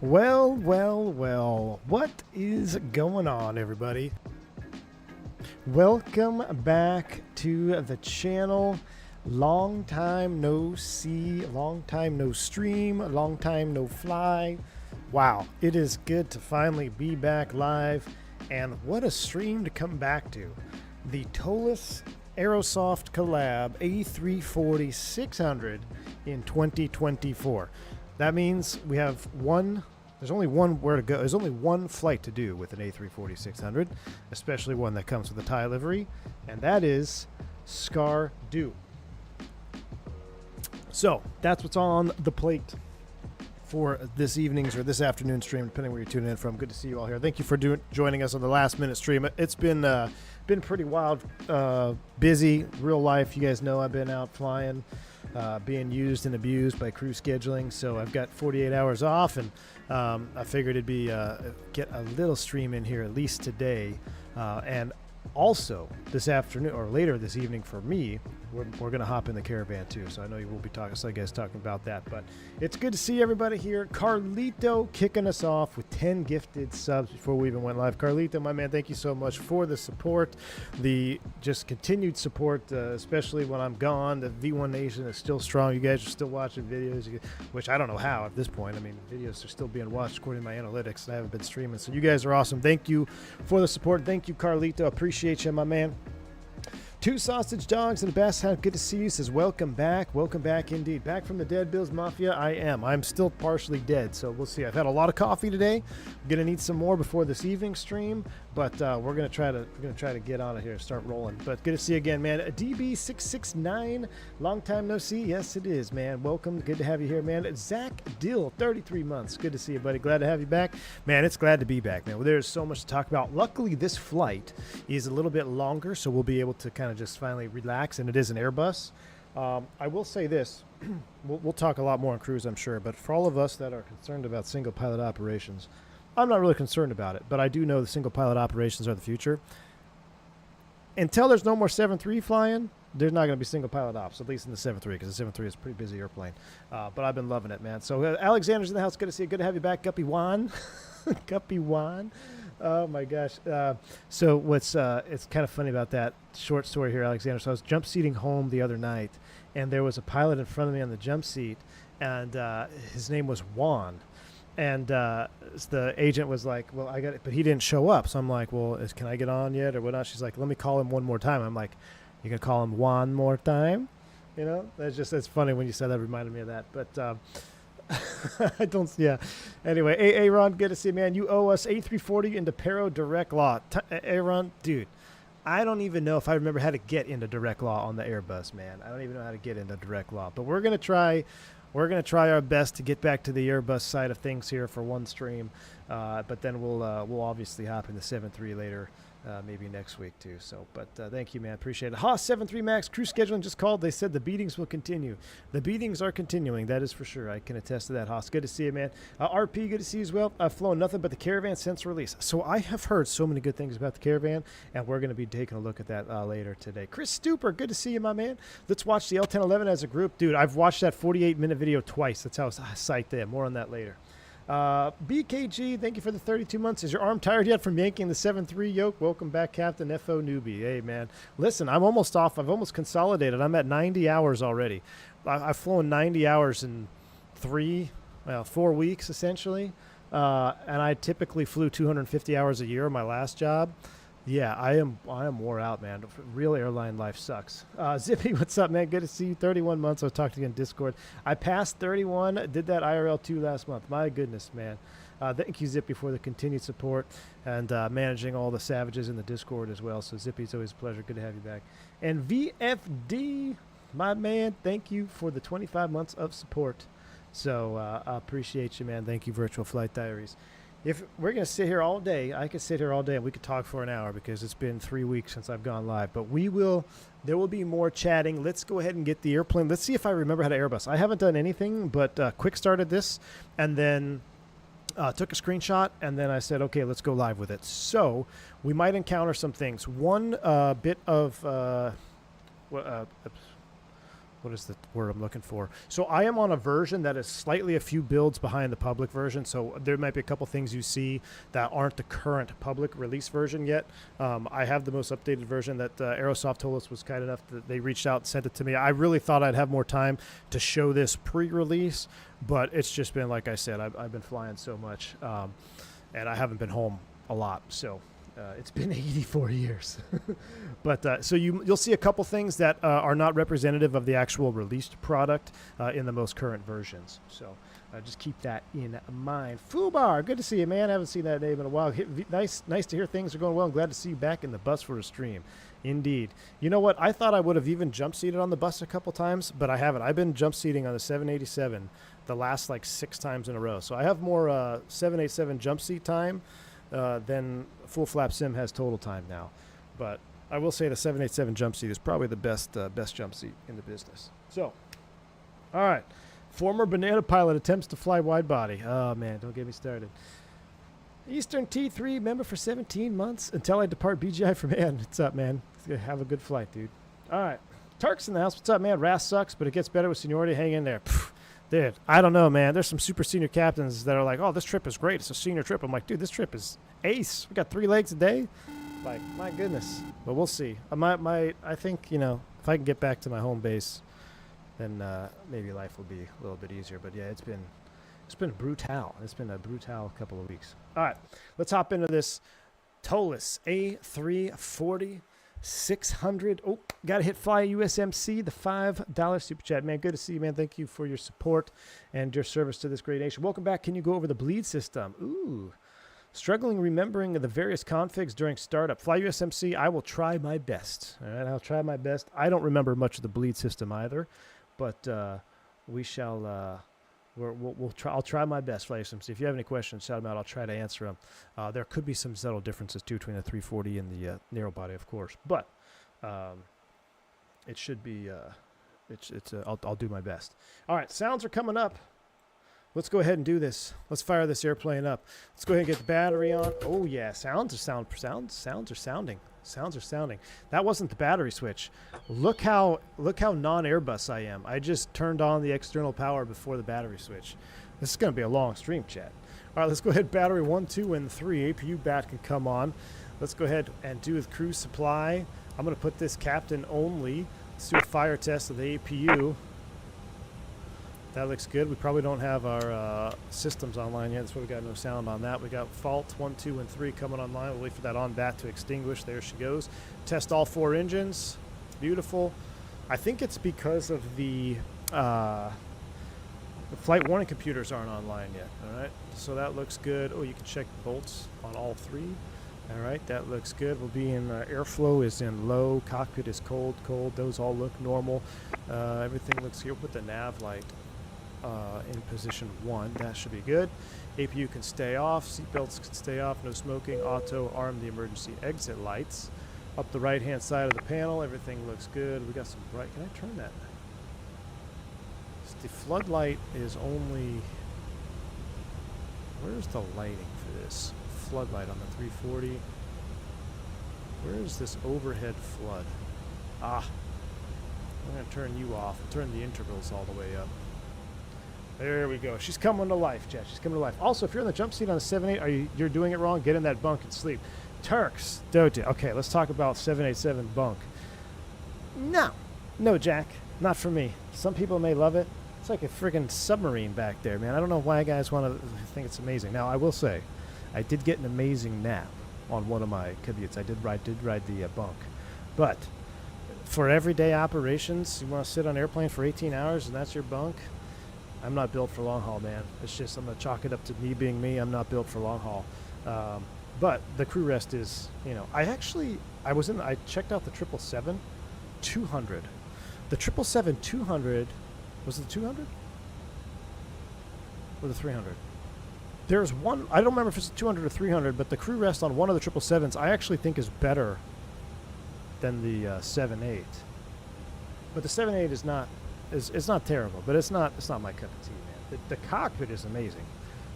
Well, well, well, what is going on, everybody? Welcome back to the channel. Long time no see, long time no stream, long time no fly. Wow, it is good to finally be back live, and what a stream to come back to. The Toliss Aerosoft collab A340-600 in 2024. That means we have there's only one where to go. There's only one flight to do with an A340-600, especially one that comes with a tie livery, and that is Scar-Do. So that's what's on the plate for this evening's or this afternoon stream, depending where you're tuning in from. Good to see you all here. Thank you for joining us on the last minute stream. It's been pretty wild, busy, real life. You guys know I've been out flying, being used and abused by crew scheduling. So I've got 48 hours off, and I figured it'd be get a little stream in here at least today, and also this afternoon or later this evening for me. We're going to hop in the caravan too, so I know you will be talking, so you guys talking about that. But it's good to see everybody here. Carlito kicking us off with 10 gifted subs before we even went live. Carlito, my man, thank you so much for the support, the just continued support, especially when I'm gone. The V1 Nation is still strong. You guys are still watching videos, which I don't know how at this point. I mean, videos are still being watched according to my analytics, and I haven't been streaming. So you guys are awesome. Thank you for the support. Thank you, Carlito. Appreciate you, my man. Two Sausage Dogs and a Bass Hound, good to see you. Says, welcome back indeed. Back from the dead, Bills Mafia. I'm still partially dead, so we'll see. I've had a lot of coffee today. I'm gonna need some more before this evening stream, but we're gonna try to get on it here, start rolling. But good to see you again, man. DB669, long time no see. Yes, it is, man. Welcome, good to have you here, man. Zach Dill, 33 months. Good to see you, buddy. Glad to have you back, man. It's glad to be back, man. Well, there's so much to talk about. Luckily, this flight is a little bit longer, so we'll be able to kind of just finally relax, and it is an Airbus. I will say this, we'll talk a lot more on cruise, I'm sure, but for all of us that are concerned about single pilot operations, I'm not really concerned about it, but I do know the single pilot operations are the future. Until there's no more 7.3 flying, there's not going to be single pilot ops, at least in the 7.3, because the 7.3 is a pretty busy airplane. But I've been loving it, man. So Alexander's in the house. Good to see you. Good to have you back, Guppy Juan. Guppy Juan. Oh my gosh. So what's it's kind of funny about that short story here, Alexander. So I was jump seating home the other night, and there was a pilot in front of me on the jump seat, and his name was Juan. And the agent was like, well, I got it, but he didn't show up. So I'm like, well, can I get on yet or whatnot? She's like, let me call him one more time. I'm like, you can call him one more time? You know, that's funny when you said that, reminded me of that. But I don't, yeah. Anyway, Aaron, good to see you, man. You owe us A340 into Pero direct law. Aaron, dude, I don't even know if I remember how to get into direct law on the Airbus, man. I don't even know how to get into direct law, but we're going to try our best to get back to the Airbus side of things here for one stream. But then we'll obviously hop into 7.3 later. Maybe next week too. So, but thank you, man. Appreciate it. Haas 7.3 Max crew scheduling just called. They said the beatings will continue. The beatings are continuing. That is for sure. I can attest to that, Haas. Good to see you, man. RP, good to see you as well. I've flown nothing but the Caravan since release. So I have heard so many good things about the Caravan, and we're going to be taking a look at that later today. Chris Stuper, good to see you, my man. Let's watch the L1011 as a group. Dude, I've watched that 48-minute video twice. That's how I psyched in. More on that later. BKG, thank you for the 32 months. Is your arm tired yet from yanking the 7.3 yoke? Welcome back, Captain FO newbie. Hey, man. Listen, I'm almost off. I've almost consolidated. I'm at 90 hours already. I've flown 90 hours in 4 weeks, essentially. And I typically flew 250 hours a year in my last job. Yeah, I am wore out, man. Real airline life sucks. Zippy, what's up, man? Good to see you. 31 months. I'll talk to you in Discord. I passed 31. Did that IRL 2 last month. My goodness, man. Thank you, Zippy, for the continued support and managing all the savages in the Discord as well. So, Zippy, it's always a pleasure. Good to have you back. And VFD, my man, thank you for the 25 months of support. So, I appreciate you, man. Thank you, Virtual Flight Diaries. If we're going to sit here all day, I could sit here all day and we could talk for an hour because it's been 3 weeks since I've gone live. But there will be more chatting. Let's go ahead and get the airplane. Let's see if I remember how to Airbus. I haven't done anything but quick started this and then took a screenshot, and then I said, okay, let's go live with it. So we might encounter some things. One bit of what is the word I'm looking for? So I am on a version that is slightly a few builds behind the public version. So there might be a couple things you see that aren't the current public release version yet. I have the most updated version that Aerosoft Toliss was kind enough that they reached out and sent it to me. I really thought I'd have more time to show this pre-release, but it's just been, like I said, I've been flying so much, and I haven't been home a lot. So it's been 84 years. But so you'll see a couple things that are not representative of the actual released product in the most current versions. So just keep that in mind. Fubar, good to see you, man. I haven't seen that name in a while. Nice to hear things are going well. I'm glad to see you back in the bus for a stream. Indeed. You know what? I thought I would have even jump seated on the bus a couple times, but I haven't. I've been jump seating on the 787 the last like 6 times in a row. So I have more 787 jump seat time than full flap sim has total time now. But I will say the 787 jump seat is probably the best jump seat in the business. So, all right. Former banana pilot attempts to fly wide body. Oh, man, don't get me started. Eastern T3 member for 17 months until I depart BGI from man. What's up, man? Have a good flight, dude. All right. Turk's in the house. What's up, man? RAS sucks, but it gets better with seniority. Hang in there. Pfft. Dude, I don't know, man. There's some super senior captains that are like, oh, this trip is great. It's a senior trip. I'm like, dude, this trip is ace. We got 3 legs a day. Like, my goodness. But we'll see. I think, you know, if I can get back to my home base, then maybe life will be a little bit easier. But yeah, it's been brutal. It's been a brutal couple of weeks. All right, let's hop into this Toliss A340-600. Oh, got to hit Fly USMC, the $5 super chat. Man, good to see you, man. Thank you for your support and your service to this great nation. Welcome back. Can you go over the bleed system? Ooh. Struggling remembering the various configs during startup. Fly USMC, I will try my best. All right, I'll try my best. I don't remember much of the bleed system either, but we shall. We'll try. I'll try my best, Fly USMC. If you have any questions, shout them out. I'll try to answer them. There could be some subtle differences too between the 340 and the narrow body, of course, but it should be. I'll do my best. All right, sounds are coming up. Let's go ahead and do this. Let's fire this airplane up. Let's go ahead and get the battery on. Oh yeah, sounds are sounding. Sounds are sounding. That wasn't the battery switch. Look how non-Airbus I am. I just turned on the external power before the battery switch. This is going to be a long stream, chat. All right, let's go ahead. Battery 1, 2, and 3. APU bat can come on. Let's go ahead and do with cruise supply. I'm going to put this captain only. Let's do a fire test of the APU. That looks good. We probably don't have our systems online yet. That's why we got no sound on that. We got faults 1, 2, and 3 coming online. We'll wait for that on bat to extinguish. There she goes. Test all 4 engines. Beautiful. I think it's because of the flight warning computers aren't online yet. All right. So that looks good. Oh, you can check the bolts on all 3. All right. That looks good. We'll be in airflow is in low. Cockpit is cold. Those all look normal. Everything looks here. We'll put the nav light in position 1. That should be good. APU can stay off. Seatbelts can stay off. No smoking. Auto arm the emergency exit lights. Up the right hand side of the panel, everything looks good. We got some bright. Can I turn that? The floodlight is only. Where's the lighting for this floodlight on the 340? Where is this overhead flood? I'm going to turn you off. Turn the integrals all the way up. There we go. She's coming to life, Jet. She's coming to life. Also, if you're in the jump seat on the 7.8, you're doing it wrong. Get in that bunk and sleep. Turks, don't you? Okay, let's talk about 787 bunk. No, Jack, not for me. Some people may love it. It's like a freaking submarine back there, man. I don't know why guys want to think it's amazing. Now, I will say, I did get an amazing nap on one of my commutes. I did ride the bunk, but for everyday operations, you want to sit on an airplane for 18 hours and that's your bunk. I'm not built for long haul, man. It's just, I'm going to chalk it up to me being me. I'm not built for long haul. But the crew rest is, you know, I checked out the 777-200. The 777-200, was it the 200? Or the 300? There's one, I don't remember if it's 200 or 300, but the crew rest on one of the 777s I actually think is better than the 78. But the 78 is not, it's not terrible, but it's not my cup of tea, man. The cockpit is amazing.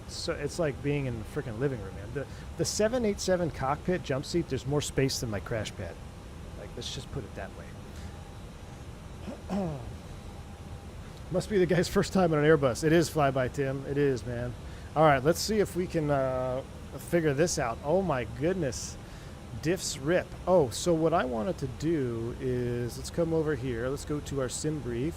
So it's like being in the freaking living room, man. The 787 cockpit jump seat, there's more space than my crash pad. Like, let's just put it that way. Must be the guy's first time on an Airbus. It is Flyby Tim. It is, man. All right, let's see if we can figure this out. Oh my goodness. Diffs rip. Oh, so what I wanted to do is, let's come over here. Let's go to our sim brief.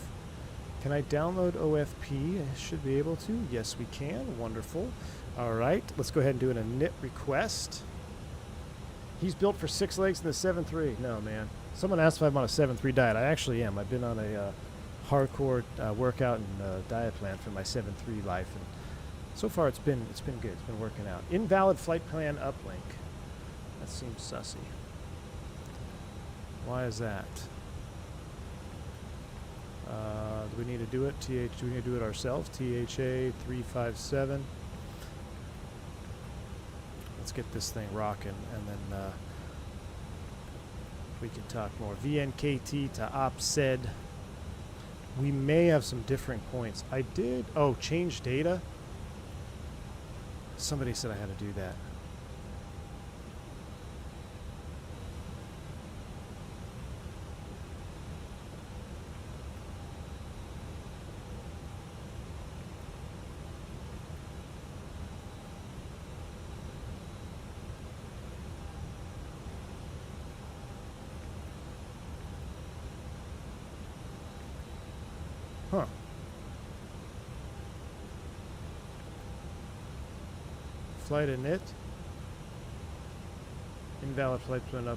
Can I download OFP? I should be able to. Yes, we can. Wonderful. All right, let's go ahead and do an init request. He's built for 6 legs in the 7.3. No, man. Someone asked if I'm on a 7.3 diet. I actually am. I've been on a hardcore workout and diet plan for my 7.3 life, and so far it's been good. It's been working out. Invalid flight plan uplink. That seems sussy. Why is that? Do we need to do it? Do we need to do it ourselves? THA 357. Let's get this thing rocking, and then we can talk more. VNKT to OPSED. We may have some differing points. I did. Oh, change data. Somebody said I had to do that. Huh. Flight init. Invalid flight plan uplink.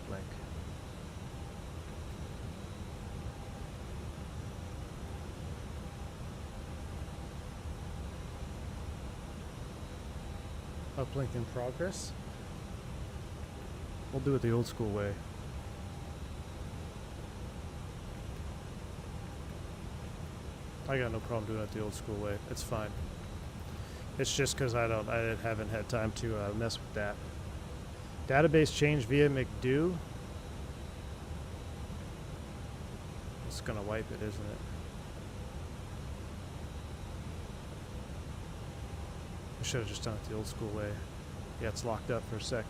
Uplink in progress. We'll do it the old school way. I got no problem doing it the old school way. It's fine. It's just because I haven't had time to mess with that. Database change via McDo. It's gonna wipe it, isn't it? I should have just done it the old school way. Yeah, it's locked up for a sec.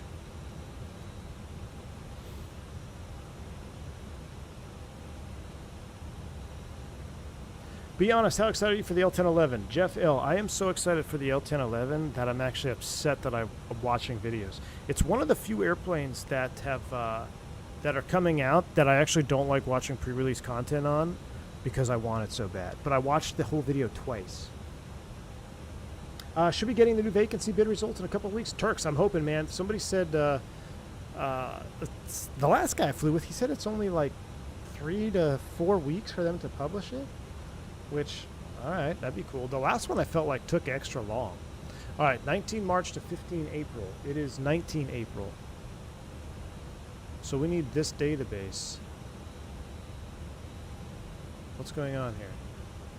Be honest, how excited are you for the L1011? Jeff L., I am so excited for the L1011 that I'm actually upset that I'm watching videos. It's one of the few airplanes that have that are coming out that I actually don't like watching pre-release content on because I want it so bad. But I watched the whole video twice. Should be getting the new vacancy bid results in a couple of weeks. Turks, I'm hoping, man. Somebody said the last guy I flew with, he said it's only like 3 to 4 weeks for them to publish it. Which, all right, that'd be cool. The last one I felt like took extra long. All right, 19 March to 15 April. It is 19 April. So we need this database. What's going on here?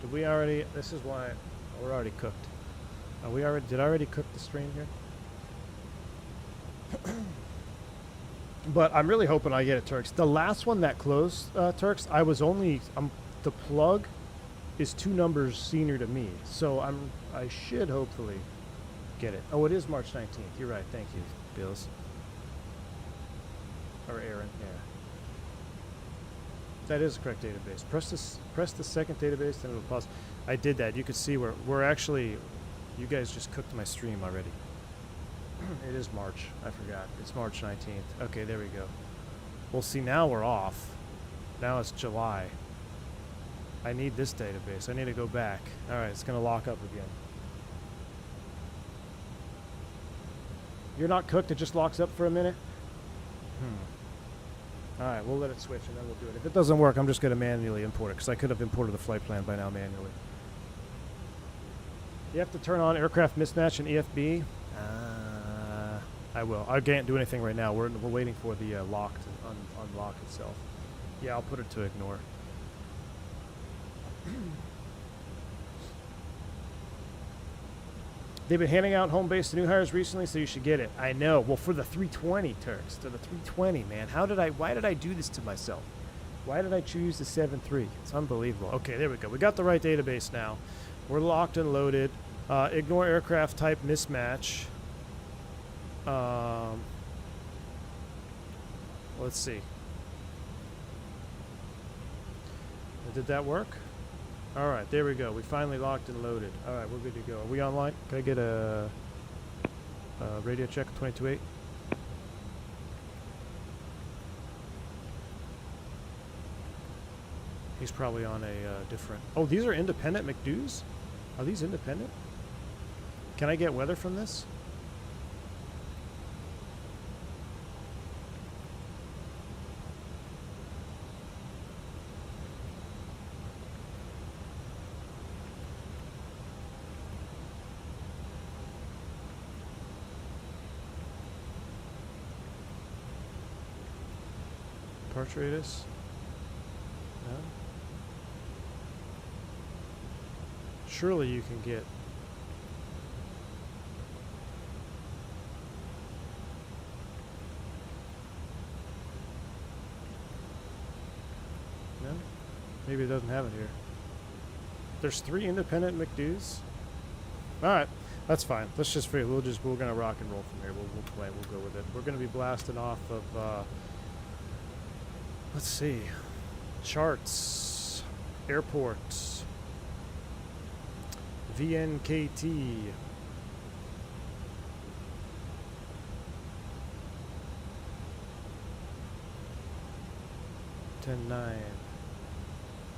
Did we already, this is why, oh, we're already cooked. Did I already cook the stream here? But I'm really hoping I get it, Turks. The last one that closed, Turks, I was only, the plug is 2 numbers senior to me, so I should hopefully get it. Oh, it is March 19th. You're right. Thank you, Bills. Or Aaron, yeah. That is the correct database. Press the second database, then it'll pause. I did that. You could see we're actually, you guys just cooked my stream already. It is March. I forgot. It's March 19th. Okay, there we go. Well, see, now we're off. Now it's July. I need this database. I need to go back. All right, it's going to lock up again. You're not cooked. It just locks up for a minute? All right, we'll let it switch, and then we'll do it. If it doesn't work, I'm just going to manually import it, because I could have imported the flight plan by now manually. You have to turn on aircraft mismatch and EFB. I will. I can't do anything right now. We're waiting for the lock to unlock itself. Yeah, I'll put it to ignore. They've been handing out home base to new hires recently, so you should get it. I know. Well, for the 320, Turks, to the 320, man. Why did I do this to myself? Why did I choose the 7.3? It's unbelievable. Okay, there we go. We got the right database now. We're locked and loaded. Ignore aircraft type mismatch. Let's see. Did that work? All right, there we go. We finally locked and loaded. All right, we're good to go. Are we online? Can I get a radio check 22.8? He's probably on a different... Oh, these are independent McDoos? Are these independent? Can I get weather from this? Departure radius? No? Surely you can get... No? Maybe it doesn't have it here. There's 3 independent McDoos? Alright, that's fine. Let's just figure, we're gonna rock and roll from here. We'll play, we'll go with it. We're gonna be blasting off of, let's see. Charts. Airports. VNKT. $10.9.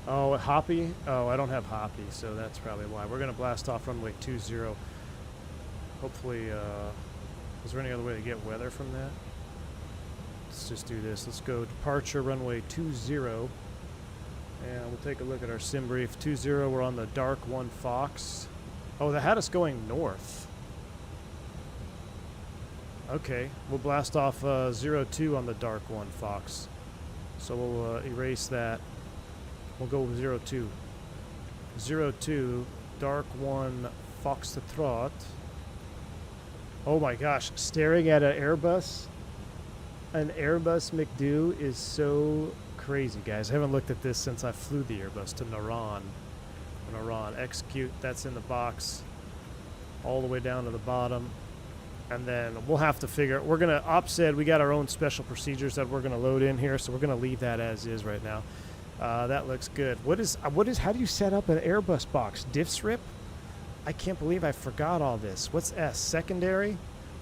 Oh, Hoppy? Oh, I don't have Hoppy, so that's probably why. We're going to blast off runway 20. Hopefully, is there any other way to get weather from that? Let's just do this. Let's go departure runway 20. And we'll take a look at our sim brief. 20, we're on the Dark 1 Fox. Oh, that had us going north. Okay, we'll blast off 02 on the Dark 1 Fox. So we'll erase that. We'll go with 02. 02, Dark 1 Foxtrot. Oh my gosh, staring at an Airbus McDo is so crazy, guys. I haven't looked at this since I flew the Airbus to Naran. Execute, that's in the box all the way down to the bottom. And then we'll have to figure, we're going to, Op said we got our own special procedures that we're going to load in here, so we're going to leave that as is right now. That looks good. How do you set up an Airbus box? Diffs rip? I can't believe I forgot all this. What's S? Secondary?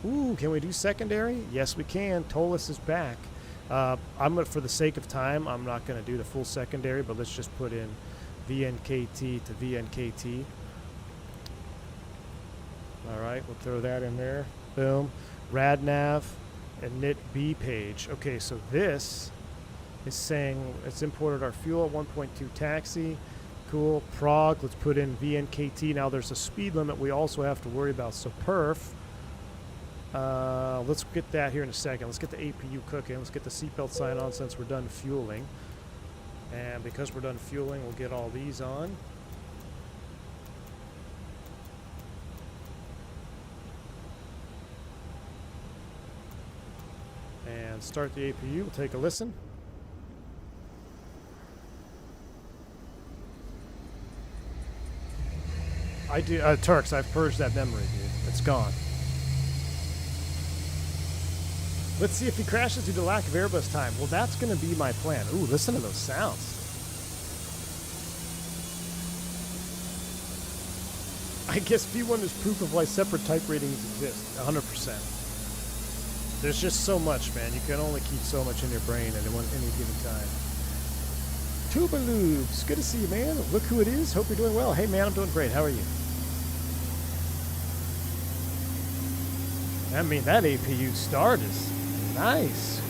Ooh, can we do secondary? Yes, we can. Toliss is back. For the sake of time, I'm not going to do the full secondary, but let's just put in VNKT to VNKT. All right, we'll throw that in there. Boom. RadNav and NIT B page. Okay, so this is saying it's imported our fuel at 1.2 taxi. Cool. Prague, let's put in VNKT. Now there's a speed limit we also have to worry about. So perf. Let's get that here in a second. Let's get the APU cooking. Let's get the seatbelt sign on since we're done fueling. And because we're done fueling, we'll get all these on. And start the APU. We'll take a listen. I do, Turks, I've purged that memory, dude. It's gone. Let's see if he crashes due to lack of Airbus time. Well, that's going to be my plan. Ooh, listen to those sounds. I guess V1 is proof of why separate type ratings exist. 100%. There's just so much, man. You can only keep so much in your brain at any given time. Tuba Lubes, good to see you, man. Look who it is. Hope you're doing well. Hey, man, I'm doing great. How are you? I mean, that APU start is nice.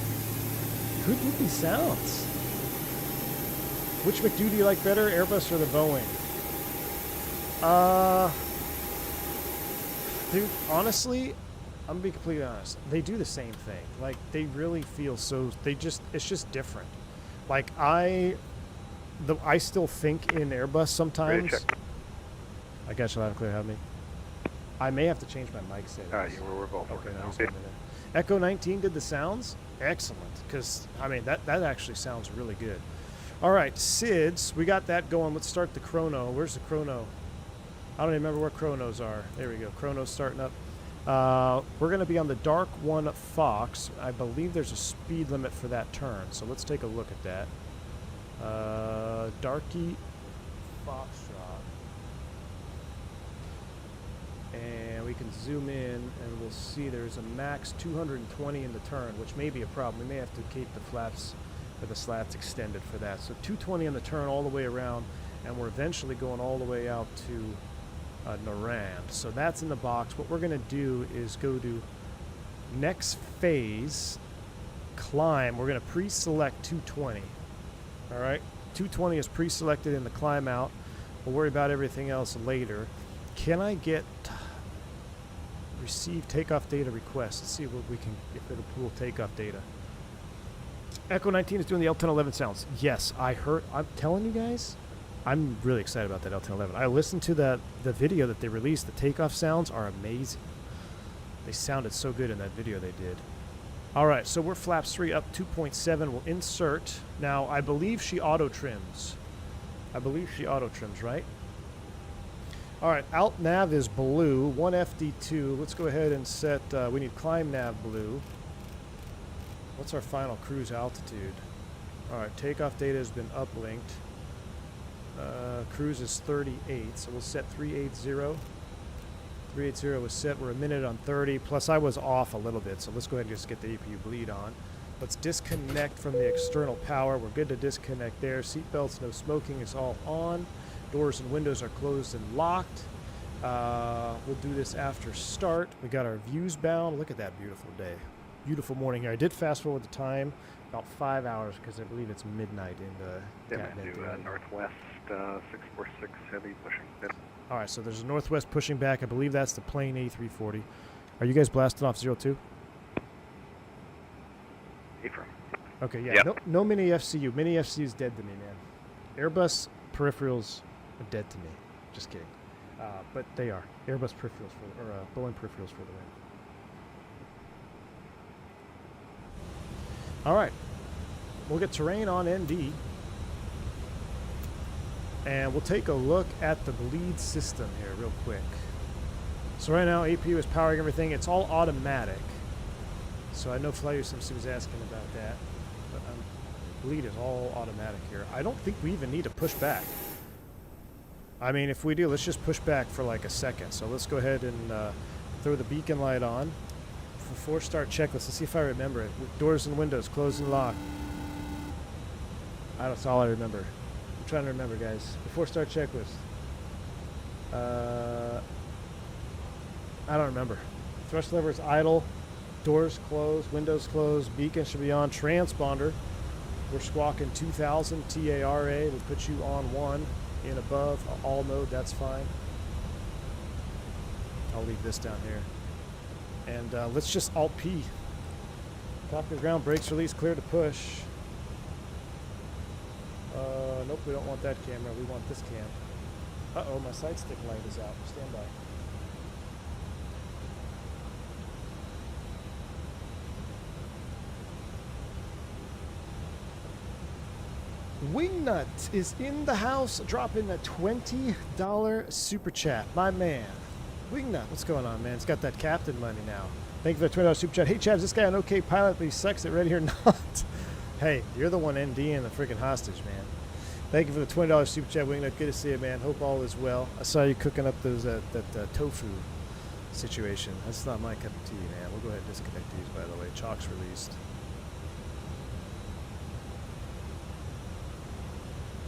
Who did these sounds? Which McDo do you like better, Airbus or the Boeing? Dude, honestly, I'm gonna be completely honest. They do the same thing. Like, they really feel so. It's just different. Like, I still think in Airbus sometimes. I got you loud and clear. Have me. I may have to change my mic settings. All right, we're both okay, working now. Echo 19 did the sounds? Excellent. Because, I mean, that actually sounds really good. All right, SIDS. We got that going. Let's start the chrono. Where's the chrono? I don't even remember where chronos are. There we go. Chrono's starting up. We're going to be on the Dark 1 Fox. I believe there's a speed limit for that turn. So let's take a look at that. Darky Foxtrot. And we can zoom in and we'll see there's a max 220 in the turn, which may be a problem. We may have to keep the flaps or the slats extended for that. So 220 in the turn all the way around, and we're eventually going all the way out to Naran. So that's in the box. What we're going to do is go to next phase, climb. We're going to pre-select 220. All right, 220 is pre-selected in the climb out. We'll worry about everything else later. Can I get receive takeoff data request? Let's see what we can, if it'll pull takeoff data. Echo 19 is doing the L1011 sounds. Yes, I heard. I'm telling you guys, I'm really excited about that L1011. I listened to the video that they released. The takeoff sounds are amazing. They sounded so good in that video they did. All right, so we're flaps 3 up 2.7. We'll insert. Now, I believe she auto trims. Right? All right, alt nav is blue, 1 FD2. Let's go ahead and set, we need climb nav blue. What's our final cruise altitude? All right, takeoff data has been uplinked. Cruise is 38, so we'll set 380. 380 was set. We're a minute on 30, plus I was off a little bit, so let's go ahead and just get the APU bleed on. Let's disconnect from the external power. We're good to disconnect there. Seatbelts, no smoking is all on. Doors and windows are closed and locked. We'll do this after start. We got our views bound. Look at that beautiful day. Beautiful morning here. I did fast forward the time about 5 hours because I believe it's midnight in the northwest 646 heavy pushing. All right, so there's a northwest pushing back. I believe that's the plane A340. Are you guys blasting off 02? Affirm. Okay, yeah. Yep. No mini FCU. Mini FCU is dead to me, man. Airbus peripherals are dead to me. Just kidding. But they are. Airbus peripherals or Boeing peripherals for the win. All right. We'll get terrain on ND. And we'll take a look at the bleed system here real quick. So right now, APU is powering everything. It's all automatic. So I know FlyUSMC was asking about that. But bleed is all automatic here. I don't think we even need to push back. I mean, if we do, let's just push back for like a second. So let's go ahead and throw the beacon light on. For 4-star checklist, let's see if I remember it. With doors and windows closed and locked. That's all I remember. I'm trying to remember, guys. The 4-star checklist. I don't remember. Thrust lever is idle. Doors closed. Windows closed. Beacon should be on. Transponder. We're squawking 2000 TARA. We'll put you on 1 in above. All mode, that's fine. I'll leave this down here. And let's just Alt P. Top of ground, brakes release, clear to push. Nope, we don't want that camera. We want this cam. Uh-oh, my side stick light is out. Stand by. Wingnut is in the house, dropping a $20 super chat. My man. Wingnut, what's going on, man? It's got that captain money now. Thank you for the $20 super chat. Hey, Chav, is this guy an okay pilot, but he sucks at ready or not? Hey, you're the one NDing the freaking hostage, man. Thank you for the $20 super chat, Wingnut. Good to see you, man. Hope all is well. I saw you cooking up those that tofu situation. That's not my cup of tea, man. We'll go ahead and disconnect these, by the way. Chalk's released.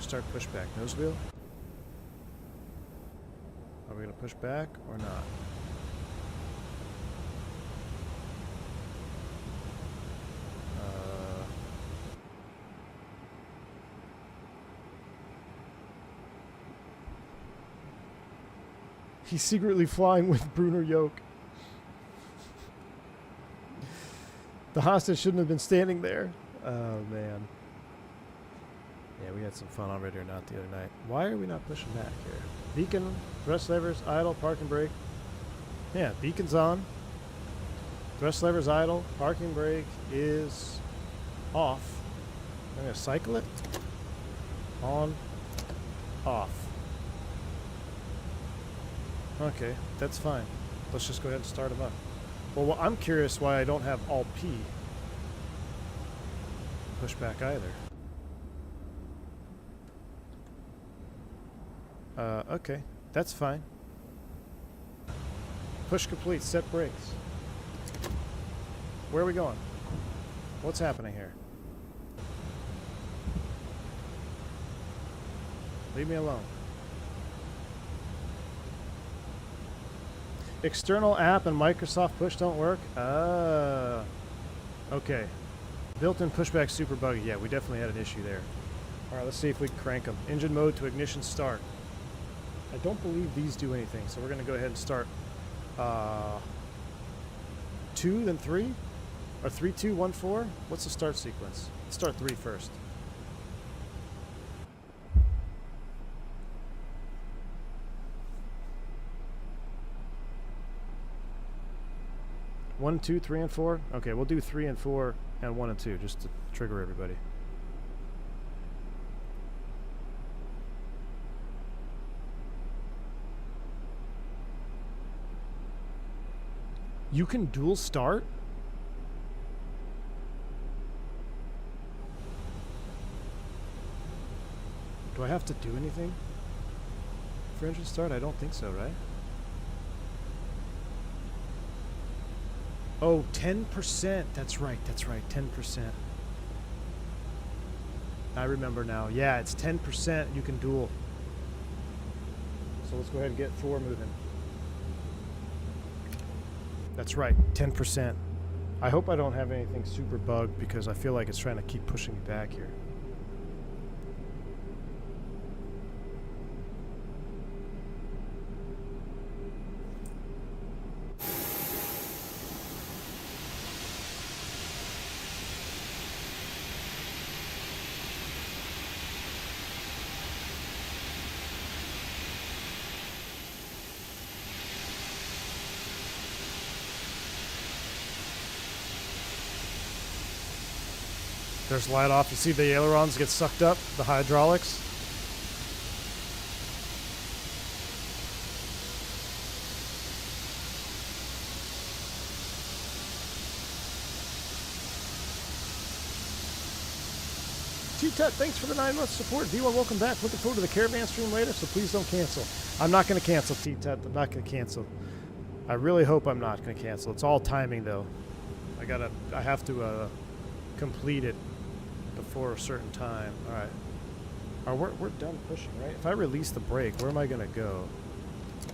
Start pushback. Nose wheel. Are we going to push back or not? He's secretly flying with Bruner Yoke. The hostage shouldn't have been standing there. Oh, man. Yeah, we had some fun on Ready or Not the other night. Why are we not pushing back here? Beacon, thrust levers, idle, parking brake. Yeah, beacon's on. Thrust levers idle, parking brake is off. I'm going to cycle it. On, off. Okay, that's fine. Let's just go ahead and start them up. Well, I'm curious why I don't have Alt P. Push back either. Okay. That's fine. Push complete. Set brakes. Where are we going? What's happening here? Leave me alone. External app and Microsoft push don't work? Okay. Built-in pushback super buggy. Yeah, we definitely had an issue there. Alright, let's see if we can crank them. Engine mode to ignition start. I don't believe these do anything, so we're going to go ahead and start 2, then 3? Or 3, 2, 1, 4? What's the start sequence? Let's start 3 first. One, 2, 3, and 4? Okay, we'll do 3 and 4 and 1 and 2 just to trigger everybody. You can dual start? Do I have to do anything for engine start? I don't think so, right? Oh, 10%. That's right. That's right. 10%. I remember now. Yeah, it's 10%. You can dual. So let's go ahead and get 4 moving. That's right. 10%. I hope I don't have anything super bugged because I feel like it's trying to keep pushing me back here. There's light off. You see the ailerons get sucked up, the hydraulics. T-Tut, thanks for the 9 months support. D1, welcome back. Looking forward to the caravan stream later, so please don't cancel. I'm not going to cancel, T-Tut. I'm not going to cancel. I really hope I'm not going to cancel. It's all timing, though. I have to complete it before a certain time. All right. We're done pushing, right? If I release the brake, where am I going to go?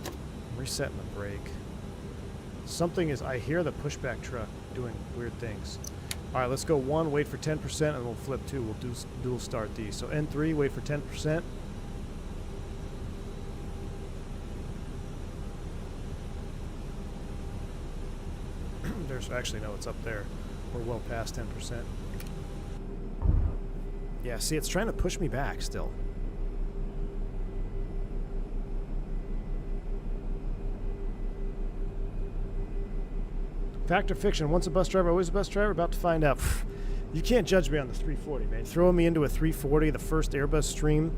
I'm resetting the brake. Something is... I hear the pushback truck doing weird things. All right, let's go 1, wait for 10%, and we'll flip 2. We'll do dual start these. So N3, wait for 10%. There's actually, no, it's up there. We're well past 10%. Yeah, see, it's trying to push me back still. Fact or fiction? Once a bus driver, always a bus driver? About to find out. You can't judge me on the 340, man. Throwing me into a 340, the first Airbus stream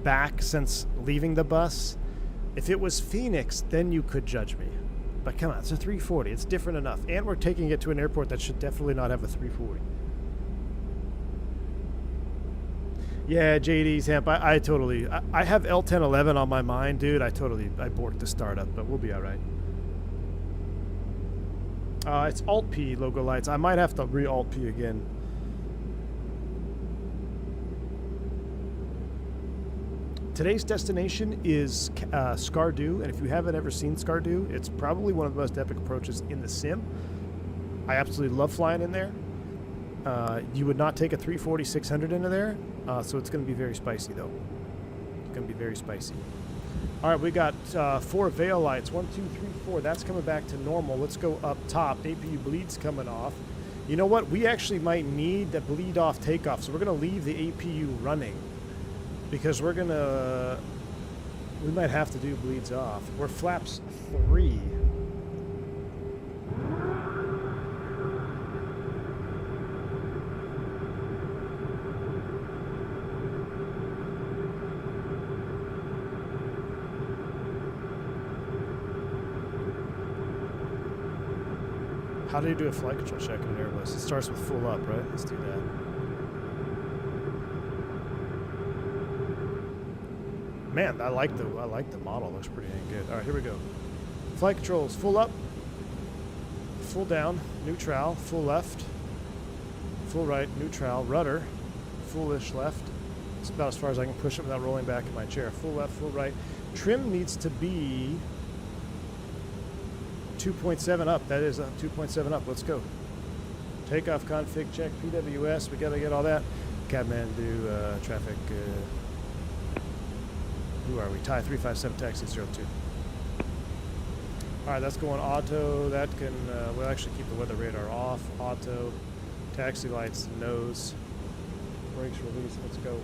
back since leaving the bus. If it was Phoenix, then you could judge me. But come on, it's a 340. It's different enough. And we're taking it to an airport that should definitely not have a 340. Yeah, JD's Hemp. I totally... I have L1011 on my mind, dude. I borked the startup, but we'll be all right. It's Alt-P logo lights. I might have to re-Alt-P again. Today's destination is Skardu, and if you haven't ever seen Skardu, it's probably one of the most epic approaches in the sim. I absolutely love flying in there. You would not take a 340-600 into there, so it's going to be very spicy, though. It's going to be very spicy. All right, we got 4 veil lights. 1, 2, 3, 4. That's coming back to normal. Let's go up top. APU bleed's coming off. You know what? We actually might need the bleed off takeoff, so we're going to leave the APU running because we might have to do bleeds off. We're flaps 3. How do you do a flight control check in an Airbus? It starts with full up, right? Let's do that. Man, I like the model. Looks pretty dang good. All right, here we go. Flight controls: full up, full down, neutral, full left, full right, neutral, rudder, foolish left. It's about as far as I can push it without rolling back in my chair. Full left, full right. Trim needs to be 2.7 up. That is 2.7 up. Let's go. Takeoff config check, PWS. We got to get all that. Kathmandu traffic. Who are we? Thai 357 taxi 02. All right, that's going auto. That can, we'll actually keep the weather radar off. Auto. Taxi lights, nose. Brakes release. Let's go.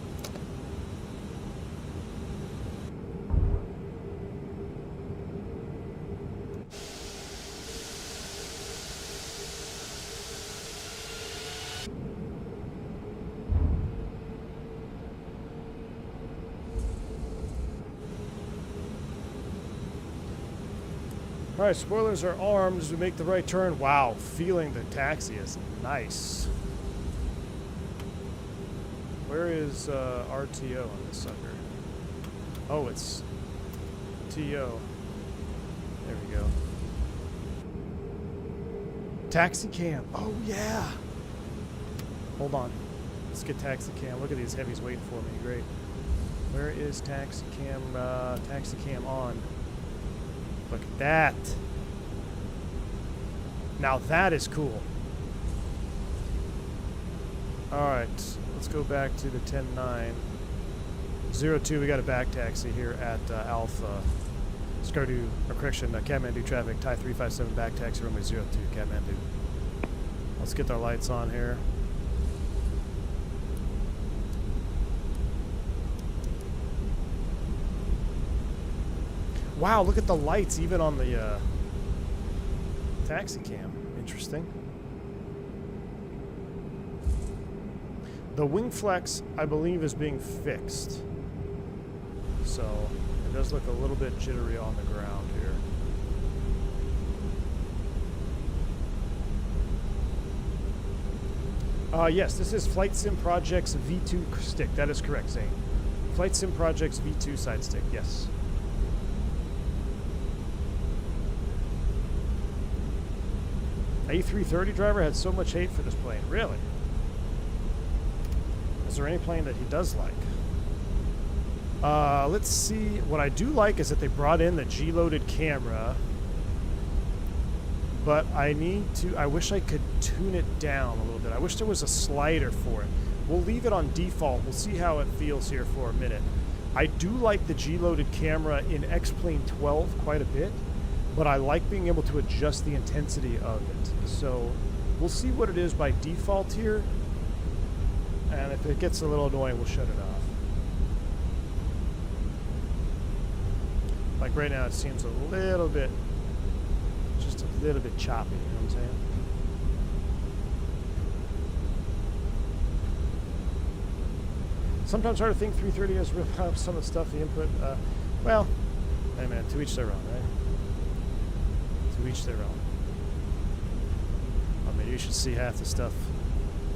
All right, spoilers are armed as we make the right turn. Wow, feeling the taxi is nice. Where is RTO on this sucker? Oh, it's TO. There we go. Taxi cam. Oh, yeah. Hold on. Let's get taxi cam. Look at these heavies waiting for me. Great. Where is taxi cam? Taxi cam on. Look at that. Now that is cool. All right, let's go back to the 10-9. 02, we got a back taxi here at Alpha. Skardu, or correction, Kathmandu traffic, Thai 357 back taxi, runway 02, Kathmandu. Let's get our lights on here. Wow, look at the lights even on the taxi cam. Interesting. The wing flex, I believe, is being fixed. So it does look a little bit jittery on the ground here. Yes, this is Flight Sim Projects V2 stick. That is correct, Zane. Flight Sim Projects V2 side stick, yes. A330 driver had so much hate for this plane. Really? Is there any plane that he does like? Let's see. What I do like is that they brought in the G-loaded camera, but I wish I could tune it down a little bit. I wish there was a slider for it. We'll leave it on default. We'll see how it feels here for a minute. I do like the G-loaded camera in X-Plane 12 quite a bit, but I like being able to adjust the intensity of it. So we'll see what it is by default here, and if it gets a little annoying, we'll shut it off. Like right now, it seems a little bit, just a little bit choppy, you know what I'm saying? Sometimes hard to think 330 has real some of the stuff, the input, well, hey man, to each their own, right? To each their own. I mean, you should see half the stuff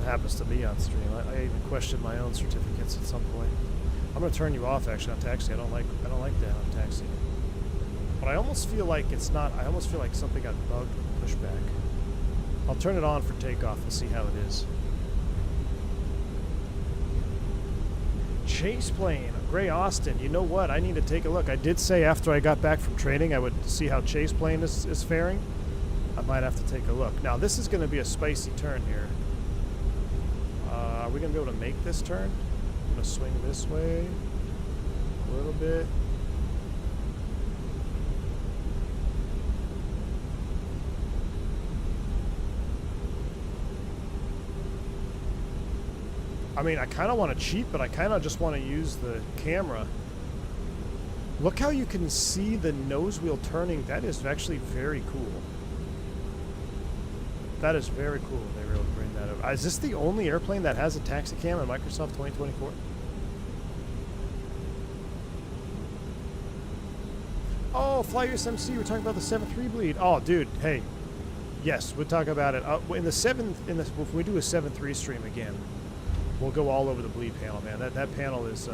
that happens to me on stream. I even questioned my own certificates at some point. I'm gonna turn you off actually on taxi. I don't like that on taxi. But I almost feel like it's not. I almost feel like something got bugged with pushback. I'll turn it on for takeoff and see how it is. Chase plane, Gray Austin. You know what? I need to take a look. I did say after I got back from training I would see how Chase plane is faring. I might have to take a look. Now this is going to be a spicy turn here. Are we going to be able to make this turn? I'm going to swing this way a little bit. I mean, I kind of want to cheat, but I kind of just want to use the camera. Look how you can see the nose wheel turning. That is actually very cool. That is very cool. They were able to bring that over. Is this the only airplane that has a taxi cam in Microsoft 2024? Oh, Fly USMC, we're talking about the 7.3 bleed. Oh, dude, hey. Yes, we'll talk about it. If we do a 7.3 stream again, we'll go all over the bleed panel, man. That panel is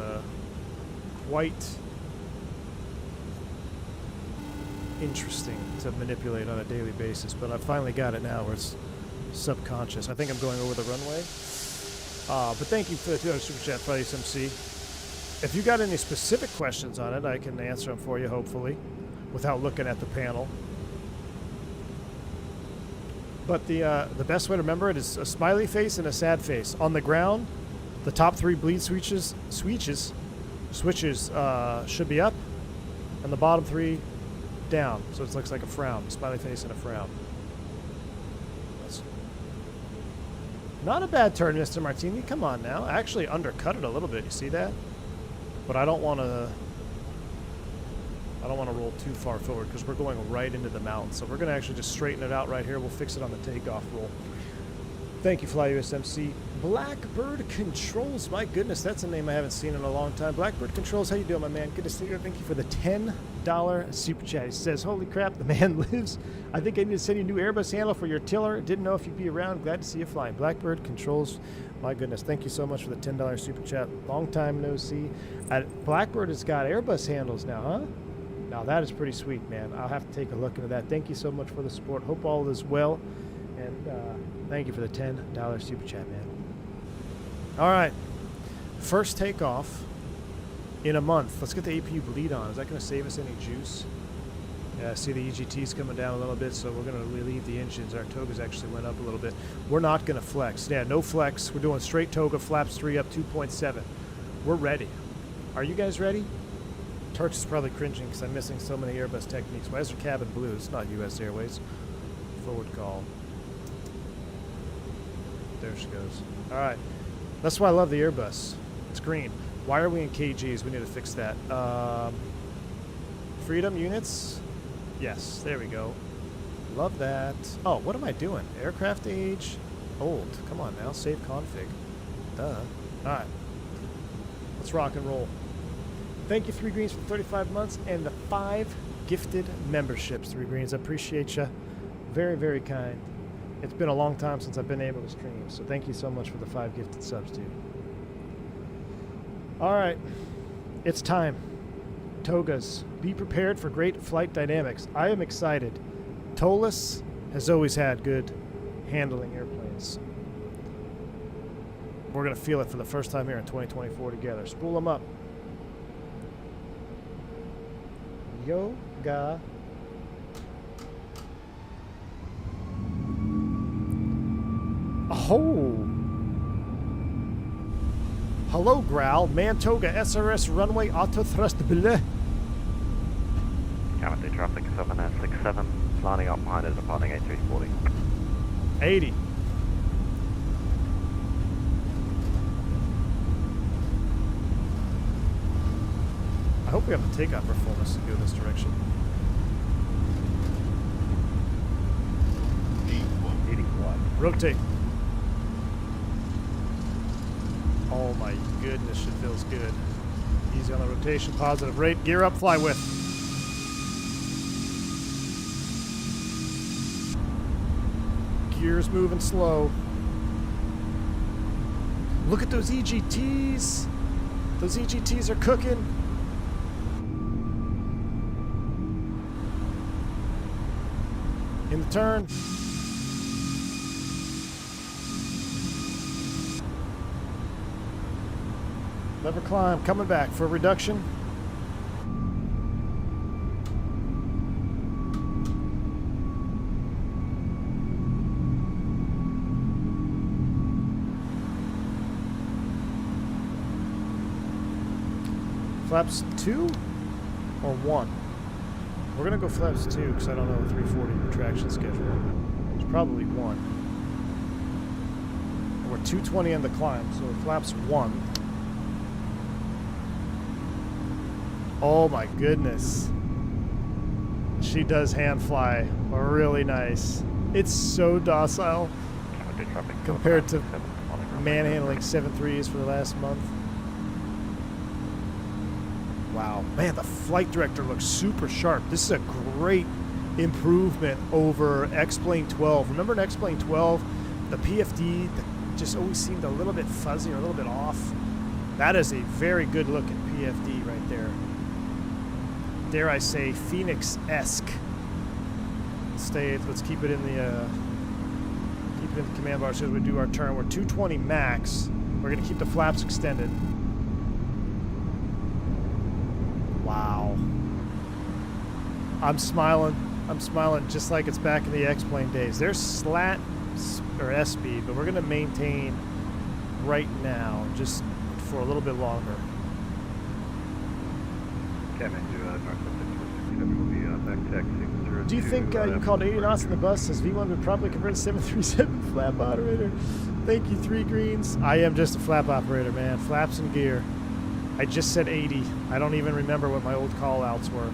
quite interesting to manipulate on a daily basis, but I finally got it now where it's subconscious. I think I'm going over the runway. But thank you for the $2 super chat, Toliss MC. If you got any specific questions on it, I can answer them for you, hopefully, without looking at the panel. But the best way to remember it is a smiley face and a sad face. On the ground, the top 3 bleed switches should be up, and the bottom 3 down. So it looks like a frown, a smiley face and a frown. That's not a bad turn, Mr. Martini. Come on now. I actually undercut it a little bit. You see that? But I don't want to roll too far forward because we're going right into the mountain. So we're going to actually just straighten it out right here. We'll fix it on the takeoff roll. Thank you, FlyUSMC. Blackbird Controls. My goodness, that's a name I haven't seen in a long time. Blackbird Controls, how you doing, my man? Good to see you. Thank you for the $10 super chat. He says, holy crap, the man lives. I think I need to send you a new Airbus handle for your tiller. Didn't know if you'd be around. Glad to see you flying. Blackbird Controls. My goodness, thank you so much for the $10 super chat. Long time no see. Blackbird has got Airbus handles now, huh? Now that is pretty sweet, man. I'll have to take a look into that. Thank you so much for the support. Hope all is well. And thank you for the $10 super chat, man. All right. First takeoff in a month. Let's get the APU bleed on. Is that going to save us any juice? Yeah, I see the EGT's coming down a little bit, so we're going to relieve the engines. Our Togas actually went up a little bit. We're not going to flex. Yeah, no flex. We're doing straight Toga, flaps 3 up 2.7. We're ready. Are you guys ready? Turks is probably cringing because I'm missing so many Airbus techniques. Why is there cabin blue? It's not US Airways. Forward call. There she goes. All right. That's why I love the Airbus. It's green. Why are we in kgs? We need to fix that. Freedom units? Yes, there we go. Love that. Oh, what am I doing? Aircraft age? Old. Come on now. Save config. Duh. All right. Let's rock and roll. Thank you, 3 Greens, for 35 months and the 5 gifted memberships, 3 Greens. I appreciate you. Very, very kind. It's been a long time since I've been able to stream, so thank you so much for the 5 gifted subs, dude. All right. It's time. Togas. Be prepared for great flight dynamics. I am excited. Toliss has always had good handling airplanes. We're going to feel it for the first time here in 2024 together. Spool them up. Yoga. Oh. Hello, Growl. Mantoga SRS runway auto thrust bleh. Captain traffic 767, lining up behind us, departing A340. 80. I hope we have the takeoff performance to go this direction. 81. Rotate. Oh my goodness, it feels good. Easy on the rotation, positive rate. Gear up, fly with. Gears moving slow. Look at those EGTs. Those EGTs are cooking. In the turn. Lever climb, coming back for a reduction. Flaps 2 or 1? We're going to go flaps 2 because I don't know the 340 retraction schedule. It's probably 1. And we're 220 on the climb, so flaps 1. Oh my goodness. She does hand fly really nice. It's so docile compared to manhandling 7.3s for the last month. Wow. Man, the flight director looks super sharp. This is a great improvement over X-Plane 12. Remember in X-Plane 12, the PFD just always seemed a little bit fuzzy or a little bit off? That is a very good looking PFD right there. Dare I say, Phoenix-esque Let's keep it in the command bar as we do our turn. We're 220 max. We're gonna keep the flaps extended. Wow. I'm smiling just like it's back in the X-Plane days. There's slat or S speed, but we're gonna maintain right now just for a little bit longer. Do you think you called 80 knots in the bus? Says V1 would probably convert 737 flap operator. Thank you, 3 greens. I am just a flap operator, man. Flaps and gear. I just said 80. I don't even remember what my old call outs were.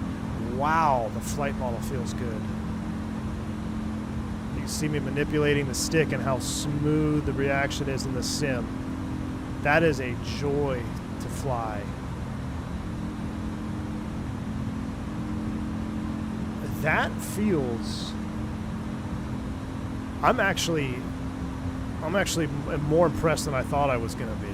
Wow, the flight model feels good. You can see me manipulating the stick and how smooth the reaction is in the sim. That is a joy to fly. That feels... I'm actually more impressed than I thought I was going to be.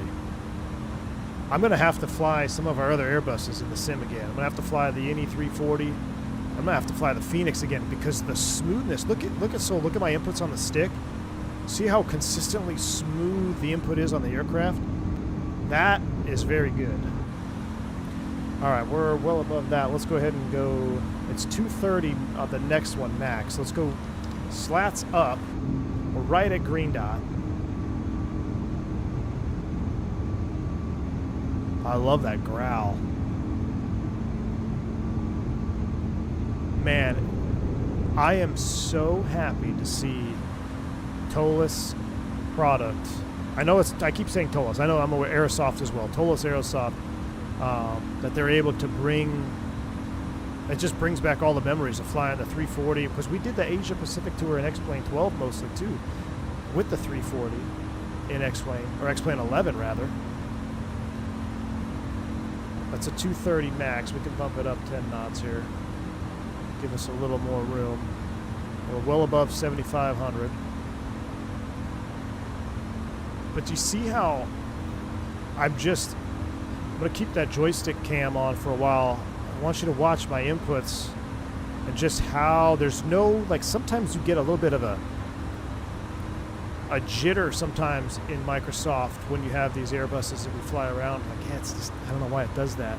I'm going to have to fly some of our other Airbuses in the sim again. I'm going to have to fly the A340. I'm going to have to fly the Phoenix again because the smoothness. Look at my inputs on the stick. See how consistently smooth the input is on the aircraft? That is very good. All right, we're well above that. Let's go ahead and go. It's 230 on the next one max. Let's go slats up. We're right at green dot. I love that growl. Man, I am so happy to see Toliss product. I know I keep saying Toliss. I know I'm aware Aerosoft as well. Toliss Aerosoft, that they're able to bring. It just brings back all the memories of flying the 340 because we did the Asia Pacific tour in X-Plane 12 mostly too, with the 340 in X-Plane or X-Plane 11 rather. That's a 230 max. We can bump it up 10 knots here. Give us a little more room. We're well above 7,500. But you see how I'm going to keep that joystick cam on for a while. I want you to watch my inputs and just how there's no, like sometimes you get a little bit of a jitter sometimes in Microsoft when you have these Airbuses that we fly around. Like, yeah, it's just, I don't know why it does that.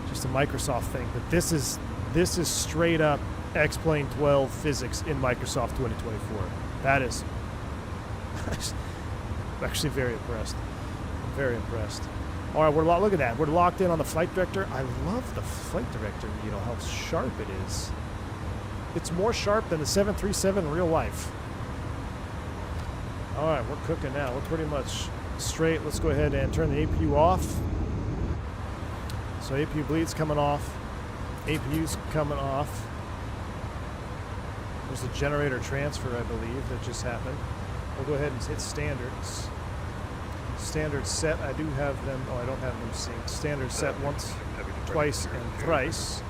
Just a Microsoft thing. But this is straight up X-Plane 12 physics in Microsoft 2024. That is, I'm actually very impressed. I'm very impressed. All right, look at that. We're locked in on the flight director. I love the flight director needle, how sharp it is. It's more sharp than the 737 in real life. All right, we're cooking now. We're pretty much straight. Let's go ahead and turn the APU off. So APU bleed's coming off. APU's coming off. There's a generator transfer, I believe, that just happened. We'll go ahead and hit standards. Standard set, I do have them, oh, I don't have them synced. Standard set once, twice, and thrice.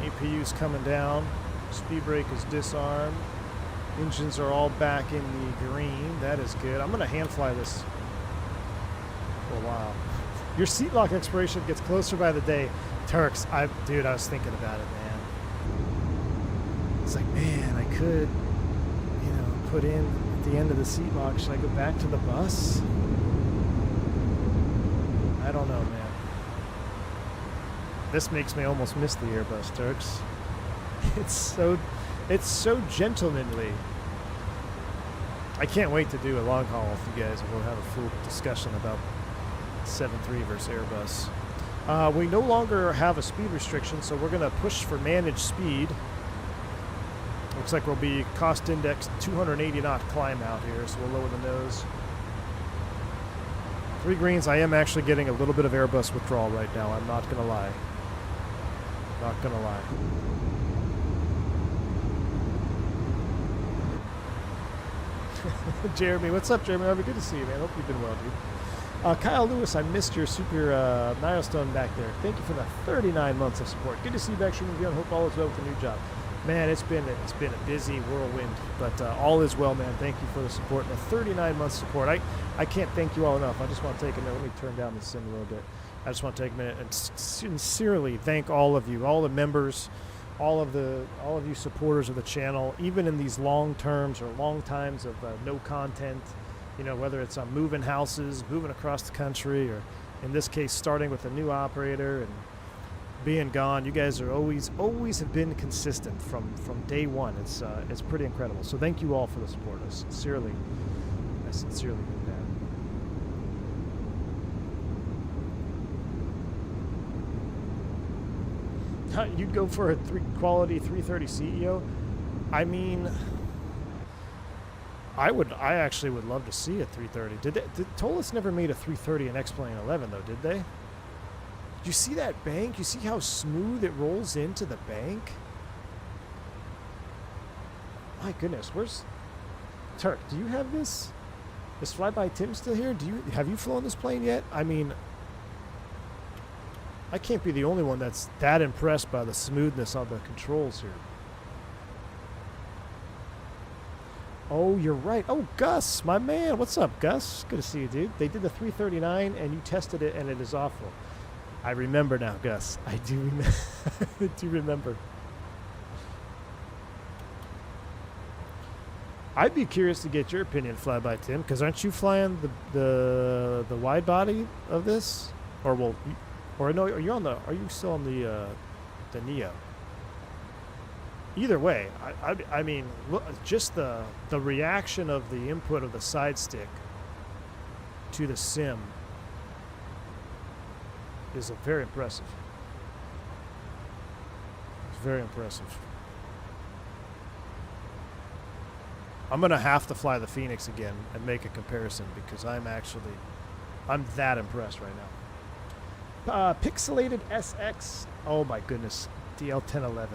APU's coming down. Speed brake is disarmed. Engines are all back in the green. That is good. I'm going to hand fly this for a while. Your seat lock expiration gets closer by the day. Turks, dude, I was thinking about it, man. It's like, man, I could, put in at the end of the seat lock. Should I go back to the bus? I don't know, man. This makes me almost miss the Airbus, Turks. It's so gentlemanly. I can't wait to do a long haul with you guys, and we'll have a full discussion about 7.3 versus Airbus. We no longer have a speed restriction, so we're going to push for managed speed. Looks like we'll be cost index 280 knot climb out here, so we'll lower the nose. 3 greens. I am actually getting a little bit of Airbus withdrawal right now. I'm not going to lie. Not going to lie. Jeremy, what's up, Jeremy? Good to see you, man. Hope you've been well, dude. Kyle Lewis, I missed your super milestone back there. Thank you for the 39 months of support. Good to see you back, streaming again. Hope all is well with the new job. Man, it's been a busy whirlwind, but all is well, man. Thank you for the support and the 39 months support. I can't thank you all enough. I just want to take a minute. Let me turn down the sim a little bit. I just want to take a minute and sincerely thank all of you, all the members, all of you supporters of the channel, even in these long terms or long times of no content, you know, whether it's on moving houses, moving across the country, or in this case starting with a new operator and being gone. You guys are always have been consistent from day one. It's pretty incredible. So thank you all for the support. I sincerely mean that. You'd go for a quality 330 CEO? I mean, I actually would love to see a 330. Did Toliss never made a 330 in X-Plane 11 though, did they? Did you see that bank? You see how smooth it rolls into the bank? My goodness, where's Turk? Do you have this? Is Flyby Tim still here? Have you flown this plane yet? I mean, I can't be the only one that's that impressed by the smoothness of the controls here. Oh, you're right. Oh, Gus, my man. What's up, Gus? Good to see you, dude. They did the 339, and you tested it, and it is awful. I remember now, Gus. I do remember. I do remember. I'd be curious to get your opinion, Flyby Tim, because aren't you flying the wide body of this? Or well, or no? Are you still on the Neo? Either way, I mean, look, just the reaction of the input of the side stick to the sim is very impressive. It's very impressive. I'm going to have to fly the Phoenix again and make a comparison because I'm that impressed right now. Pixelated SX. Oh my goodness. DL1011.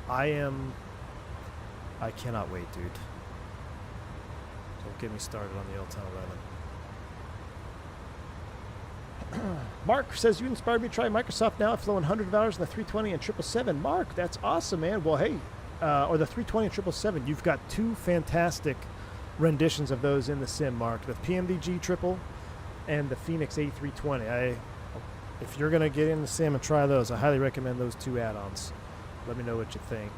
I cannot wait, dude. Don't get me started on the L1011. Mark says, you inspired me to try Microsoft now. I've flown hundreds of hours in the 320 and 777. Mark, that's awesome, man. Well, hey, or the 320 and 777. You've got two fantastic renditions of those in the sim, Mark. The pmdg triple and the Phoenix A320. If you're going to get in the sim and try those, I highly recommend those two add-ons. Let me know what you think.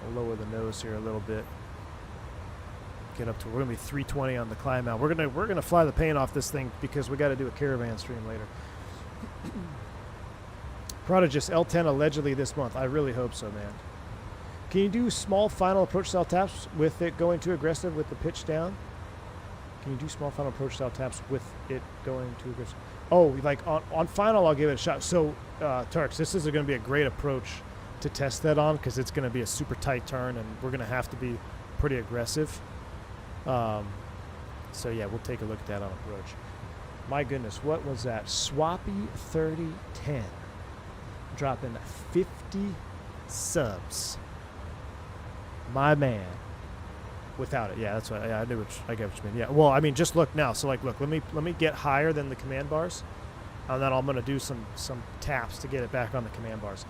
I'll lower the nose here a little bit. Get up to, we're going to be 320 on the climb out. We're going to fly the paint off this thing because we got to do a caravan stream later. Prodigus L10 allegedly this month. I really hope so, man. Can you do small final approach style taps with it going too aggressive with the pitch down? Can you do small final approach style taps with it going too aggressive? Oh, like on final, I'll give it a shot. So, Turks, this is going to be a great approach to test that on because it's going to be a super tight turn and we're going to have to be pretty aggressive. So, yeah, we'll take a look at that on approach. My goodness, what was that? Swappy 3010. Dropping 50 subs. My man. Without it, yeah, that's what I knew. I get what you mean. Yeah, well, I mean, just look now. So, like, look, let me get higher than the command bars, and then I'm gonna do some taps to get it back on the command bars.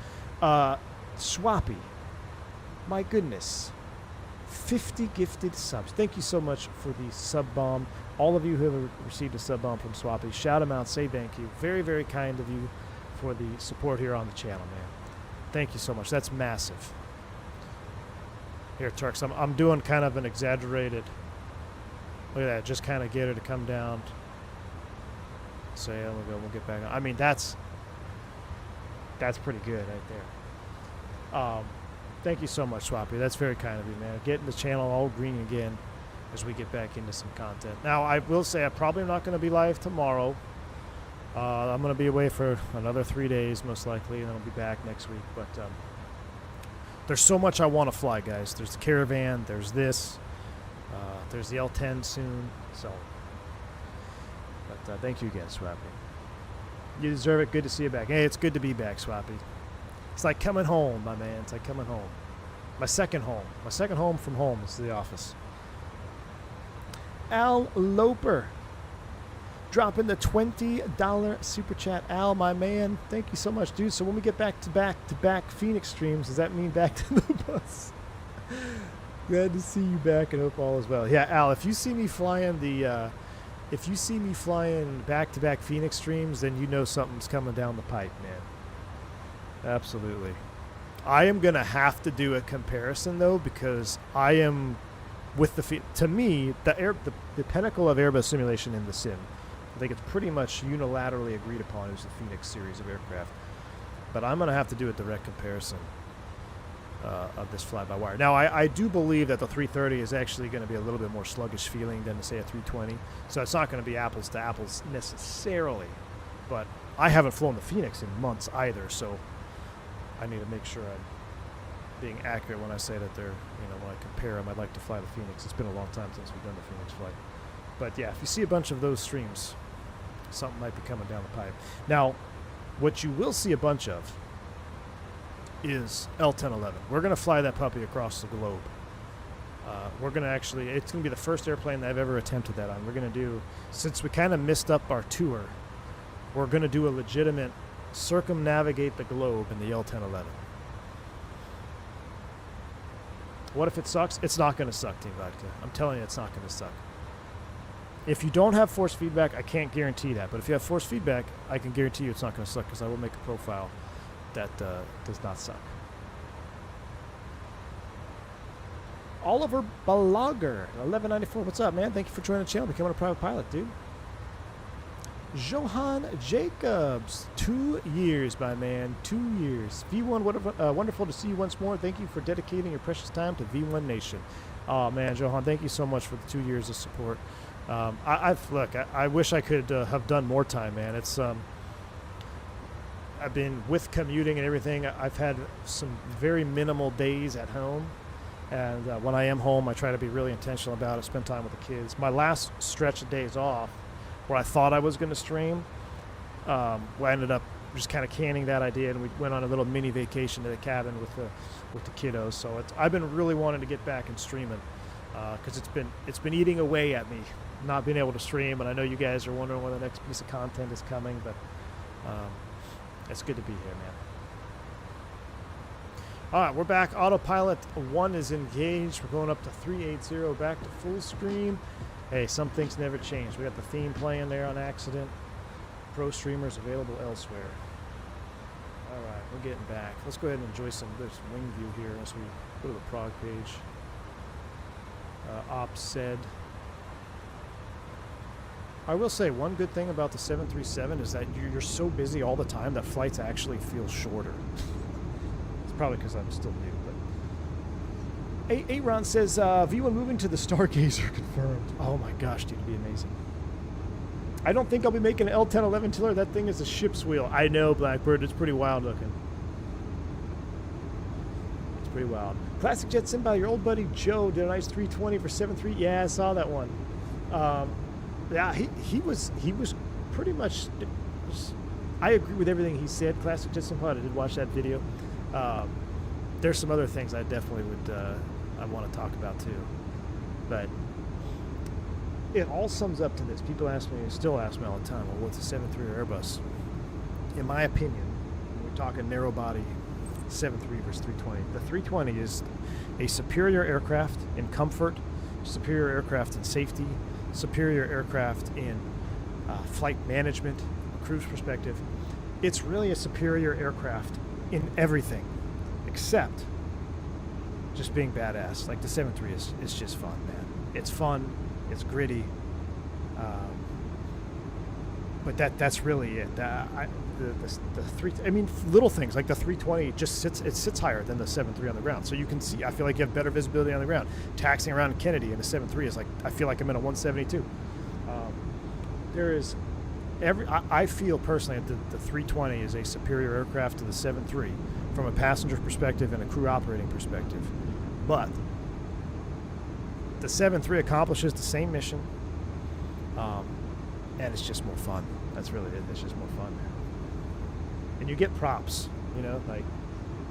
Swappy, my goodness, 50 gifted subs. Thank you so much for the sub bomb. All of you who have received a sub bomb from Swappy, shout them out, say thank you. Very, very kind of you for the support here on the channel, man. Thank you so much. That's massive. Here, Turks, I'm doing kind of an exaggerated. Look at that, just kind of get her to come down. So yeah, we'll get back on. I mean, that's pretty good right there. Thank you so much, Swappy. That's very kind of you, man. Getting the channel all green again as we get back into some content. Now, I will say I'm probably not going to be live tomorrow. I'm going to be away for another 3 days, most likely, and then I'll be back next week. But there's so much I want to fly, guys. There's the Caravan. There's this. There's the L10 soon. So, but thank you again, Swappy. You deserve it. Good to see you back. Hey, it's good to be back, Swappy. It's like coming home, my man. It's like coming home. My second home. My second home from home is the office. Al Loper. Dropping the $20 super chat. Al, my man, thank you so much, dude. So when we get back to back Phoenix streams, does that mean back to the bus? Glad to see you back and hope all is well. Yeah, Al, if you see me flying back-to-back Phoenix streams, then you know something's coming down the pipe, man. Absolutely. I am going to have to do a comparison, though, because I am with to me, the pinnacle of Airbus simulation in the sim, I think it's pretty much unilaterally agreed upon, is the Phoenix series of aircraft. But I'm going to have to do a direct comparison of this fly-by-wire. Now, I do believe that the 330 is actually going to be a little bit more sluggish feeling than, say, a 320. So it's not going to be apples to apples necessarily. But I haven't flown the Phoenix in months either, so I need to make sure I'm being accurate when I say that they're, when I compare them, I'd like to fly the Phoenix. It's been a long time since we've done the Phoenix flight. But yeah, if you see a bunch of those streams, something might be coming down the pipe. Now, what you will see a bunch of is L-1011. We're going to fly that puppy across the globe. We're going to actually, it's going to be the first airplane that I've ever attempted that on. We're going to do, since we kind of missed up our tour, we're going to do a legitimate circumnavigate the globe in the L-1011. What if it sucks? It's not going to suck, Team Vodka. I'm telling you, it's not going to suck. If you don't have force feedback, I can't guarantee that. But if you have force feedback, I can guarantee you it's not going to suck, because I will make a profile that does not suck. Oliver Balager, 1194. What's up, man? Thank you for joining the channel, becoming a private pilot, dude. Johan Jacobs, 2 years, my man, 2 years. V1, wonderful to see you once more. Thank you for dedicating your precious time to V1 Nation. Oh, man, Johan, thank you so much for the 2 years of support. I wish I could have done more time, man. It's I've been with commuting and everything. I've had some very minimal days at home, and when I am home, I try to be really intentional about it. Spend time with the kids. My last stretch of days off, where I thought I was going to stream, I ended up just kind of canning that idea, and we went on a little mini vacation to the cabin with the kiddos. So I've been really wanting to get back and streaming, because it's been eating away at me, not being able to stream. And I know you guys are wondering when the next piece of content is coming, but it's good to be here, man. All right, we're back. Autopilot 1 is engaged. We're going up to 380, back to full screen. Hey, some things never change. We got the theme playing there on accident. Pro streamers available elsewhere. All right, we're getting back. Let's go ahead and enjoy some wing view here as we go to the prog page. Ops said. I will say one good thing about the 737 is that you're so busy all the time that flights actually feel shorter. It's probably because I'm still new. But Aaron says, V1 moving to the Stargazer confirmed. Oh my gosh, dude, it'd be amazing. I don't think I'll be making an L-1011 tiller. That thing is a ship's wheel. I know, Blackbird. It's pretty wild looking. It's pretty wild. Classic Jet Sim by your old buddy Joe did a nice 320 for 7.3. Yeah, I saw that one. Yeah, he was pretty much. I agree with everything he said. Classic Jet Sim Pod. I did watch that video. There's some other things I definitely would I want to talk about too, but it all sums up to this. People still ask me all the time, well, what's a 7.3 Airbus? In my opinion, we're talking narrow body 7.3 versus 320. The 320 is a superior aircraft in comfort, superior aircraft in safety, superior aircraft in flight management, cruise perspective. It's really a superior aircraft in everything except just being badass. Like the 7.3 is just fun, man. It's fun. It's gritty, but that's really it. The three. I mean, little things like the 320 just sits higher than the 7.3 on the ground, so you can see. I feel like you have better visibility on the ground. Taxiing around Kennedy in the 7.3 is like I feel like I'm in a 172. There is I feel personally that the 320 is a superior aircraft to the 7.3 from a passenger perspective and a crew operating perspective, but the 7.3 accomplishes the same mission, and it's just more fun. That's really it. It's just more fun. And you get props, like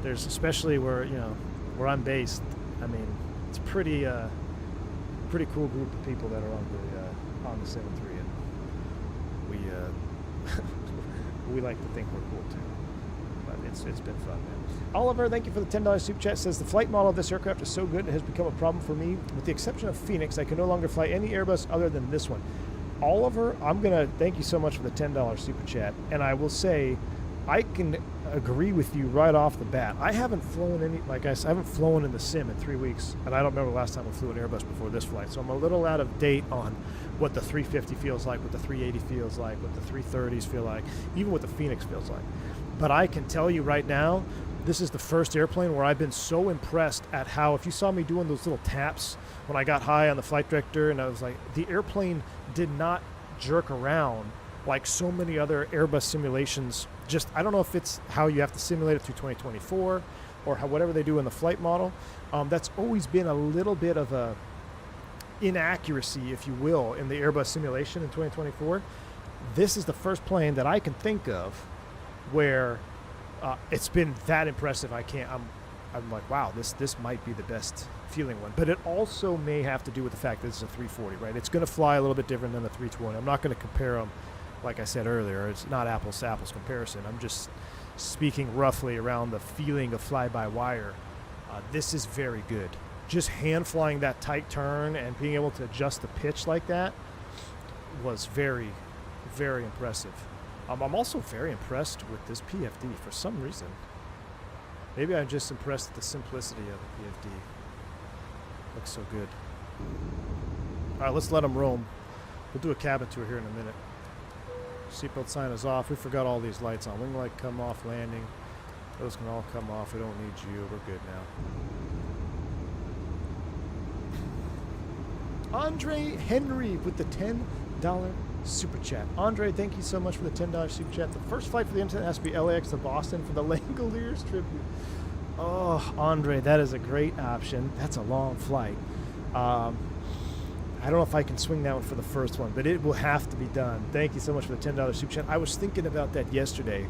there's especially where I'm based. I mean, it's pretty cool group of people that are on the 7.3, and we like to think we're cool too. But it's been fun, man. Oliver, thank you for the $10 super chat. Says the flight model of this aircraft is so good it has become a problem for me. With the exception of Phoenix, I can no longer fly any Airbus other than this one. Oliver, I'm gonna thank you so much for the $10 super chat. And I will say, I can agree with you right off the bat. I haven't flown any, like I said, I haven't flown in the sim in 3 weeks, and I don't remember the last time I flew an Airbus before this flight, so I'm a little out of date on what the 350 feels like, what the 380 feels like, what the 330s feel like, even what the Phoenix feels like. But I can tell you right now, this is the first airplane where I've been so impressed at how, if you saw me doing those little taps when I got high on the flight director, and I was like, the airplane did not jerk around like so many other Airbus simulations. Just, I don't know if it's how you have to simulate it through 2024 or how, whatever they do in the flight model. That's always been a little bit of a inaccuracy, if you will, in the Airbus simulation in 2024. This is the first plane that I can think of where it's been that impressive. I'm like, wow, this might be the best feeling one. But it also may have to do with the fact that it's a 340, right? It's going to fly a little bit different than the 320. I'm not going to compare them, like I said earlier. It's not apples to apples comparison. I'm just speaking roughly around the feeling of fly-by-wire. This is very good. Just hand flying that tight turn and being able to adjust the pitch like that was very, very impressive. I'm also very impressed with this PFD for some reason. Maybe I'm just impressed with the simplicity of the PFD. Looks so good. All right, let's let them roam. We'll do a cabin tour here in a minute. Seatbelt sign is off. We forgot all these lights on. Wing light come off, landing. Those can all come off. We don't need you. We're good now. Andre Henry with the $10 super chat. Andre, thank you so much for the $10 super chat. The first flight for the internet has to be LAX to Boston for the Langoliers tribute. Oh, Andre, that is a great option. That's a long flight. I don't know if I can swing that one for the first one, but it will have to be done. Thank you so much for the $10 super chat. I was thinking about that yesterday.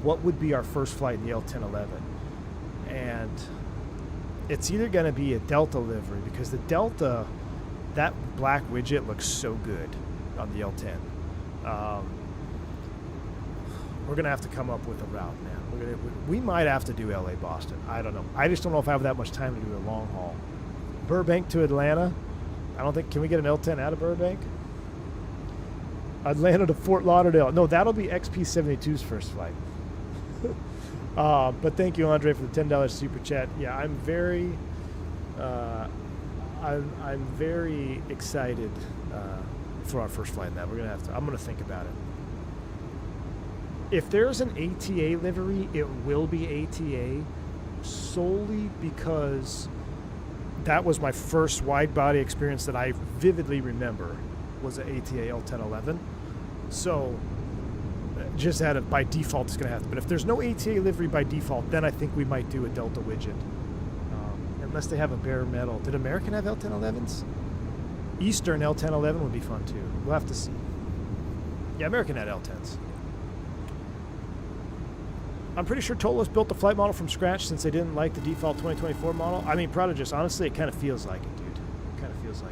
What would be our first flight in the L1011? And it's either going to be a Delta livery, because the Delta, that black widget looks so good on the L10. We're going to have to come up with a route, man. We might have to do LA Boston. I don't know. I just don't know if I have that much time to do a long haul. Burbank to Atlanta. I don't think, can we get an L10 out of Burbank? Atlanta to Fort Lauderdale. No, that'll be XP72's first flight. But thank you, Andre, for the $10 super chat. Yeah, I'm very excited for our first flight in that. I'm gonna think about it. If there's an ATA livery, it will be ATA, solely because that was my first wide body experience that I vividly remember, was an ATA L1011. So just by default it's going to happen. But if there's no ATA livery by default, then I think we might do a Delta widget. Unless they have a bare metal. Did American have L1011s? Eastern L1011 would be fun too. We'll have to see. Yeah, American had L10s. I'm pretty sure Toliss built the flight model from scratch since they didn't like the default 2024 model. I mean, Prodigious, honestly, it kind of feels like it, dude. It kind of feels like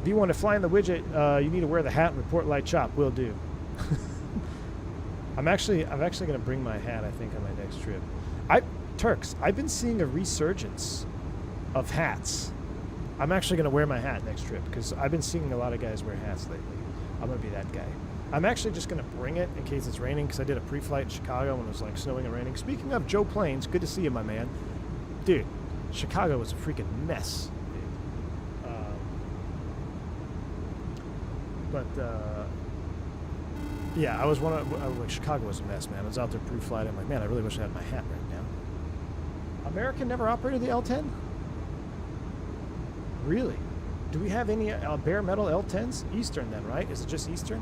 it. V1, to fly in the widget, you need to wear the hat and report light chop. Will do. I'm actually going to bring my hat, I think, on my next trip. Turks, I've been seeing a resurgence of hats. I'm actually going to wear my hat next trip because I've been seeing a lot of guys wear hats lately. I'm going to be that guy. I'm actually just going to bring it in case it's raining, because I did a pre-flight in Chicago when it was like snowing and raining. Speaking of Joe Plains, good to see you, my man. Dude, Chicago was a freaking mess. Yeah, I was like, Chicago was a mess, man. I was out there pre-flight. I'm like, man, I really wish I had my hat right now. American never operated the L10? Really? Do we have any bare metal L10s? Eastern then, right? Is it just Eastern?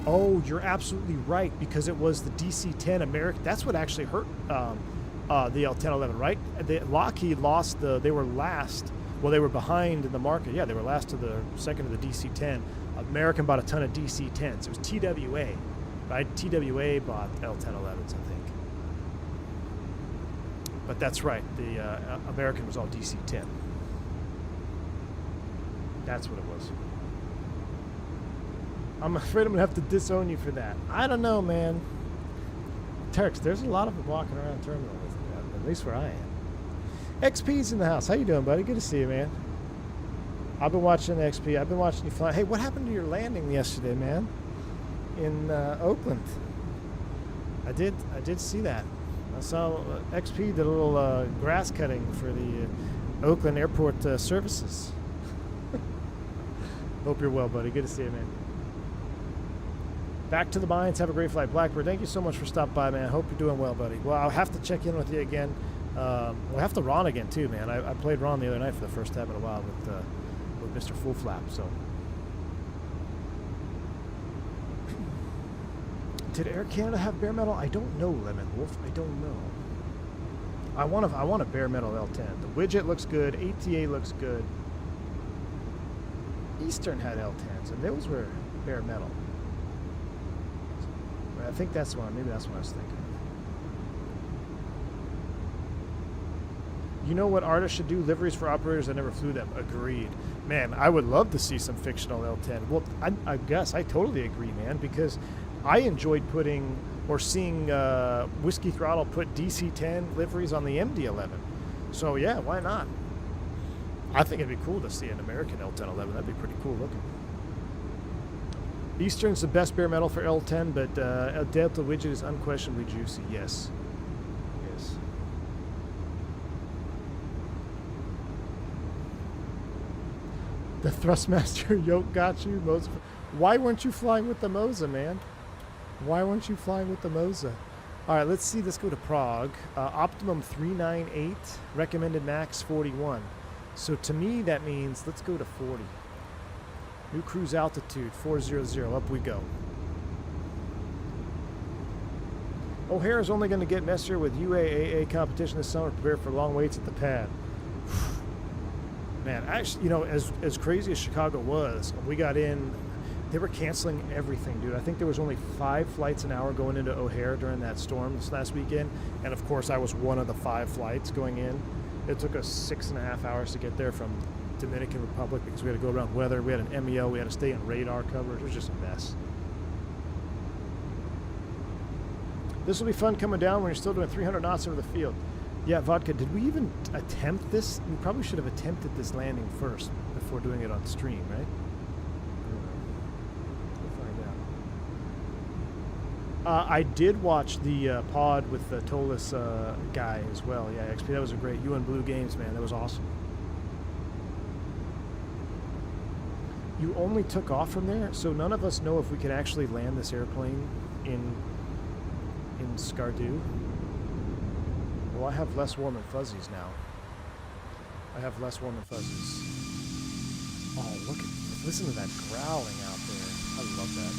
Oh, you're absolutely right, because it was the DC-10 American. That's what actually hurt the L1011, right? Lockheed lost they were last. Well, they were behind in the market. Yeah, they were last to the second of the DC-10. American bought a ton of DC-10s. It was TWA, right? TWA bought L1011s, I think. But that's right. The American was all DC-10. That's what it was. I'm afraid I'm going to have to disown you for that. I don't know, man. Turks, there's a lot of them walking around terminal with me, at least where I am. XP's in the house. How you doing, buddy? Good to see you, man. I've been watching XP. I've been watching you fly. Hey, what happened to your landing yesterday, man? in Oakland. I did see that. I saw XP did a little grass cutting for the Oakland Airport services. Hope you're well, buddy. Good to see you, man. Back to the mines. Have a great flight. Blackbird, thank you so much for stopping by, man. Hope you're doing well, buddy. Well, I'll have to check in with you again. We'll have to Ron again, too, man. I played Ron the other night for the first time in a while with Mr. Full Flap, so. Did Air Canada have bare metal? I don't know, Lemon Wolf. I don't know. I want a bare metal L10. The widget looks good. ATA looks good. Eastern had L10s, and those were bare metal. I think that's one. Maybe that's what I was thinking. You know what artists should do? Liveries for operators that never flew them. Agreed. Man, I would love to see some fictional L10. Well, I guess I totally agree, man, because I enjoyed putting or seeing Whiskey Throttle put DC-10 liveries on the MD-11. So, yeah, why not? I think it'd be cool to see an American L10-11. That'd be pretty cool looking. Eastern's the best bare metal for L10, but Delta widget is unquestionably juicy. Yes. Yes. The Thrustmaster yoke got you, Moza. Why weren't you flying with the Moza, man? Why weren't you flying with the Moza? All right, let's see. Let's go to Prague. Optimum 398, recommended max 41. So to me, that means let's go to 40. New cruise altitude, 400. Up we go. O'Hare is only going to get messier with UAAA competition this summer. Prepare for long waits at the pad. Man, actually, you know, as crazy as Chicago was, we got in, they were canceling everything, dude. I think there was only 5 flights an hour going into O'Hare during that storm this last weekend. And of course, I was one of the 5 flights going in. It took us 6.5 hours to get there from Dominican Republic because we had to go around weather. We had an MEO. We had to stay in radar coverage. It was just a mess. This will be fun coming down when you're still doing 300 knots over the field. Yeah, Vodka, did we even attempt this? We probably should have attempted this landing first before doing it on stream, right? I did watch the pod with the Toliss guy as well. Yeah, XP, that was a great UN Blue Games, man. That was awesome. You only took off from there, so none of us know if we could actually land this airplane in Skardu. Well, I have less warm and fuzzies now. I have less warm and fuzzies. Oh, look at, listen to that growling out there. I love that.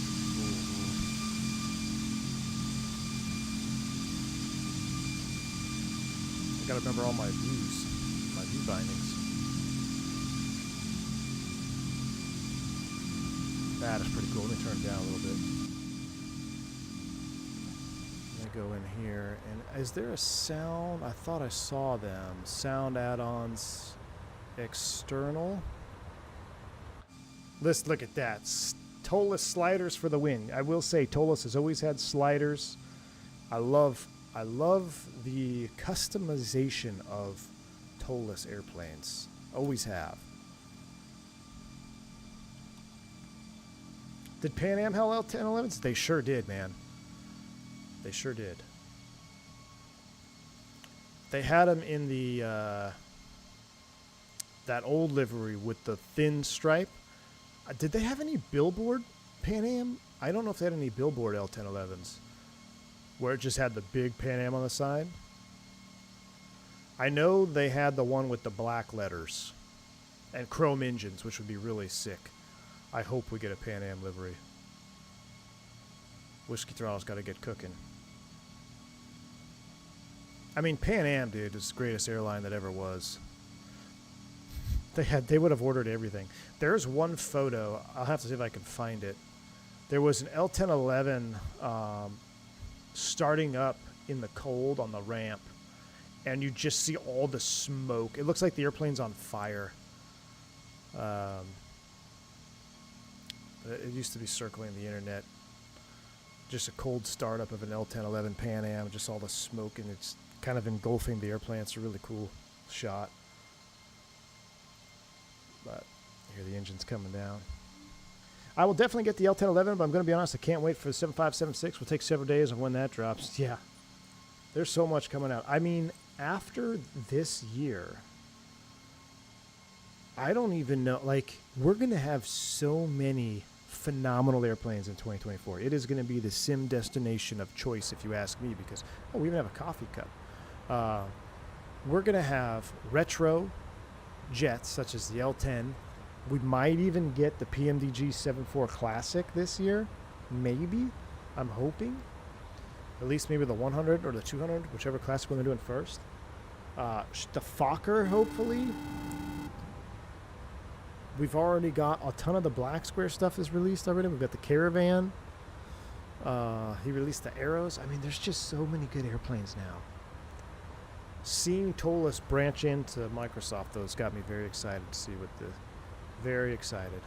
Gotta remember all my views, my view bindings. That is pretty cool. Let me turn it down a little bit. I'm gonna go in here, and is there a sound? I thought I saw them. Sound add-ons, external. Let's look at that. Toliss sliders for the win. I will say Toliss has always had sliders. I love the customization of Toliss airplanes. Always have. Did Pan Am have L1011s? They sure did, man. They sure did. They had them in the that old livery with the thin stripe. Did they have any billboard Pan Am? I don't know if they had any billboard L1011s. Where it just had the big Pan Am on the side. I know they had the one with the black letters and chrome engines, which would be really sick. I hope we get a Pan Am livery. Whiskey Throttle's got to get cooking. I mean, Pan Am, dude, is the greatest airline that ever was. They would have ordered everything. There's one photo. I'll have to see if I can find it. There was an L1011 starting up in the cold on the ramp, and you just see all the smoke. It looks like the airplane's on fire. It used to be circling the internet. Just a cold startup of an L1011 Pan Am, just all the smoke, and it's kind of engulfing the airplane. It's a really cool shot. But here the engine's coming down. I will definitely get the L1011, but I'm going to be honest, I can't wait for the 7576. We'll take several days of when that drops. Yeah. There's so much coming out. I mean, after this year, I don't even know. Like, we're going to have so many phenomenal airplanes in 2024. It is going to be the sim destination of choice, if you ask me, because, oh, we even have a coffee cup. We're going to have retro jets, such as the L10. We might even get the pmdg 7.4 Classic this year. Maybe. I'm hoping. At least maybe the 100 or the 200, whichever Classic one they're doing first. The Fokker, hopefully. We've already got a ton of the Black Square stuff is released already. We've got the Caravan. He released the Arrows. I mean, there's just so many good airplanes now. Seeing Toliss branch into Microsoft, though, has got me very excited to see what the... Very excited.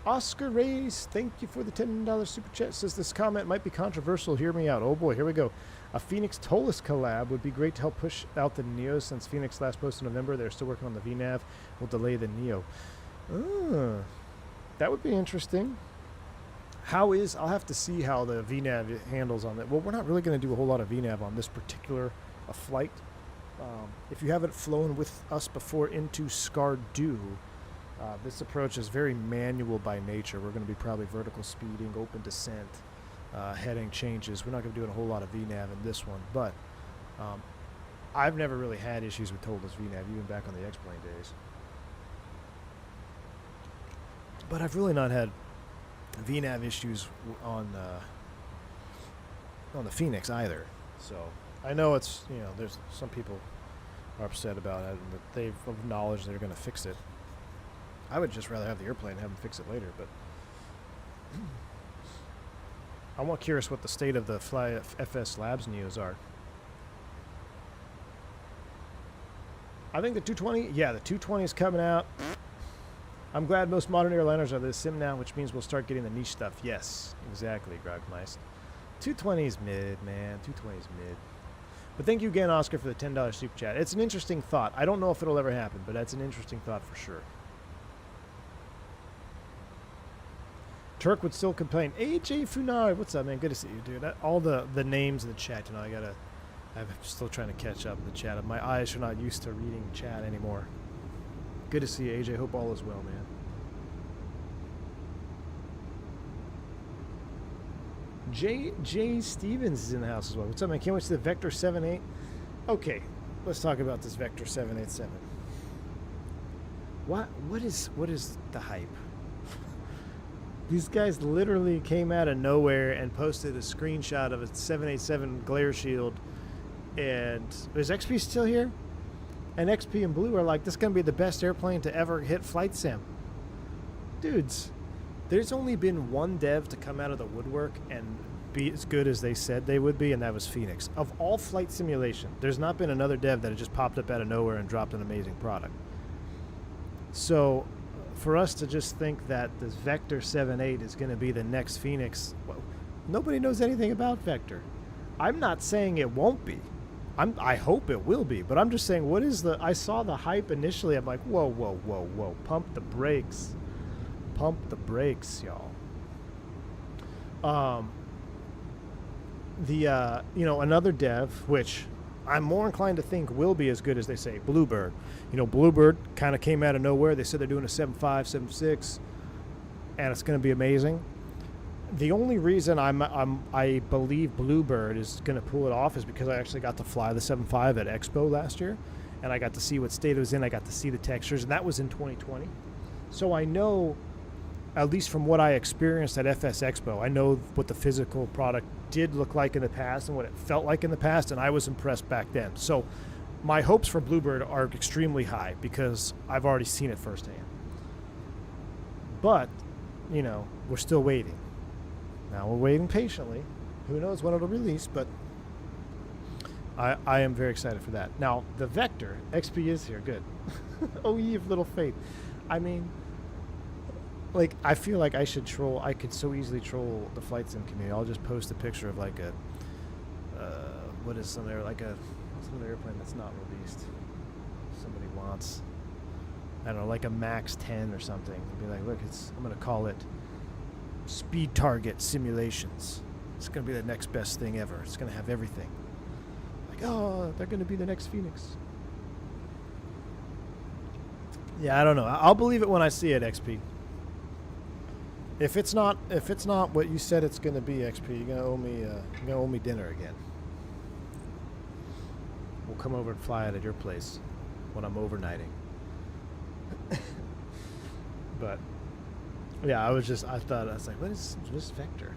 Oscar Reyes, thank you for the $10 super chat. Says this comment might be controversial. Hear me out. Oh boy, here we go. A Phoenix Toliss collab would be great to help push out the Neo. Since Phoenix last posted in November, they're still working on the VNAV. Will delay the Neo. That would be interesting. I'll have to see how the VNAV handles on that. Well, we're not really going to do a whole lot of VNAV on this particular flight. If you haven't flown with us before into Skardu, this approach is very manual by nature. We're going to be probably vertical speeding, open descent, heading changes. We're not going to be doing a whole lot of VNAV in this one, but I've never really had issues with Toliss VNAV, even back on the X-Plane days. But I've really not had VNAV issues on the Phoenix either. So I know it's, there's some people are upset about it, and that they've acknowledged they're going to fix it. I would just rather have the airplane and have them fix it later, but I'm more curious what the state of the Fly FS Labs Neos are. I think the 220, the 220 is coming out. I'm glad most modern airliners are this sim now, which means we'll start getting the niche stuff. Yes, exactly, Grogmeister. 220 is mid, man. 220 is mid. But thank you again, Oscar, for the $10 super chat. It's an interesting thought. I don't know if it'll ever happen, but that's an interesting thought for sure. Turk would still complain. AJ Funari, what's up, man? Good to see you, dude. All the names in the chat, I'm still trying to catch up in the chat. My eyes are not used to reading chat anymore. Good to see you, AJ. Hope all is well, man. Jay Stevens is in the house as well. What's up, man? Can't wait to see the Vector 7.8. Okay, let's talk about this Vector 787. What is the hype? These guys literally came out of nowhere and posted a screenshot of a 787 glare shield. And is XP still here? And XP and Blue are like, this is going to be the best airplane to ever hit flight sim. Dudes, there's only been one dev to come out of the woodwork and be as good as they said they would be, and that was Phoenix. Of all flight simulation, there's not been another dev that had just popped up out of nowhere and dropped an amazing product. So for us to just think that this Vector 7.8 is going to be the next Phoenix, well, nobody knows anything about Vector. I'm not saying it won't be. I hope it will be, but I'm just saying, I saw the hype initially. I'm like, whoa, whoa, whoa, whoa. Pump the brakes. Pump the brakes, y'all. Another dev, which I'm more inclined to think will be as good as they say, Bluebird. Bluebird kind of came out of nowhere. They said they're doing a 7.5, 7.6, and it's going to be amazing. The only reason I believe Bluebird is going to pull it off is because I actually got to fly the 7.5 at Expo last year, and I got to see what state it was in. I got to see the textures, and that was in 2020. So I know, at least from what I experienced at FS Expo, I know what the physical product did look like in the past and what it felt like in the past, and I was impressed back then. So my hopes for Bluebird are extremely high because I've already seen it firsthand. But, we're still waiting. Now we're waiting patiently. Who knows when it'll release, but I am very excited for that. Now, the Vector, XP is here, good. Oh, ye of little faith. I mean, I feel like I could so easily troll the flight sim community. I'll just post a picture of some airplane that's not released. Somebody wants. I don't know, like a Max 10 or something. Be like, look, I'm going to call it Speed Target Simulations. It's going to be the next best thing ever. It's going to have everything. Like, oh, they're going to be the next Phoenix. Yeah, I don't know. I'll believe it when I see it, XP. If it's not what you said it's going to be, XP, you're going to owe me dinner again. We'll come over and fly it at your place when I'm overnighting. But yeah, I was like, what is this vector?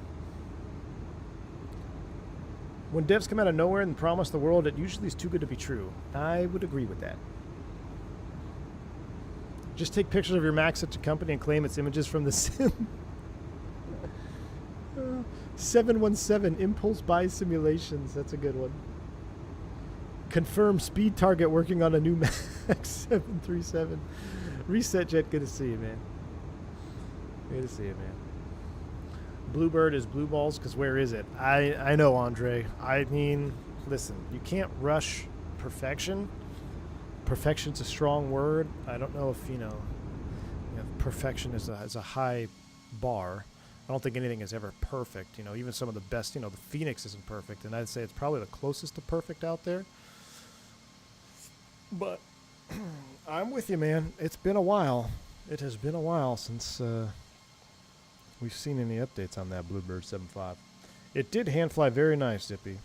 When devs come out of nowhere and promise the world, it usually is too good to be true. I would agree with that. Just take pictures of your Mac at your company and claim it's images from the sim. 717 Impulse Buy Simulations. That's a good one. Confirm Speed Target working on a new Max 737. Reset Jet, good to see you, man. Good to see you, man. Bluebird is blue balls, because where is it? I know, Andre. I mean, listen, you can't rush perfection. Perfection's a strong word. I don't know if, perfection is a high bar. I don't think anything is ever perfect. Even some of the best, the Phoenix isn't perfect, and I'd say it's probably the closest to perfect out there. But I'm with you, man. It's been a while. It has been a while since we've seen any updates on that Bluebird 7.5. It did hand fly very nice, Zippy.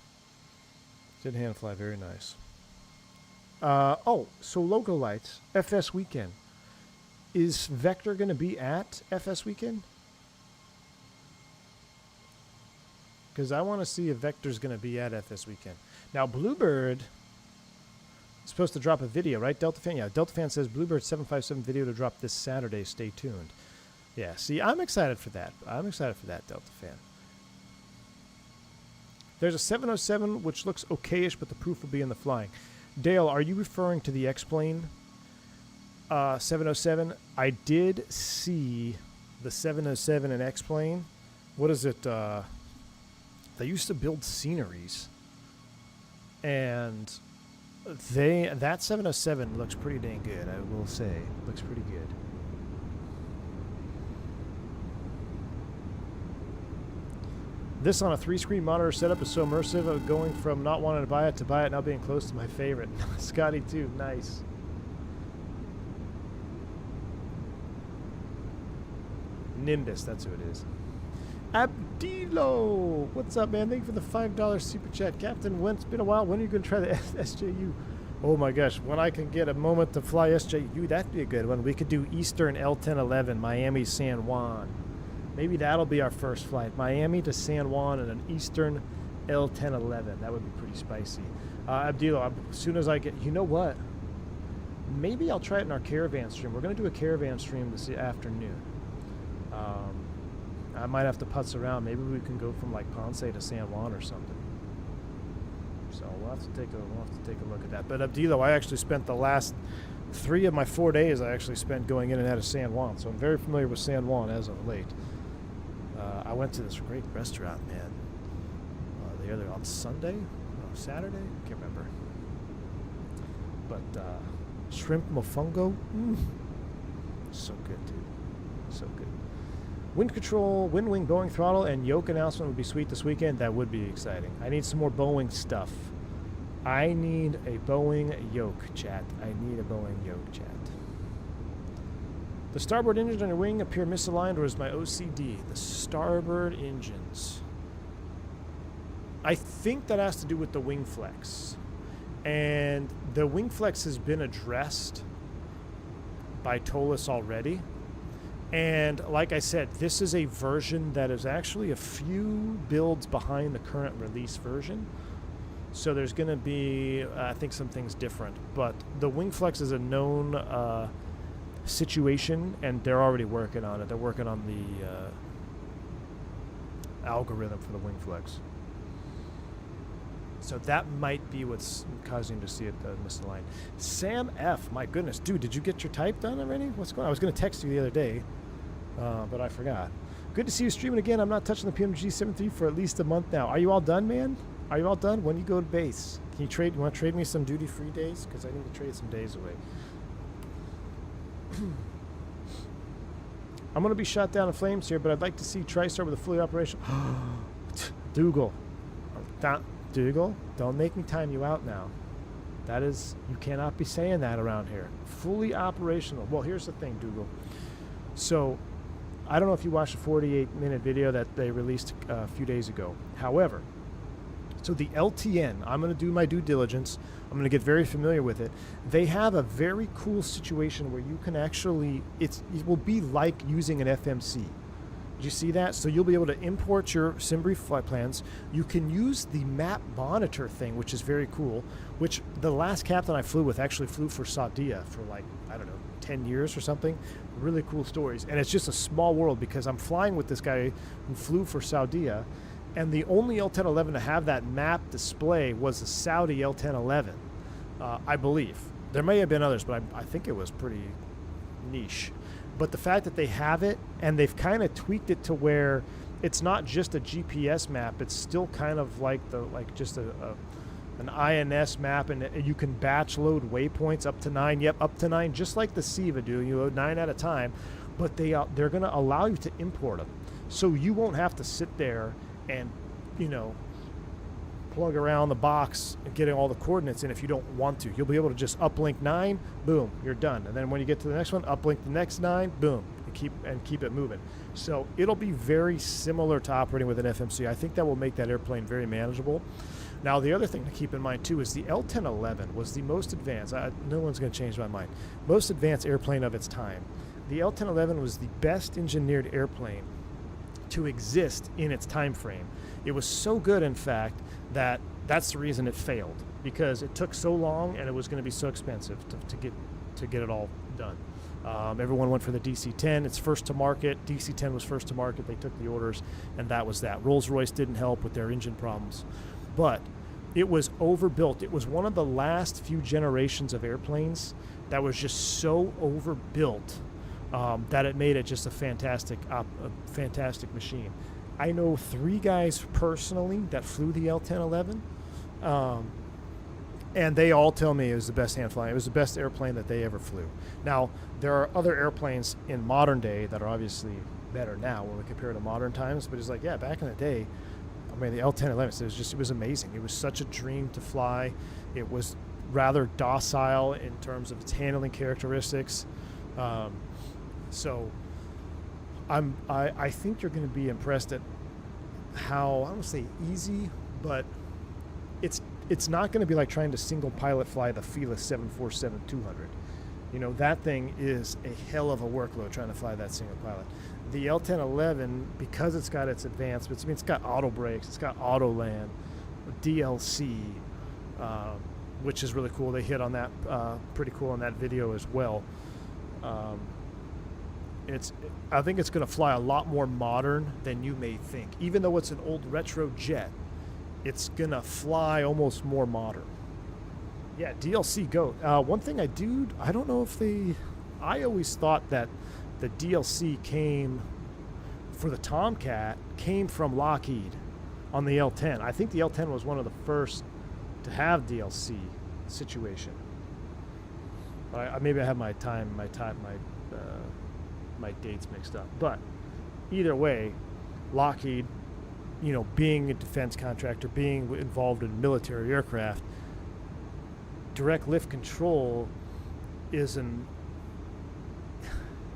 Did hand fly very nice. So logo lights, FS Weekend. Is Vector going to be at FS Weekend? Because I want to see if Vector's going to be at FS Weekend. Now, Bluebird is supposed to drop a video, right, Delta Fan? Yeah, Delta Fan says Bluebird 757 video to drop this Saturday. Stay tuned. Yeah, see, I'm excited for that. Delta Fan. There's a 707, which looks okayish, but the proof will be in the flying. Dale, are you referring to the X-Plane 707? I did see the 707 and X-Plane. What is it? They used to build sceneries, and that 707 looks pretty dang good. I will say, it looks pretty good. This on a 3-screen monitor setup is so immersive. Of going from not wanting to buy it now being close to my favorite. Scotty too, nice. Nimbus, that's who it is. Abdilo, what's up, man? Thank you for the $5 super chat, Captain. It's been a while. When are you going to try the SJU? Oh my gosh, when I can get a moment to fly SJU, that'd be a good one. We could do Eastern L1011, Miami San Juan. Maybe that'll be our first flight. Miami to San Juan and an Eastern L1011. That would be pretty spicy. Abdilo, as soon as I get... You know what? Maybe I'll try it in our caravan stream. We're going to do a caravan stream this afternoon. I might have to putz around. Maybe we can go from like Ponce to San Juan or something. So we'll have to take a look at that. But Abdilo, I actually spent the last 3 of my 4 days I actually spent going in and out of San Juan. So I'm very familiar with San Juan as of late. I went to this great restaurant, man. The other on Sunday, Saturday, can't remember. But shrimp mofongo, so good, dude, so good. Wind control, wind wing, Boeing throttle, and yoke announcement would be sweet this weekend. That would be exciting. I need some more Boeing stuff. I need a Boeing yoke, chat. I need a Boeing yoke, chat. The starboard engines on your wing appear misaligned, or is my OCD? The starboard engines. I think that has to do with the wing flex. And the wing flex has been addressed by Toliss already. And like I said, this is a version that is actually a few builds behind the current release version. So there's going to be, I think, some things different. But the wing flex is a known situation, and they're already working on it. They're working on the algorithm for the wing flex. So that might be what's causing you to see it misaligned. Sam F, my goodness, dude, did you get your type done already? What's going on? I was going to text you the other day, but I forgot. Good to see you streaming again. I'm not touching the PMDG 73 for at least a month now. Are you all done, man? Are you all done? When you go to base? Can you trade? You want to trade me some duty-free days? Because I need to trade some days away. I'm going to be shot down in flames here, but I'd like to see TriStar with a fully operational. Dougal. Dougal, don't make me time you out now. That is, you cannot be saying that around here. Fully operational. Well, here's the thing, Dougal. So, I don't know if you watched the 48-minute video that they released a few days ago. However, so the LTN, I'm going to do my due diligence. I'm going to get very familiar with it. They have a very cool situation where you can actually, it will be like using an FMC. Did you see that? So you'll be able to import your SimBrief flight plans. You can use the map monitor thing, which is very cool, which the last captain I flew with actually flew for Saudia for like, I don't know, 10 years or something. Really cool stories. And it's just a small world because I'm flying with this guy who flew for Saudia, and the only L1011 to have that map display was the Saudi L1011, I believe. There may have been others, but I think it was pretty niche. But the fact that they have it, and they've kind of tweaked it to where it's not just a GPS map, it's still kind of like just an INS map, and you can batch load waypoints up to 9. Yep, up to 9, just like the SIVA do. You load 9 at a time, but they're going to allow you to import them, so you won't have to sit there and, you know, plug around the box and getting all the coordinates in if you don't want to. You'll be able to just uplink 9, boom, you're done. And then when you get to the next one, uplink the next 9, boom, and keep it moving. So it'll be very similar to operating with an FMC. I think that will make that airplane very manageable. Now, the other thing to keep in mind, too, is the L1011 was the most advanced. No one's going to change my mind. Most advanced airplane of its time. The L1011 was the best engineered airplane to exist in its time frame. It was so good, in fact, that that's the reason it failed, because it took so long and it was going to be so expensive to get it all done. Everyone went for the DC-10. It's first to market. DC-10 was first to market. They took the orders, and that was that. Rolls-Royce didn't help with their engine problems, but it was overbuilt. It was one of the last few generations of airplanes that was just so overbuilt that it made it just a fantastic machine. I know 3 guys personally that flew the L1011, and they all tell me it was the best hand flying. It was the best airplane that they ever flew. Now, there are other airplanes in modern day that are obviously better now when we compare to modern times, but it's like, yeah, back in the day, I mean, the L1011, it was amazing. It was such a dream to fly. It was rather docile in terms of its handling characteristics. So I think you're going to be impressed at how, I don't want to say easy, but it's not going to be like trying to single pilot fly the Fila 747-200. You know, that thing is a hell of a workload trying to fly that single pilot. The L1011, because it's got its advancements, I mean, it's got auto brakes, it's got auto land, DLC, which is really cool. They hit on that pretty cool in that video as well. I think it's going to fly a lot more modern than you may think. Even though it's an old retro jet, it's going to fly almost more modern. Yeah, DLC GOAT. One thing I don't know if I always thought that the DLC for the Tomcat came from Lockheed on the L10. I think the L10 was one of the first to have DLC situation. Maybe I have my dates mixed up. But either way, Lockheed, you know, being a defense contractor, being involved in military aircraft, direct lift control is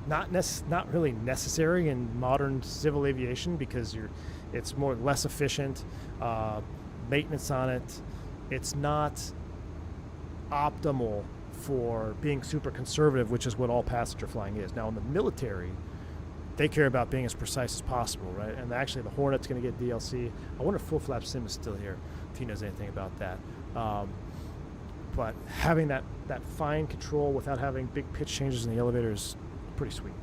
not really necessary in modern civil aviation because it's less efficient. Maintenance on it, it's not optimal for being super conservative, which is what all passenger flying is. Now in the military, they care about being as precise as possible, right? And actually the Hornet's going to get DLC. I wonder if Full Flap Sim is still here, if he knows anything about that. But having that fine control without having big pitch changes in the elevator is pretty sweet.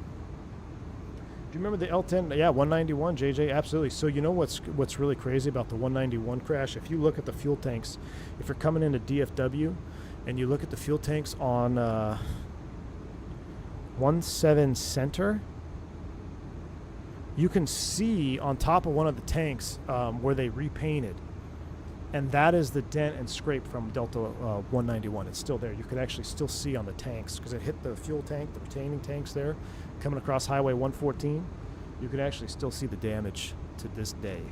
Do you remember the L10? Yeah, 191, JJ, absolutely. So you know what's really crazy about the 191 crash? If you look at the fuel tanks, if you're coming into DFW and you look at the fuel tanks on 17 Center, you can see on top of one of the tanks where they repainted. And that is the dent and scrape from Delta 191. It's still there. You can actually still see on the tanks because it hit the fuel tank, the retaining tanks there, coming across Highway 114. You can actually still see the damage to this day.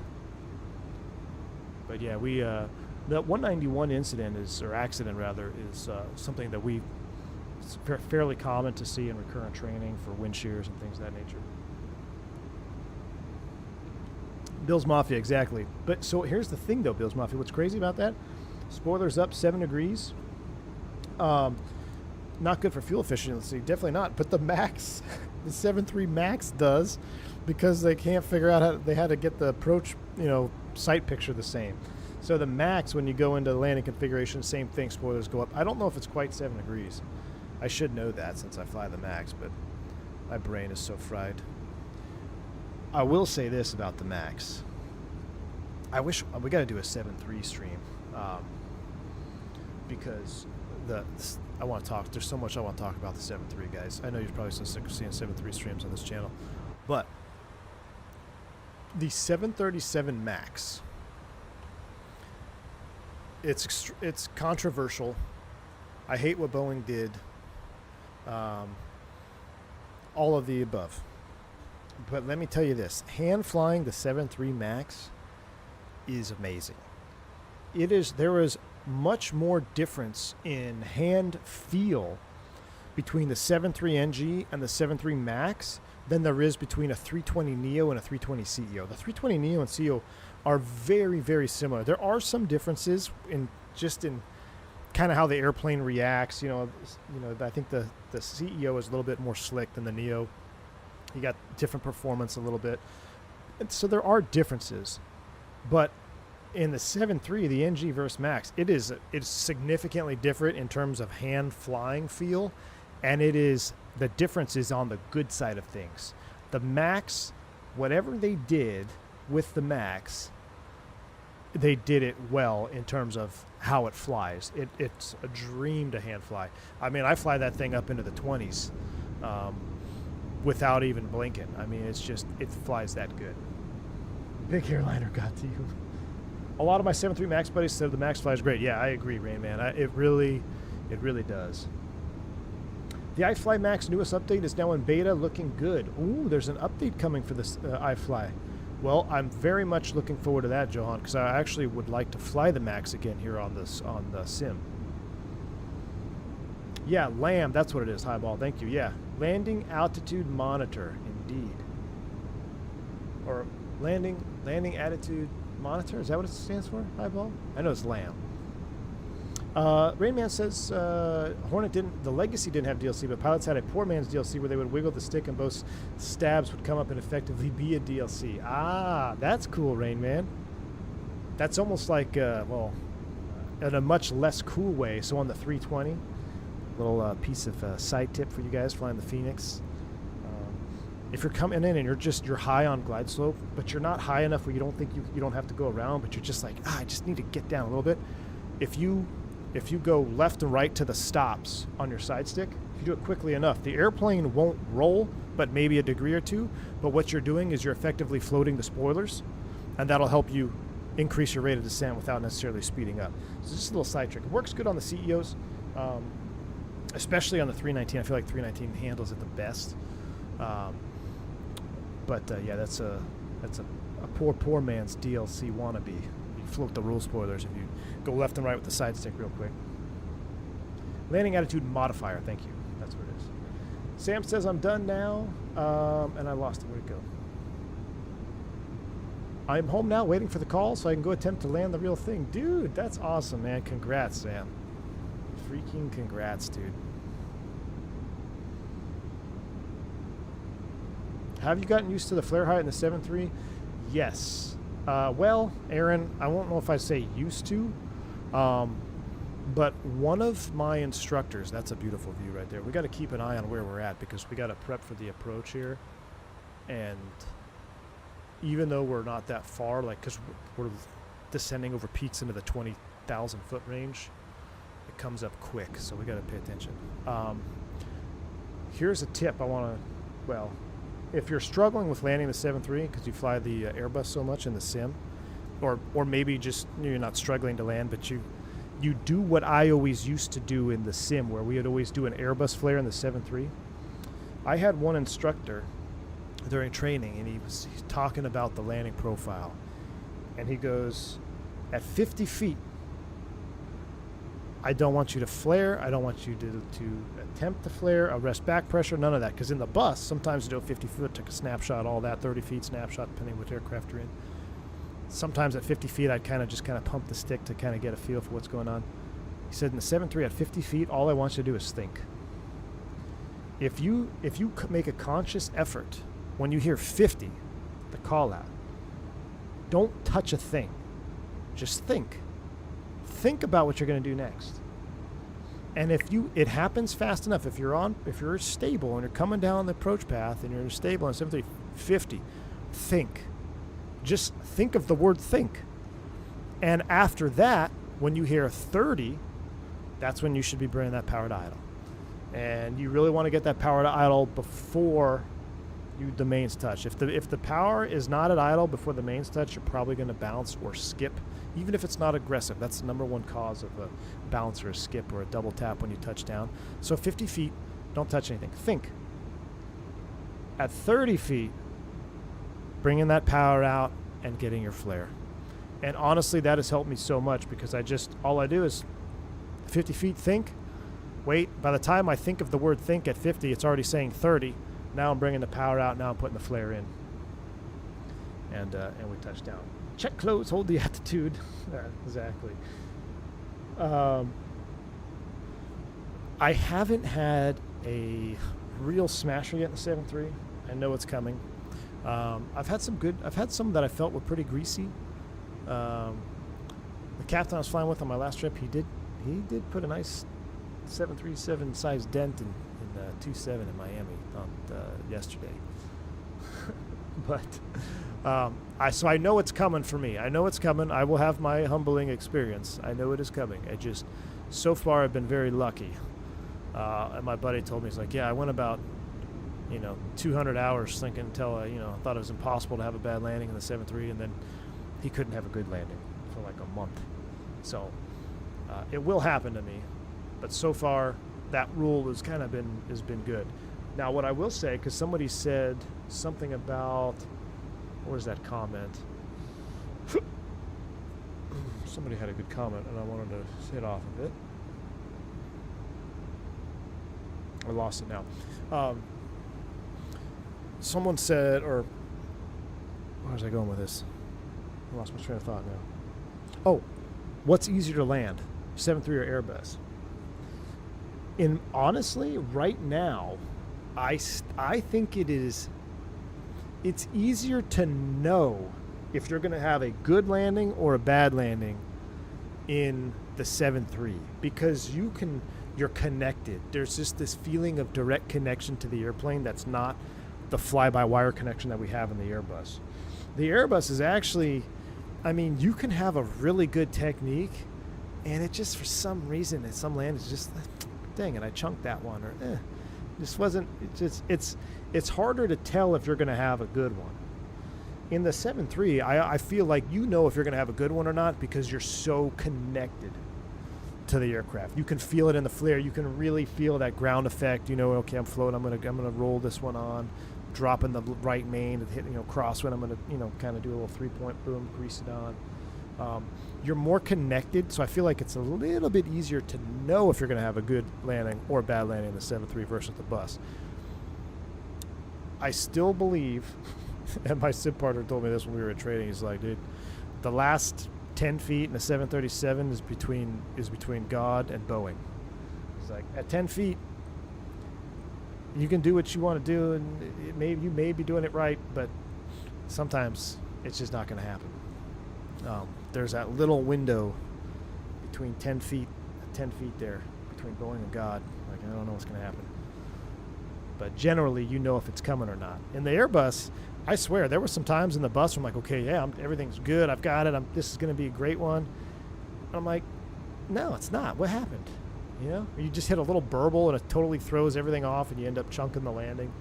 But yeah, that 191 incident or accident rather, is something that it's fairly common to see in recurrent training for wind shears and things of that nature. Bill's Mafia, exactly. But so here's the thing, though, Bill's Mafia. What's crazy about that? Spoilers up 7 degrees. Not good for fuel efficiency. Definitely not. But the Max, the 7.3 Max does, because they can't figure out how they had to get the approach, sight picture the same. So the Max, when you go into the landing configuration, same thing. Spoilers go up. I don't know if it's quite 7 degrees. I should know that since I fly the Max, but my brain is so fried. I will say this about the Max. I wish we got to do a 7.3 stream because I want to talk. There's so much I want to talk about the 7.3, guys. I know you're probably so sick of seeing 7.3 streams on this channel, but the 737 Max. It's controversial. I hate what Boeing did. All of the above. But let me tell you this, hand flying the 7.3 Max is amazing. There is much more difference in hand feel between the 7.3 NG and the 7.3 Max than there is between a 320 Neo and a 320 CEO. The 320 Neo and CEO are very, very similar. There are some differences in kind of how the airplane reacts. I think the CEO is a little bit more slick than the Neo. You got different performance a little bit. And so there are differences. But in the 7.3, the NG versus Max, it's significantly different in terms of hand flying feel. And the difference is on the good side of things. The Max, whatever they did with the Max, they did it well in terms of how it flies. It's a dream to hand fly. I mean, I fly that thing up into the 20s. Without even blinking. I mean, it flies that good. Big airliner got to you. A lot of my 7.3 Max buddies said the Max flies great. Yeah, I agree, Rain Man. It really does. The iFly Max newest update is now in beta, looking good. Ooh, there's an update coming for this iFly. Well, I'm very much looking forward to that, Johan, because I actually would like to fly the Max again here on the sim. Yeah, LAM, that's what it is, Highball. Thank you. Yeah, landing altitude monitor, indeed. Or landing attitude monitor. Is that what it stands for, Highball? I know it's LAM. Rainman says Hornet the Legacy didn't have DLC, but pilots had a poor man's DLC where they would wiggle the stick and both stabs would come up and effectively be a DLC. Ah, that's cool, Rainman. That's almost like, in a much less cool way. So on the 320. Little piece of side tip for you guys flying the Phoenix. If you're coming in and you're high on glide slope, but you're not high enough where you don't think you don't have to go around, but you're just like, I just need to get down a little bit. If you go left and right to the stops on your side stick, if you do it quickly enough, the airplane won't roll, but maybe a degree or two. But what you're doing is you're effectively floating the spoilers, and that'll help you increase your rate of descent without necessarily speeding up. So just a little side trick. It works good on the CEOs. Especially on the 319, I feel like 319 handles it the best. Yeah, that's a poor man's DLC wannabe. You float the rule spoilers if you go left and right with the side stick real quick. Landing attitude modifier, thank you. That's what it is. Sam says I'm done now, and I lost it. Where'd it go? I'm home now, waiting for the call so I can go attempt to land the real thing. Dude, that's awesome, man. Congrats, Sam. Freaking congrats, dude. Have you gotten used to the flare height in the 7.3? Yes. Well, Aaron, I won't know if I say used to, but one of my instructors, that's a beautiful view right there. We got to keep an eye on where we're at because we got to prep for the approach here. And even though we're not that far, like, because we're descending over peaks into the 20,000 foot range, it comes up quick, so we got to pay attention. Here's a tip if you're struggling with landing the 7.3 because you fly the Airbus so much in the sim, or maybe just you're not struggling to land, but you do what I always used to do in the sim, where we would always do an Airbus flare in the 7.3. I had one instructor during training, and he's talking about the landing profile, and he goes, at 50 feet, I don't want you to flare. I don't want you to attempt to flare, arrest back pressure, none of that. Because in the bus, sometimes you do 50 foot, took a snapshot, all that, 30 feet snapshot, depending what aircraft you're in. Sometimes at 50 feet, I'd kind of pump the stick to kind of get a feel for what's going on. He said in the 7.3 at 50 feet, all I want you to do is think. If you make a conscious effort, when you hear 50, the call out, don't touch a thing. Just think. Think about what you're going to do next. And it happens fast enough. If you're stable and you're coming down the approach path and you're stable on 7.3, 50, think. Just think of the word think. And after that, when you hear 30, that's when you should be bringing that power to idle. And you really want to get that power to idle before the mains touch. If the power is not at idle before the mains touch, you're probably going to bounce or skip, even if it's not aggressive. That's the number one cause of a bounce or a skip or a double tap when you touch down. So 50 feet, don't touch anything. Think. At 30 feet, bringing that power out and getting your flare. And honestly, that has helped me so much, because all I do is 50 feet, think, wait. By the time I think of the word think at 50, it's already saying 30. Now I'm bringing the power out. Now I'm putting the flare in. And we touch down. Check close, hold the attitude. Exactly. I haven't had a real smasher yet in the 7.3. I know it's coming. I've had some that I felt were pretty greasy. The captain I was flying with on my last trip, he did put a nice 737 size dent in 2.7 in Miami yesterday. But so I know it's coming for me. I know it's coming. I will have my humbling experience. I know it is coming. So far I've been very lucky. And my buddy told me, he's like, yeah, I went about 200 hours thinking until I thought it was impossible to have a bad landing in the 7.3, and then he couldn't have a good landing for like a month. So it will happen to me, but so far that rule has been good. Now, what I will say, because somebody said something about, where's that comment? Somebody had a good comment, and I wanted to hit off of it. I lost it now. Someone said, or where was I going with this? I lost my train of thought now. Oh, what's easier to land, 7.3 or Airbus? Honestly, right now, I think it's easier to know if you're going to have a good landing or a bad landing in the 7.3, because you're connected. There's just this feeling of direct connection to the airplane that's not the fly-by-wire connection that we have in the Airbus. The Airbus is actually, you can have a really good technique, and it just, for some reason, at some land, it's just, dang it, I chunked that one, or this wasn't. It's harder to tell if you're going to have a good one. In the 7.3, I feel like if you're going to have a good one or not, because you're so connected to the aircraft. You can feel it in the flare. You can really feel that ground effect. Okay, I'm floating. I'm gonna roll this one on, drop in the right main, hit crosswind. I'm gonna kind of do a little 3-point boom, grease it on. You're more connected, so I feel like it's a little bit easier to know if you're going to have a good landing or a bad landing in the 7.3 versus the bus. I still believe, and my SIP partner told me this when we were at trading, he's like, dude, the last 10 feet in the 737 is between God and Boeing. He's like, at 10 feet, you can do what you want to do, and you may be doing it right, but sometimes it's just not going to happen. There's that little window between 10 feet there, between Boeing and God. Like, I don't know what's going to happen. But generally, if it's coming or not. In the Airbus, I swear, there were some times in the bus where I'm like, okay, yeah, everything's good. I've got it. This is going to be a great one. And I'm like, no, it's not. What happened? You just hit a little burble and it totally throws everything off, and you end up chunking the landing.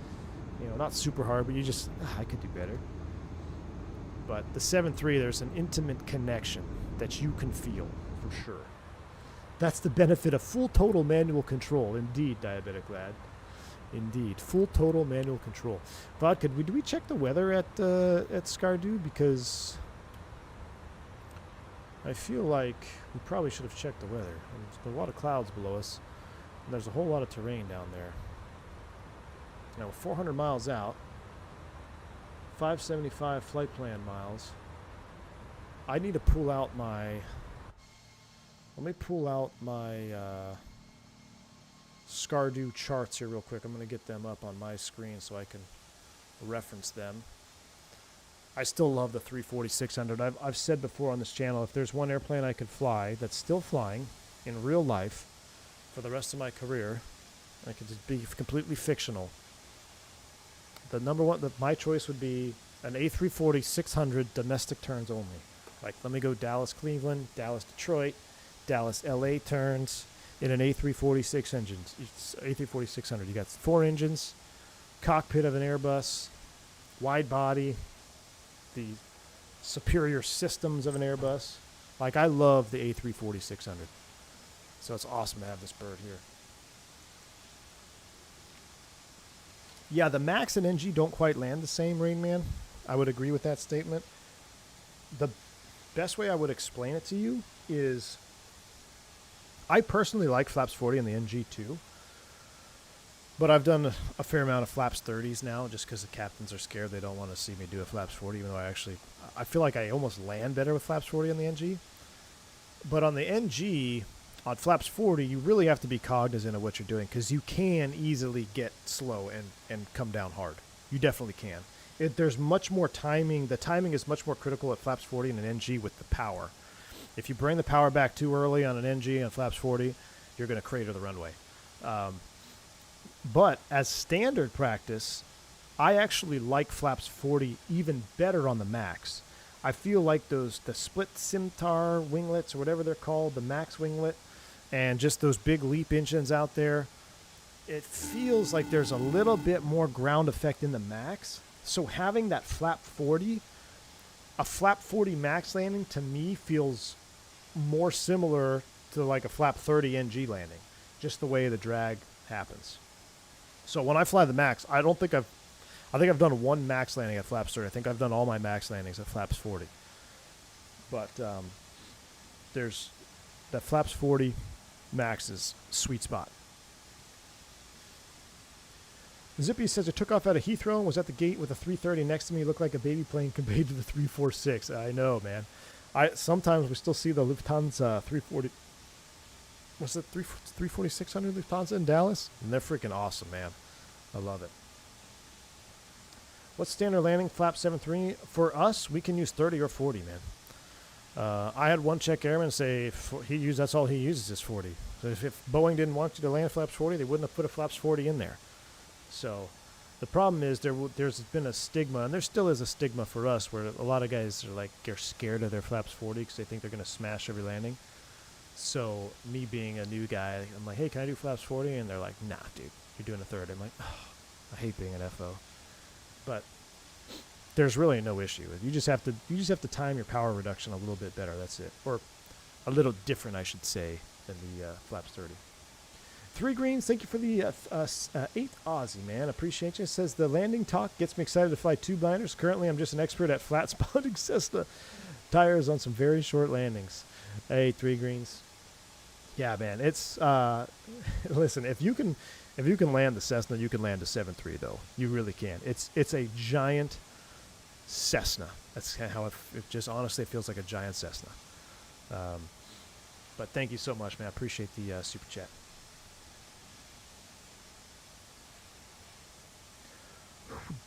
Not super hard, but you just, I could do better. But the 7.3, there's an intimate connection that you can feel for sure. That's the benefit of full total manual control. Indeed, Diabetic Lad. Indeed, full total manual control. Vodka, do we check the weather at Skardu? Because I feel like we probably should have checked the weather. There's a lot of clouds below us, and there's a whole lot of terrain down there. Now we're 400 miles out, 575 flight plan miles. I need to pull out my. Let me pull out my Skardu charts here real quick. I'm going to get them up on my screen so I can reference them. I still love the 340-600. I've said before on this channel, if there's one airplane I could fly that's still flying in real life for the rest of my career, I could just be completely fictional. The number one, my choice would be an A340-600 domestic turns only. Like, let me go Dallas, Cleveland, Dallas, Detroit, Dallas, LA turns in an A340-600. A340-600. You got 4 engines, cockpit of an Airbus, wide body, the superior systems of an Airbus. Like, I love the A340-600. So it's awesome to have this bird here. Yeah, the Max and NG don't quite land the same, Rain Man. I would agree with that statement. The best way I would explain it to you is I personally like Flaps 40 and the NG too. But I've done a fair amount of Flaps 30s now just because the captains are scared. They don't want to see me do a Flaps 40, even though I feel like I almost land better with Flaps 40 on the NG. But on the NG, on Flaps 40, you really have to be cognizant of what you're doing because you can easily get slow and come down hard. You definitely can. There's much more timing. The timing is much more critical at Flaps 40 and an NG with the power. If you bring the power back too early on an NG and Flaps 40, you're going to crater the runway. But as standard practice, I actually like Flaps 40 even better on the Max. I feel like the split Simtar winglets or whatever they're called, the Max winglet, and just those big LEAP engines out there, it feels like there's a little bit more ground effect in the Max. So having that Flap 40, a Flap 40 Max landing to me feels more similar to like a Flap 30 NG landing, just the way the drag happens. So when I fly the Max, I think I've done one Max landing at Flaps 30. I think I've done all my Max landings at Flaps 40. But there's that Flaps 40 Max is sweet spot. Zippy says, I took off out of Heathrow and was at the gate with a 330 next to me. Looked like a baby plane compared to the 346. I know, man. Sometimes we still see the Lufthansa 340. What's it, 340-600 Lufthansa in Dallas? And they're freaking awesome, man. I love it. What's standard landing? Flap 7.3. For us, we can use 30 or 40, man. I had one Czech airman say that's all he uses is 40. So if Boeing didn't want you to land Flaps 40, they wouldn't have put a Flaps 40 in there. So the problem is there's been a stigma, and there still is a stigma for us, where a lot of guys are like, they're scared of their Flaps 40 because they think they're going to smash every landing. So me being a new guy, I'm like, hey, can I do Flaps 40? And they're like, nah, dude, you're doing a 30. I'm like, oh, I hate being an FO. But there's really no issue. You just have to time your power reduction a little bit better. That's it, or a little different, I should say, than the Flaps 30. 3 Greens, thank you for the 8 Aussie, man. Appreciate you. It says the landing talk gets me excited to fly 2 blinders. Currently, I'm just an expert at flat spotting Cessna tires on some very short landings. Hey, 3 Greens. Yeah, man. It's listen. If you can land the Cessna, you can land a 7.3 though. You really can. It's a giant Cessna. That's how it just honestly feels like a giant Cessna. But thank you so much, man. I appreciate the super chat.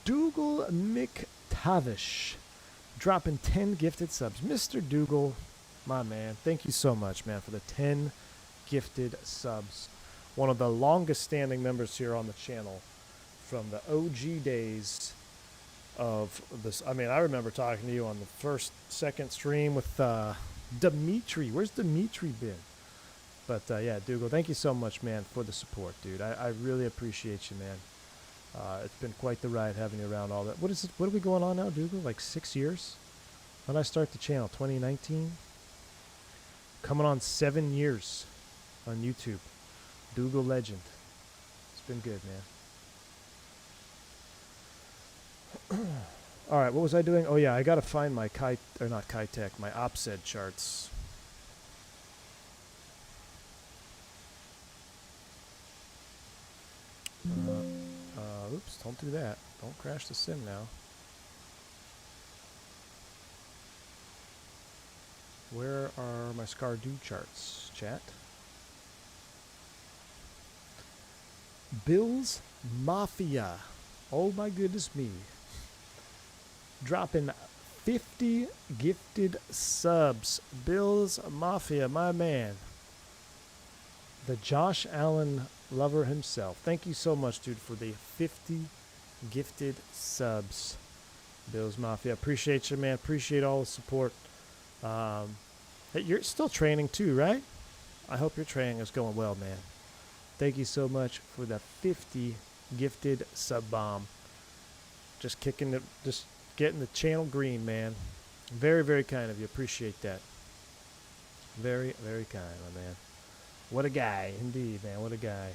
Dougal McTavish dropping 10 gifted subs. Mr. Dougal, my man, thank you so much, man, for the 10 gifted subs. One of the longest standing members here on the channel from the OG days of this. I mean, I remember talking to you on the second stream with Dimitri. Where's Dimitri been? But yeah, Dougal, thank you so much, man, for the support, dude. I really appreciate you, man. It's been quite the ride having you around all that. What are we going on now, Dougal? Like 6 years? When did I start the channel? 2019? Coming on 7 years on YouTube. Dougal legend. It's been good, man. All right, what was I doing? Oh yeah, I gotta find my not Kitech, my OPSED charts. Oops, don't do that. Don't crash the sim now. Where are my Scardu charts, chat? Bill's Mafia. Oh my goodness me. Dropping 50 gifted subs. Bill's Mafia, my man. The Josh Allen lover himself. Thank you so much, dude, for the 50 gifted subs. Bill's Mafia. Appreciate you, man. Appreciate all the support. Hey, you're still training too, right? I hope your training is going well, man. Thank you so much for the 50 gifted sub bomb. Just getting the channel green, man. Very, very kind of you. Appreciate that. Very, very kind, my man. What a guy, indeed, man. What a guy.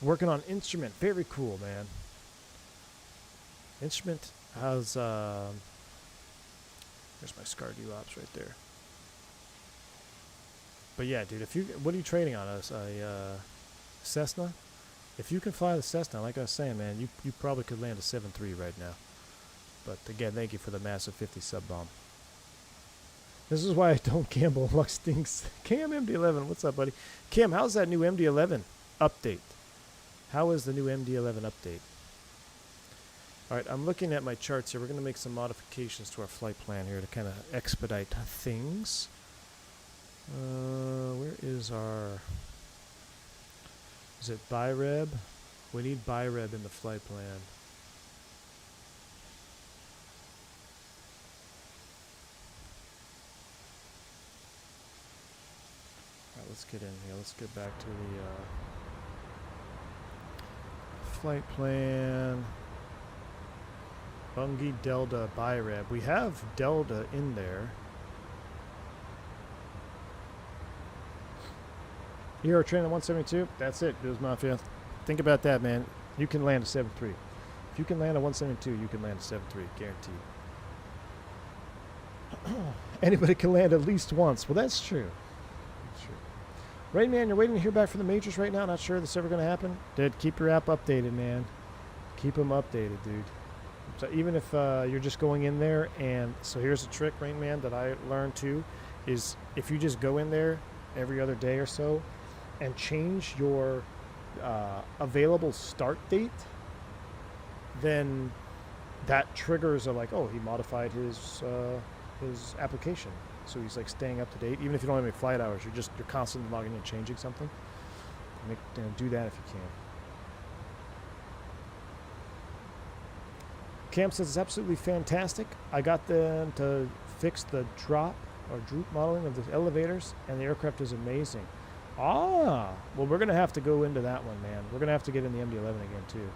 Working on instrument. Very cool, man. Instrument has, there's my Scardu ops right there. But yeah, dude, what are you trading on us? A Cessna? If you can fly the Cessna, like I was saying, man, you probably could land a 7.3 right now. But again, thank you for the massive 50 sub bomb. This is why I don't gamble. Luck stinks. Cam MD11, what's up, buddy? Cam, how's that new MD11 update? How is the new MD11 update? All right, I'm looking at my charts here. We're going to make some modifications to our flight plan here to kind of expedite things. Where is our... Is it BIREB? We need BIREB in the flight plan. Alright, let's get in here. Let's get back to the flight plan. Bungie Delta BIREB. We have Delta in there. You're training 172. That's it, Bills Mafia. Think about that, man. You can land a 7.3. If you can land a 172, you can land a 7.3, guaranteed. Anybody can land at least once. Well, that's true. That's true. Right, man, you're waiting to hear back from the majors right now. Not sure this is ever going to happen. Dude, keep your app updated, man. Keep them updated, dude. So even if you're just going in there, and so here's a trick, Rain Man, that I learned too, is if you just go in there every other day or so, and change your available start date, then that triggers like, oh, he modified his application, so he's like staying up to date. Even if you don't have any flight hours, you're constantly logging in and changing something. Do that if you can. Cam says it's absolutely fantastic. I got them to fix the drop or droop modeling of the elevators, and the aircraft is amazing. Ah, well, we're going to have to go into that one, man. We're going to have to get in the MD-11 again, too.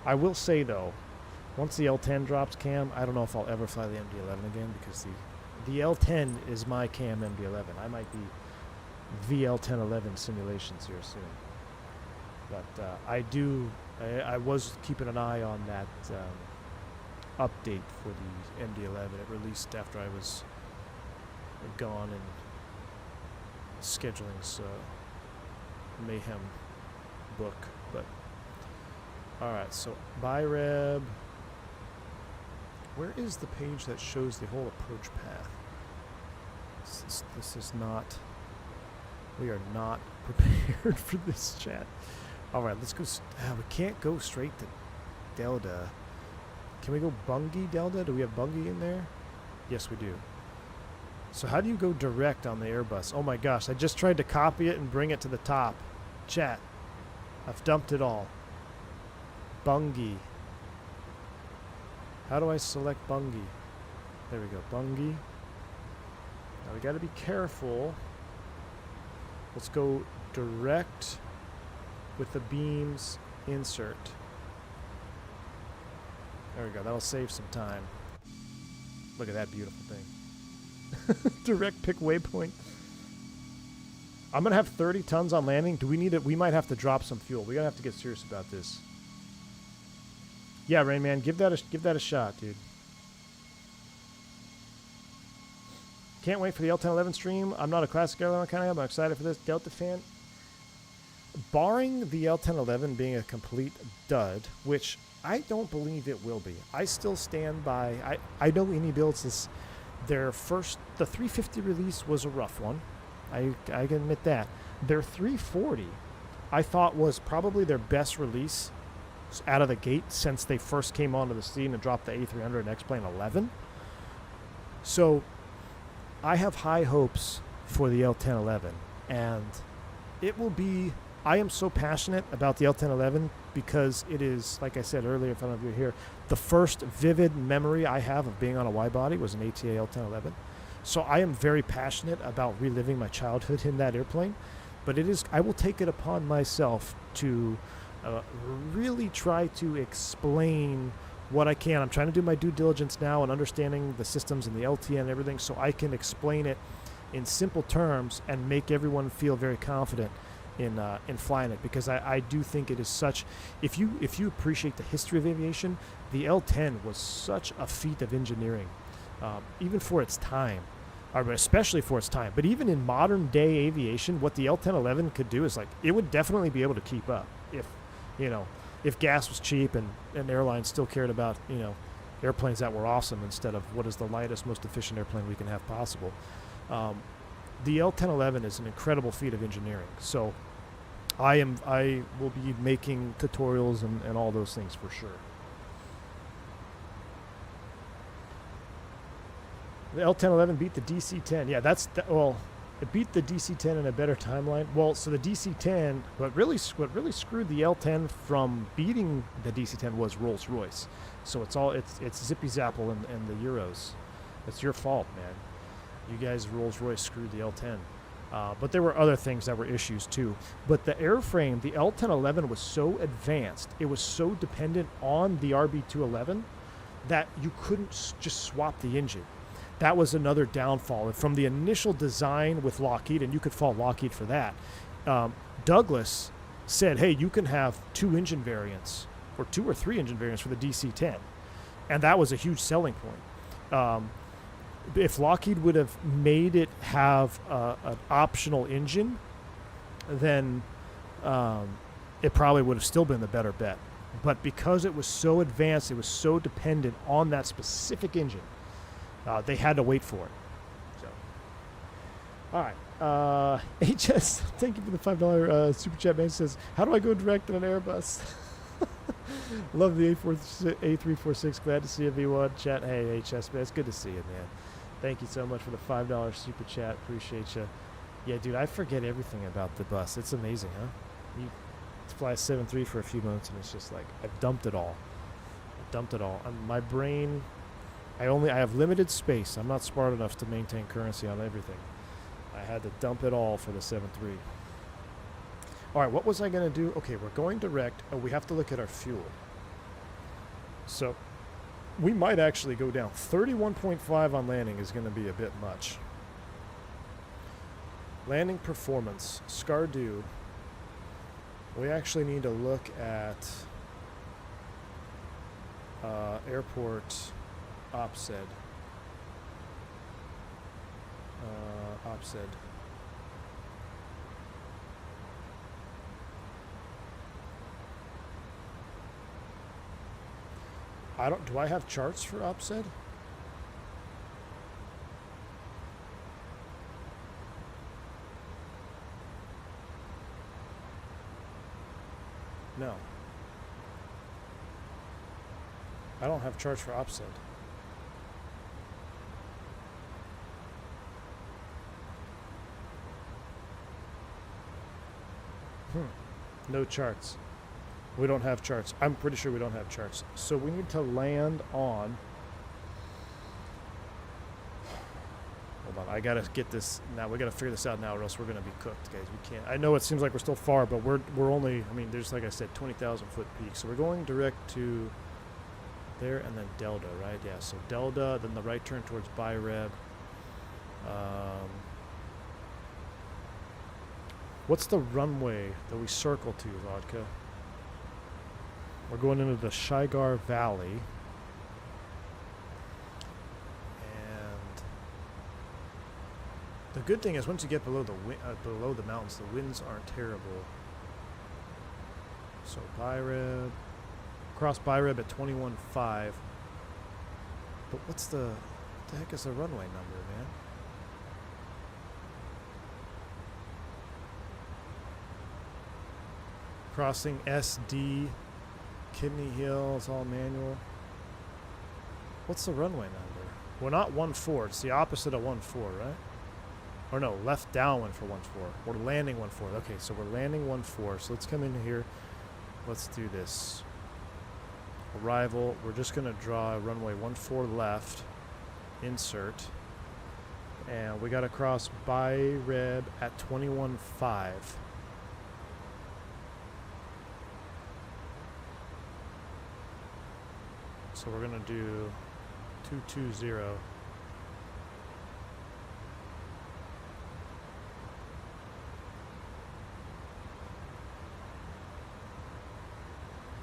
I will say, though, once the L-10 drops, Cam, I don't know if I'll ever fly the MD-11 again, because the L-10 is my Cam MD-11. I might be VL-1011 simulations here soon. But I was keeping an eye on that update for the MD-11. It released after I was gone and scheduling's mayhem book. But alright, so BIREB, where is the page that shows the whole approach path? This is not, we are not prepared for this, chat. Alright, let's go. We can't go straight to Delta. Can we go Bungie Delta? Do we have Bungie in there? Yes, we do. So how do you go direct on the Airbus? Oh my gosh, I just tried to copy it and bring it to the top. Chat, I've dumped it all. Bungie. How do I select Bungie? There we go, Bungie. Now we gotta be careful. Let's go direct with the beams insert. There we go. That'll save some time. Look at that beautiful thing. Direct pick waypoint. I'm going to have 30 tons on landing. Do we need it? We might have to drop some fuel. We're going to have to get serious about this. Yeah, Rain Man, give that a shot, dude. Can't wait for the L1011 stream. I'm not a classic airline kind of guy, but I'm excited for this. Delta fan. Barring the L1011 being a complete dud, which I don't believe it will be. I still stand by. I know any builds their first, the 350 release was a rough one. I can admit that. Their 340, I thought was probably their best release out of the gate since they first came onto the scene and dropped the A300 and X-Plane 11. So I have high hopes for the L1011, and it will be. I am so passionate about the L1011 because it is, like I said earlier, if I don't know if you're here, the first vivid memory I have of being on a wide-body was an ATA L1011. So I am very passionate about reliving my childhood in that airplane. But it is, I will take it upon myself to really try to explain what I can. I'm trying to do my due diligence now and understanding the systems and the LTN and everything so I can explain it in simple terms and make everyone feel very confident in flying it, because I do think it is such, if you appreciate the history of aviation, the L10 was such a feat of engineering, even for its time, or especially for its time. But even in modern day aviation, what the L1011 could do is, like, it would definitely be able to keep up if gas was cheap and airlines still cared about airplanes that were awesome instead of what is the lightest, most efficient airplane we can have possible. The L1011 is an incredible feat of engineering. So I will be making tutorials and all those things for sure. The L1011 beat the DC-10. Yeah, well, it beat the DC-10 in a better timeline. Well, so the DC-10, what really screwed the L10 from beating the DC-10 was Rolls-Royce. So it's Zippy Zapple and the Euros. It's your fault, man. You guys, Rolls-Royce, screwed the L10. But there were other things that were issues too. But the airframe, the L1011 was so advanced, it was so dependent on the RB211 that you couldn't just swap the engine. That was another downfall. And from the initial design with Lockheed, and you could fault Lockheed for that, Douglas said, hey, you can have 2 engine variants, or 2 or 3 engine variants for the DC-10. And that was a huge selling point. If Lockheed would have made it have an optional engine, then it probably would have still been the better bet. But because it was so advanced, it was so dependent on that specific engine, they had to wait for it. So, all right. HS, thank you for the $5 super chat. Man says, how do I go direct in an Airbus? Love the A340-600. Glad to see you, V1. Chat. Hey, HS, man. It's good to see you, man. Thank you so much for the $5 super chat. Appreciate you. Yeah, dude, I forget everything about the bus. It's amazing, huh? You fly a 7.3 for a few months, and it's just like, I've dumped it all. My brain, I have limited space. I'm not smart enough to maintain currency on everything. I had to dump it all for the 7.3. All right, what was I going to do? Okay, we're going direct. Oh, we have to look at our fuel. So we might actually go down. 31.5 on landing is going to be a bit much. Landing performance, SCAR-DO. We actually need to look at airport OPSED. OPSED. Do I have charts for OPSED? No. I don't have charts for OPSED. No charts. We don't have charts. I'm pretty sure we don't have charts. So we need to land on... Oh Hold on, I gotta get this now. We gotta figure this out now, or else we're gonna be cooked, guys. We can't. I know it seems like we're still far, but we're only. I mean, there's, like I said, 20,000 foot peak. So we're going direct to there and then Delta, right? Yeah. So Delta, then the right turn towards Byreb. What's the runway that we circle to, Vodka? We're going into the Shigar Valley. And the good thing is once you get below the mountains, the winds aren't terrible. So Byreb, cross Byreb at 21.5. But what the heck is the runway number, man? Crossing SD, Kidney Hill, it's all manual. What's the runway number? We're not 1-4, it's the opposite of 1-4, right? Or no, left downwind for 1-4. We're landing 1-4. Okay, so we're landing 1-4. So let's come in here. Let's do this. Arrival, we're just gonna draw runway 1-4 left, insert. And we gotta cross Byreb at 21.5. So we're gonna do 220. I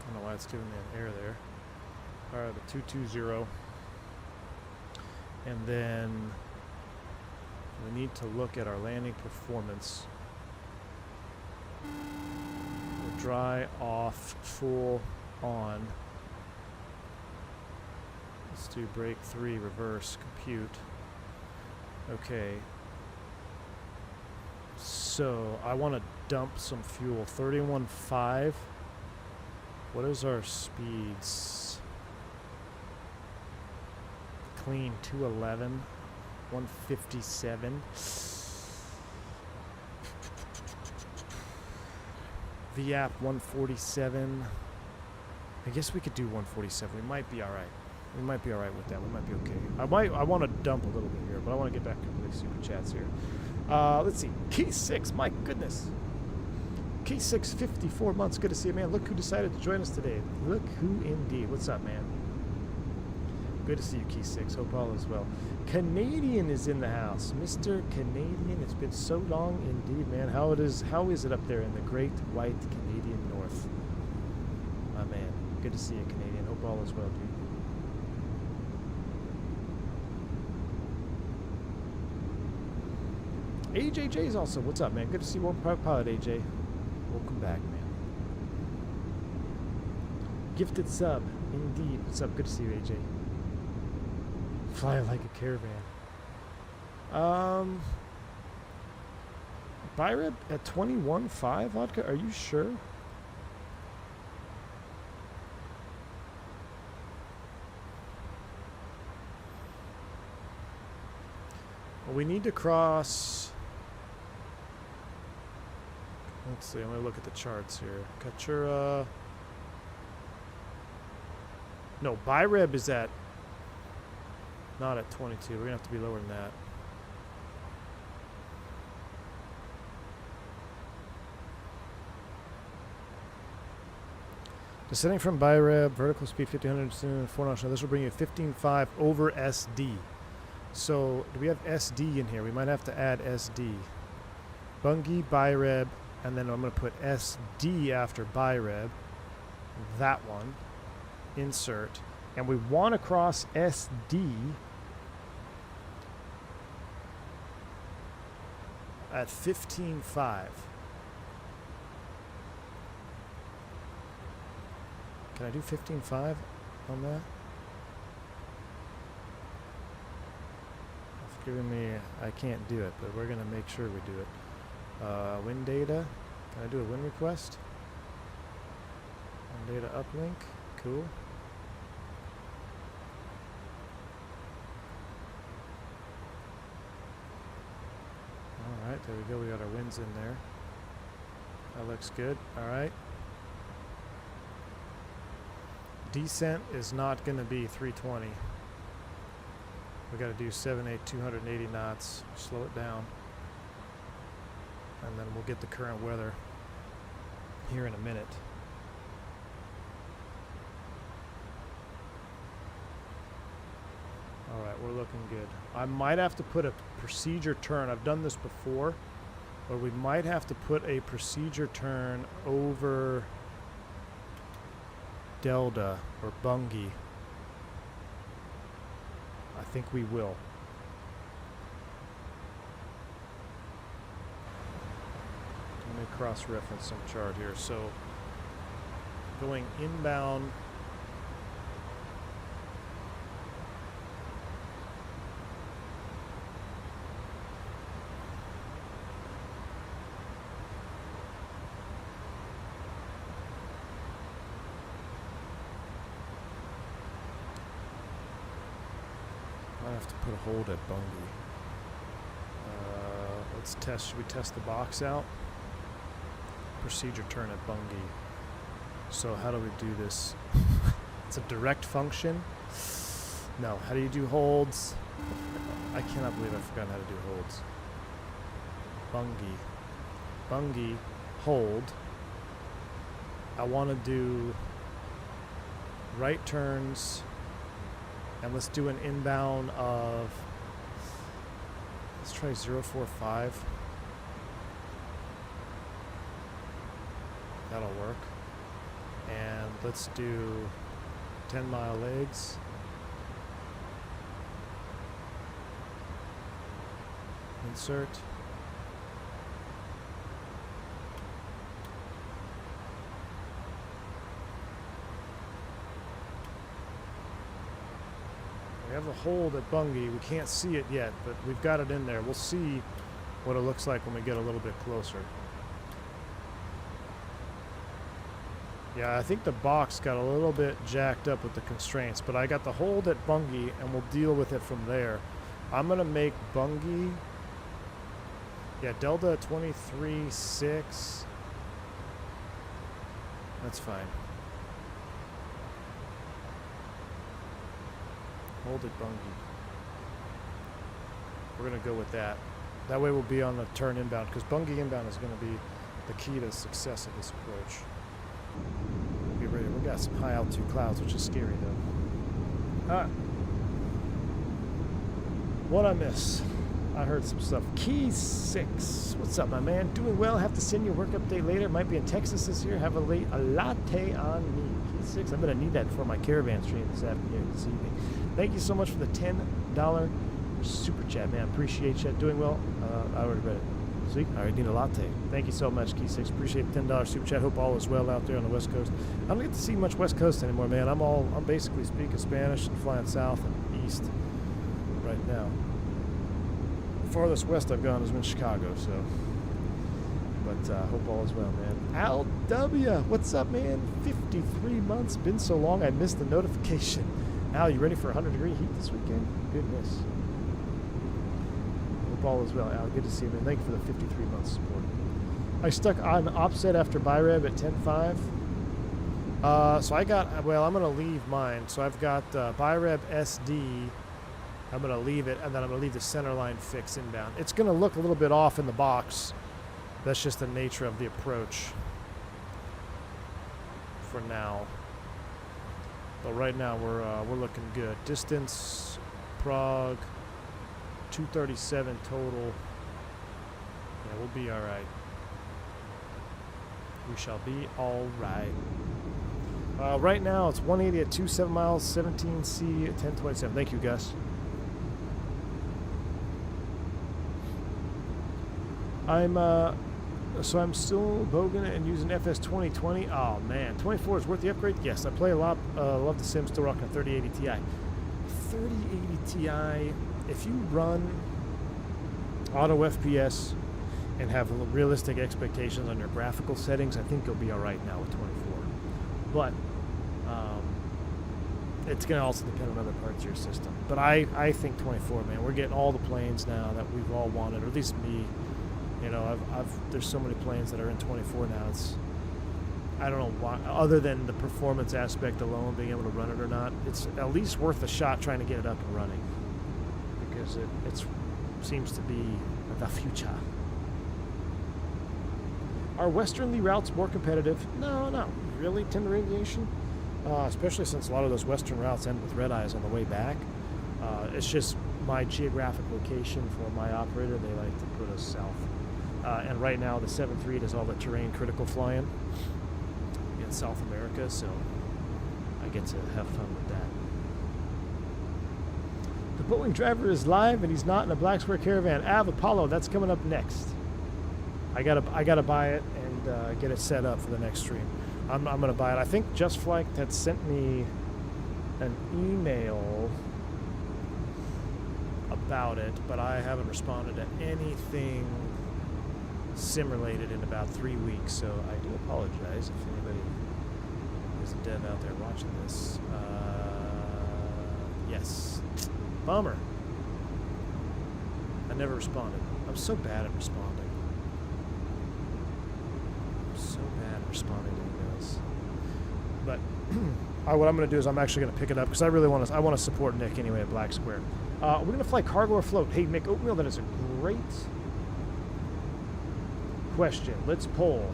don't know why it's giving me an error there. Alright, the 220. And then we need to look at our landing performance. We're dry, off, full, on. Let's do brake 3, reverse, compute. Okay. So I want to dump some fuel. 31.5. What is our speeds? Clean 211. 157. VAP 147. I guess we could do 147. We might be alright. We might be alright with that. We might be okay. I want to dump a little bit here, but I want to get back to the super chats here. Let's see. Key 6, my goodness. Key 6, 54 months. Good to see you, man. Look who decided to join us today. Look who indeed. What's up, man? Good to see you, Key 6. Hope all is well. Canadian is in the house. Mr. Canadian, it's been so long indeed, man. How is it up there in the great white Canadian North? My man. Good to see you, Canadian. Hope all is well, dude. AJJ's also. What's up, man? Good to see you, Warm Private Pilot, AJ. Welcome back, man. Gifted sub. Indeed. What's up? Good to see you, AJ. Fly like a caravan. Byreb at 21.5, Vodka? Are you sure? Well, we need to cross... Let's see, I'm going to look at the charts here. Kachura... No, Byreb is at... Not at 22. We're going to have to be lower than that. Descending from Byreb, vertical speed 1500, 4 knots. This will bring you 15.5 over SD. So, do we have SD in here? We might have to add SD. Bungie, Byreb, and then I'm going to put SD after Byreb. That one. Insert. And we want to cross SD at 15.5. Can I do 15.5 on that? It's giving me, I can't do it, but we're going to make sure we do it. Wind data. Can I do a wind request? Wind data uplink. Cool. Alright, there we go. We got our winds in there. That looks good. Alright. Descent is not going to be 320. We got to do 78, 280 knots. Slow it down. And then we'll get the current weather here in a minute. All right, we're looking good. I might have to put a procedure turn. I've done this before, but we might have to put a procedure turn over Delta or Bungie. I think we will. Let me cross-reference some chart here. So, going inbound. I have to put a hold at Bungie. Let's test. Should we test the box out? Procedure turn at Bungie. So how do we do this? It's a direct function. No. How do you do holds? I cannot believe I've forgotten how to do holds. Bungie. Hold. I want to do right turns. And let's do an inbound of, let's try 045. That'll work. And let's do 10-mile legs. Insert. We have a hold at Bungie. We can't see it yet, but we've got it in there. We'll see what it looks like when we get a little bit closer. Yeah, I think the box got a little bit jacked up with the constraints, but I got the hold at Bungie, and we'll deal with it from there. I'm going to make Bungie, yeah, Delta 23.6. That's fine. Hold it, Bungie. We're going to go with that. That way we'll be on the turn inbound, because Bungie inbound is going to be the key to success of this approach. Be ready. We got some high altitude clouds, which is scary though. Alright. What I miss? I heard some stuff. Key 6. What's up, my man? Doing well. Have to send you a work update later. Might be in Texas this year. Have a latte on me. Key 6. I'm going to need that for my caravan stream this evening. Thank you so much for the $10 super chat, man. Appreciate you. Doing well. I already read it. See? I already need a latte. Thank you so much, Key 6. Appreciate the $10 super chat. Hope all is well out there on the West Coast. I don't get to see much West Coast anymore, man. I'm basically speaking Spanish and flying south and east right now. The farthest west I've gone has been Chicago, so. But hope all is well, man. Al W. What's up, man? 53 months. Been so long I missed the notification. Al, you ready for 100-degree heat this weekend? Goodness. Hope all is well, Al. Good to see you, man. Thank you for the 53 months support. I stuck on offset after BIREB at 10.5. So I got, well, I'm going to leave mine. So I've got BIREB SD. I'm going to leave it, and then I'm going to leave the center line fix inbound. It's going to look a little bit off in the box. That's just the nature of the approach for now. But right now we're looking good. Distance, Prague, 237 total. Yeah, we'll be all right. We shall be all right. Right now it's 180 at 27 miles, 17C at 1027. Thank you, Gus. So I'm still bogan and using FS 2020. Oh man, 24 is worth the upgrade. Yes, I play a lot. Love the sim. Still rocking a 3080 Ti. 3080 Ti. If you run auto FPS and have realistic expectations on your graphical settings, I think you'll be all right now with 24. But it's going to also depend on other parts of your system. But I think 24, man. We're getting all the planes now that we've all wanted, or at least me. You know, there's so many planes that are in 24 now. I don't know why, other than the performance aspect alone, being able to run it or not, it's at least worth a shot trying to get it up and running. because it seems to be the future. Are westerly routes more competitive? No, not really, Tender Aviation. Especially since a lot of those western routes end with red eyes on the way back. It's just my geographic location for my operator. They like to put us south. And right now the 7-3 does all the terrain critical flying in South America, so I get to have fun with that. The Boeing driver is live and he's not in a black square caravan. Av Apollo, that's coming up next. I gotta buy it and get it set up for the next stream. I'm gonna buy it. I think Just Flight had sent me an email about it, but I haven't responded to anything sim-related in about 3 weeks, so I do apologize if anybody is a dev out there watching this. Yes. Bummer. I never responded. I'm so bad at responding. I'm so bad at responding to emails. But what I'm going to do is I'm actually going to pick it up because I really want to support Nick anyway at Black Square. We're going to fly cargo or float. Hey, Nick Oatmeal, that is a great question. Let's poll.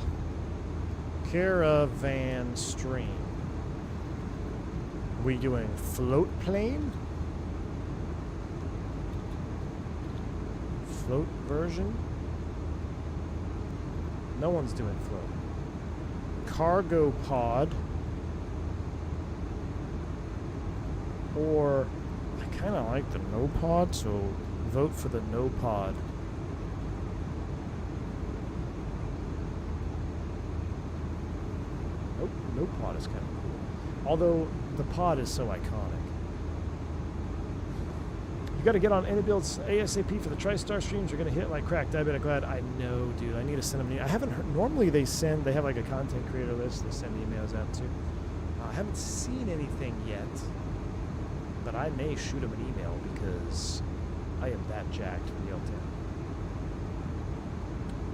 Caravan stream. We doing float plane? Float version? No one's doing float. Cargo pod. Or I kind of like the no pod, so vote for the no pod. Nope, no pod is kind of cool. Although the pod is so iconic. You got to get on any builds ASAP for the TriStar streams. You're going to hit like crack. Diabetic Glad. I know, dude. I need to send them. I haven't heard. Normally they have like a content creator list. They send emails out to. I haven't seen anything yet. But I may shoot him an email because I am that jacked for the L10.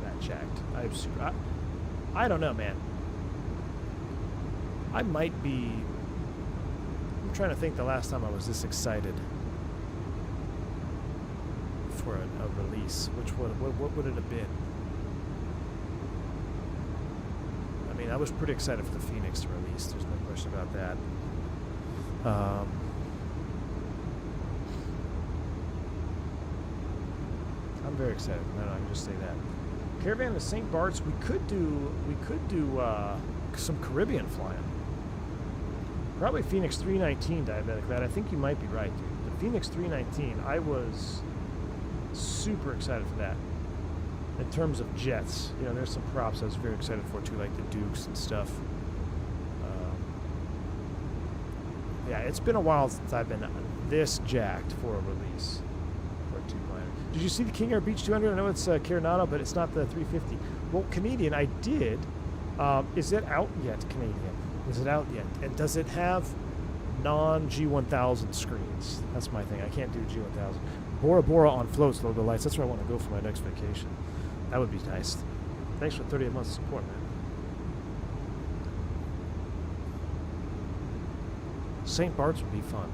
That jacked. I'm super. I don't know, man. I might be. I'm trying to think the last time I was this excited for a release. What would it have been? I mean, I was pretty excited for the Phoenix to release. There's no question about that. I'm very excited. No, I can just say that. Caravan to St. Bart's. We could do some Caribbean flying. Probably Phoenix 319, Diabetic Lad. I think you might be right, dude. The Phoenix 319, I was super excited for that. In terms of jets, you know, there's some props I was very excited for too, like the Dukes and stuff. Yeah, it's been a while since I've been this jacked for a release for a two-liner. Did you see the King Air Beach 200? I know it's Carinado, but it's not the 350. Well, Canadian, I did. Is it out yet, Canadian? Is it out yet? And does it have non-G1000 screens? That's my thing. I can't do G1000. Bora Bora on floats, logo lights. That's where I want to go for my next vacation. That would be nice. Thanks for 38 months of support, man. St. Bart's would be fun.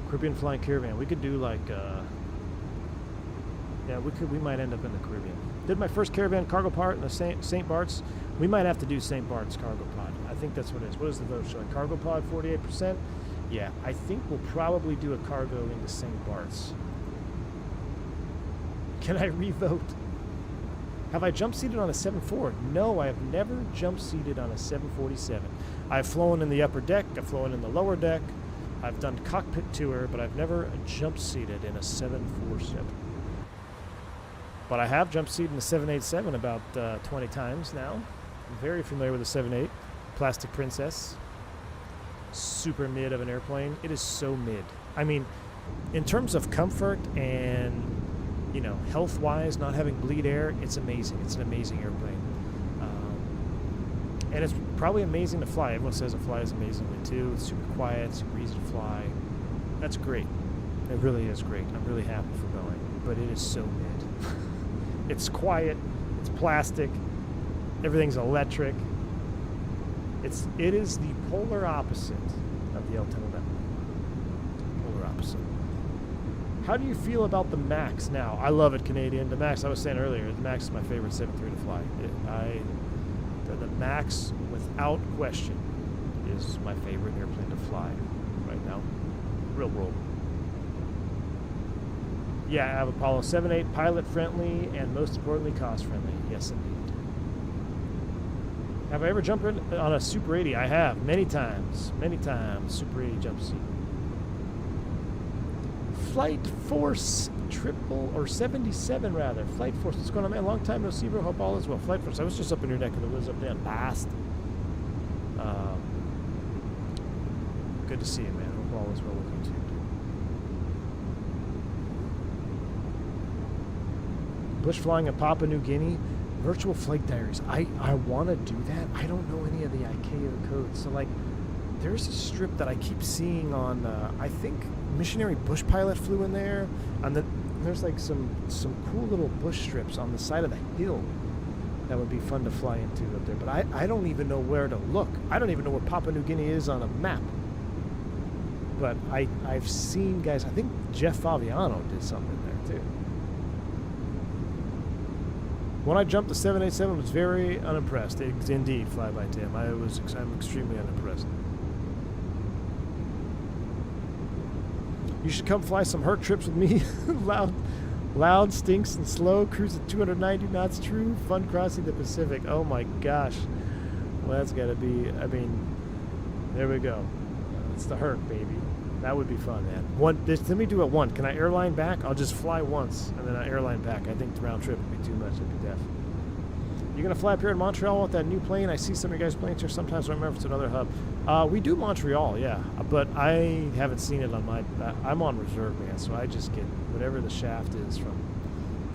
Caribbean Flying Caravan. We could do like, yeah, we might end up in the Caribbean. Did my first caravan cargo part in the St. Bart's. We might have to do St. Bart's cargo pod. I think that's what it is. What is the vote showing? Cargo pod 48%? Yeah, I think we'll probably do a cargo into St. Bart's. Can I revote? Have I jump seated on a 7.4? No, I have never jump seated on a 747. I've flown in the upper deck, I've flown in the lower deck, I've done cockpit tour, but I've never jump seated in a 747. But I have jump seated in the 787 about 20 times now. I'm very familiar with the 7.8. Plastic Princess. Super mid of an airplane. It is so mid. I mean, in terms of comfort and, you know, health-wise, not having bleed air, it's amazing. It's an amazing airplane. And it's probably amazing to fly. Everyone says it flies amazingly, too. It's super quiet, super easy to fly. That's great. It really is great. I'm really happy for Boeing. But it is so mid. It's quiet. It's plastic. Everything's electric. It is the polar opposite of the L1011. Polar opposite. How do you feel about the Max now? I love it, Canadian. The Max, I was saying earlier, the Max is my favorite 737 to fly. The Max, without question, is my favorite airplane to fly right now. Real world. Yeah, I have Apollo 7-8, pilot friendly, and most importantly, cost friendly. Yes, indeed. Have I ever jumped on a Super 80? I have, many times. Many times, Super 80 jump seat. Flight Force triple, or 77 rather. Flight Force, what's going on, man? Long time no see, bro. Hope all is well. Flight Force, I was just up in your neck of the woods up there in Bast. Good to see you, man. Hope all is well with you too. Bush flying in Papua New Guinea. Virtual flight diaries. I want to do that. I don't know any of the ICAO codes. So, like, there's a strip that I keep seeing on, I think Missionary Bush Pilot flew in there. And there's, like, some cool little bush strips on the side of the hill that would be fun to fly into up there. But I don't even know where to look. I don't even know where Papua New Guinea is on a map. But I've seen guys, I think Jeff Faviano did something there, too. When I jumped the 787, I was very unimpressed. Indeed, fly by Tim. I'm extremely unimpressed. You should come fly some hurt trips with me. loud, stinks, and slow. Cruise at 290 knots true. Fun crossing the Pacific. Oh my gosh. Well, that's got to be, I mean, there we go. It's the hurt, baby. That would be fun, man. Let me do it one. Can I airline back? I'll just fly once, and then I airline back. I think the round trip would be too much. It'd be deaf. You're going to fly up here in Montreal with that new plane? I see some of your guys' planes here sometimes. I don't remember if it's another hub. We do Montreal, yeah. But I haven't seen it on my... I'm on reserve, man, so I just get whatever the shaft is from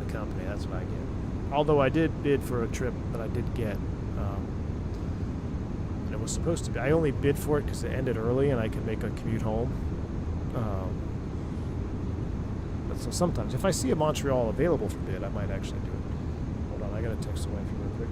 the company. That's what I get. Although I did bid for a trip that I did get. And it was supposed to be... I only bid for it because it ended early, and I could make a commute home. But so sometimes, if I see a Montreal available for bid, I might actually do it. Hold on, I gotta text the wife real quick.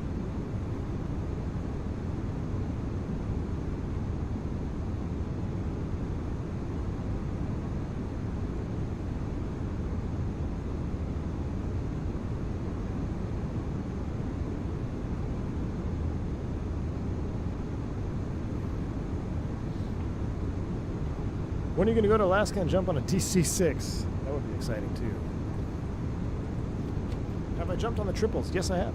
When are you going to go to Alaska and jump on a DC-6? That would be exciting, too. Have I jumped on the triples? Yes, I have.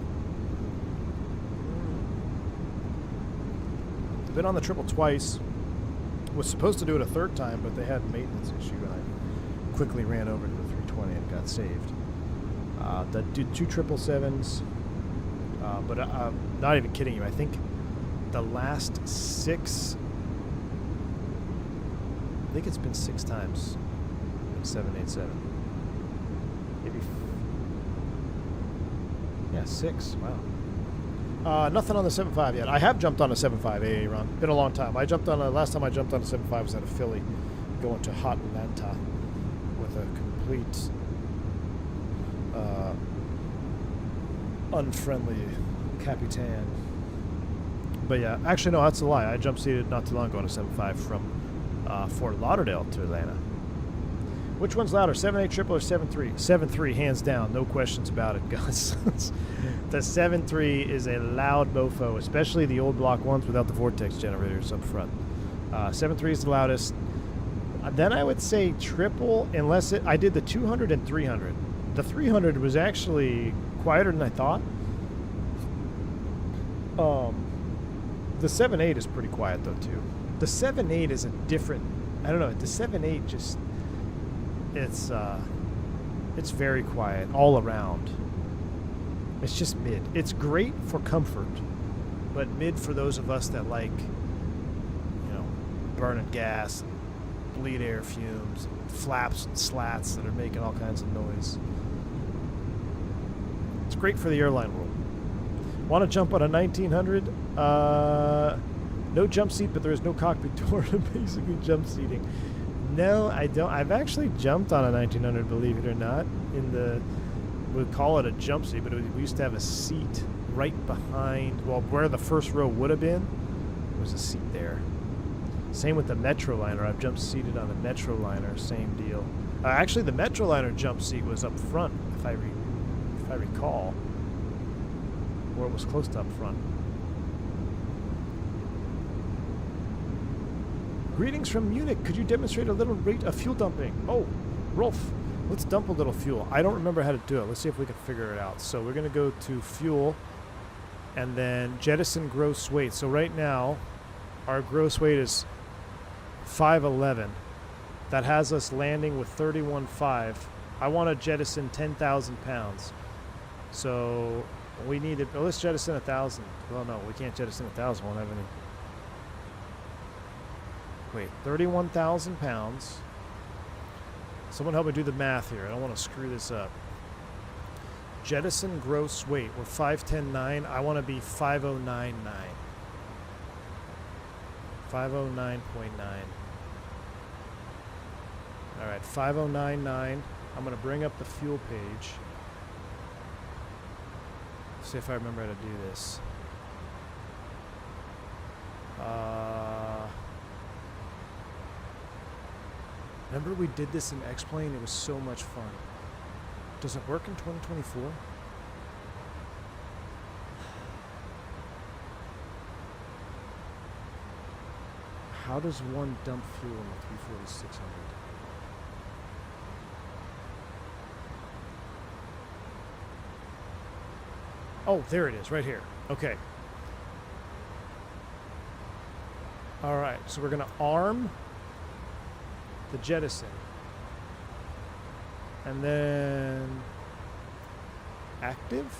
I've been on the triple twice. Was supposed to do it a third time, but they had a maintenance issue, and I quickly ran over to the 320 and got saved. Did 2 777s, but I'm not even kidding you. I think the last 6... I think it's been 6 times in 787. Maybe. Yeah, 6. Wow. Nothing on the 75 yet. I have jumped on a 75 AA run. Been a long time. Last time I jumped on a 75 was out of Philly, going to Hot Atlanta with a complete unfriendly Capitan. But yeah, actually no, that's a lie. I jump seated not too long ago on a 75 from Fort Lauderdale to Atlanta. Which one's louder, 7.8 triple or 7.3? 7.3, hands down, no questions about it, guys. The 7.3 is a loud mofo, especially the old block ones without the vortex generators up front. 7.3 is the loudest. Then I would say triple, unless I did the 200 and 300. The 300 was actually quieter than I thought. The 7.8 is pretty quiet though too. The 7.8 is a different, I don't know, the 7.8 just, it's very quiet all around. It's just mid. It's great for comfort, but mid for those of us that like, you know, burning gas, bleed air fumes, flaps and slats that are making all kinds of noise. It's great for the airline world. Want to jump on a 1900? No jump seat, but there is no cockpit door to basically jump seating. No, I don't. I've actually jumped on a 1900, believe it or not. We'd call it a jump seat, but we used to have a seat right behind, well, where the first row would have been, there was a seat there. Same with the Metroliner. I've jump seated on a Metroliner, same deal. Actually, the Metroliner jump seat was up front, if I recall. Or it was close to up front. Greetings from Munich. Could you demonstrate a little rate of fuel dumping? Oh, Rolf, let's dump a little fuel. I don't remember how to do it. Let's see if we can figure it out. So we're going to go to fuel and then jettison gross weight. So right now, our gross weight is 511. That has us landing with 31.5. I want to jettison 10,000 pounds. So we need to, oh, let's jettison 1,000. Well, no, we can't jettison 1,000. We won't have any. Wait, 31,000 pounds. Someone help me do the math here. I don't want to screw this up. Jettison gross weight. We're 510.9. I want to be 5099. 509.9. All right, 5099. I'm going to bring up the fuel page. See if I remember how to do this. Remember we did this in X-Plane? It was so much fun. Does it work in 2024? How does one dump fuel in the 340-600? Oh, there it is, right here. Okay. All right, so we're going to arm the jettison. And then active.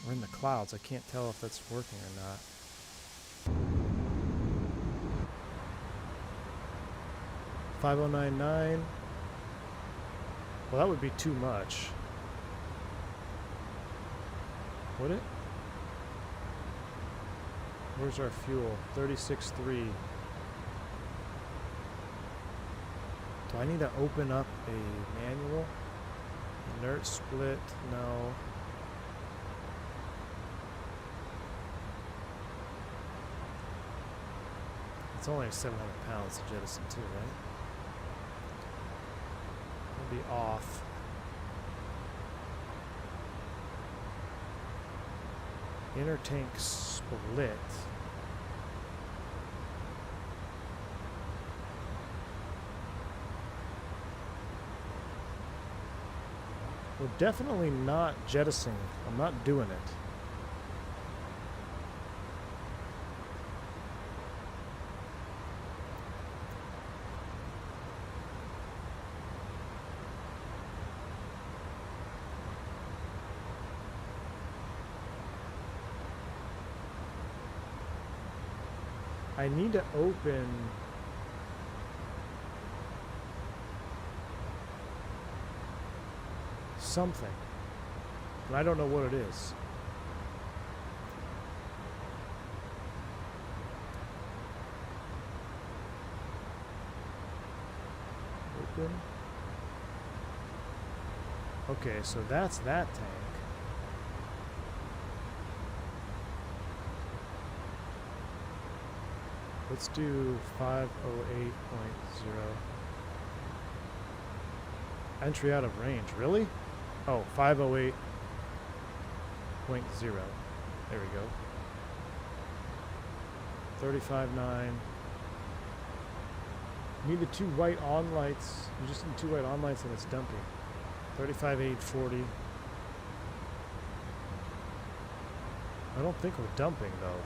We're in the clouds. I can't tell if that's working or not. $5099. Well, that would be too much. Would it? Where's our fuel? 36.3. Do I need to open up a manual? Inert split? No. It's only 700 pounds to jettison too, right? We'll be off. Inner tank split. We're definitely not jettisoning. I'm not doing it. I need to open something, and I don't know what it is. Open. Okay, so that's that tank. Let's do 508.0. Entry out of range, really? Oh, 508.0. There we go. 35.9. Need the two white on lights. You just need two white on lights and it's dumping. 35.840. I don't think we're dumping though.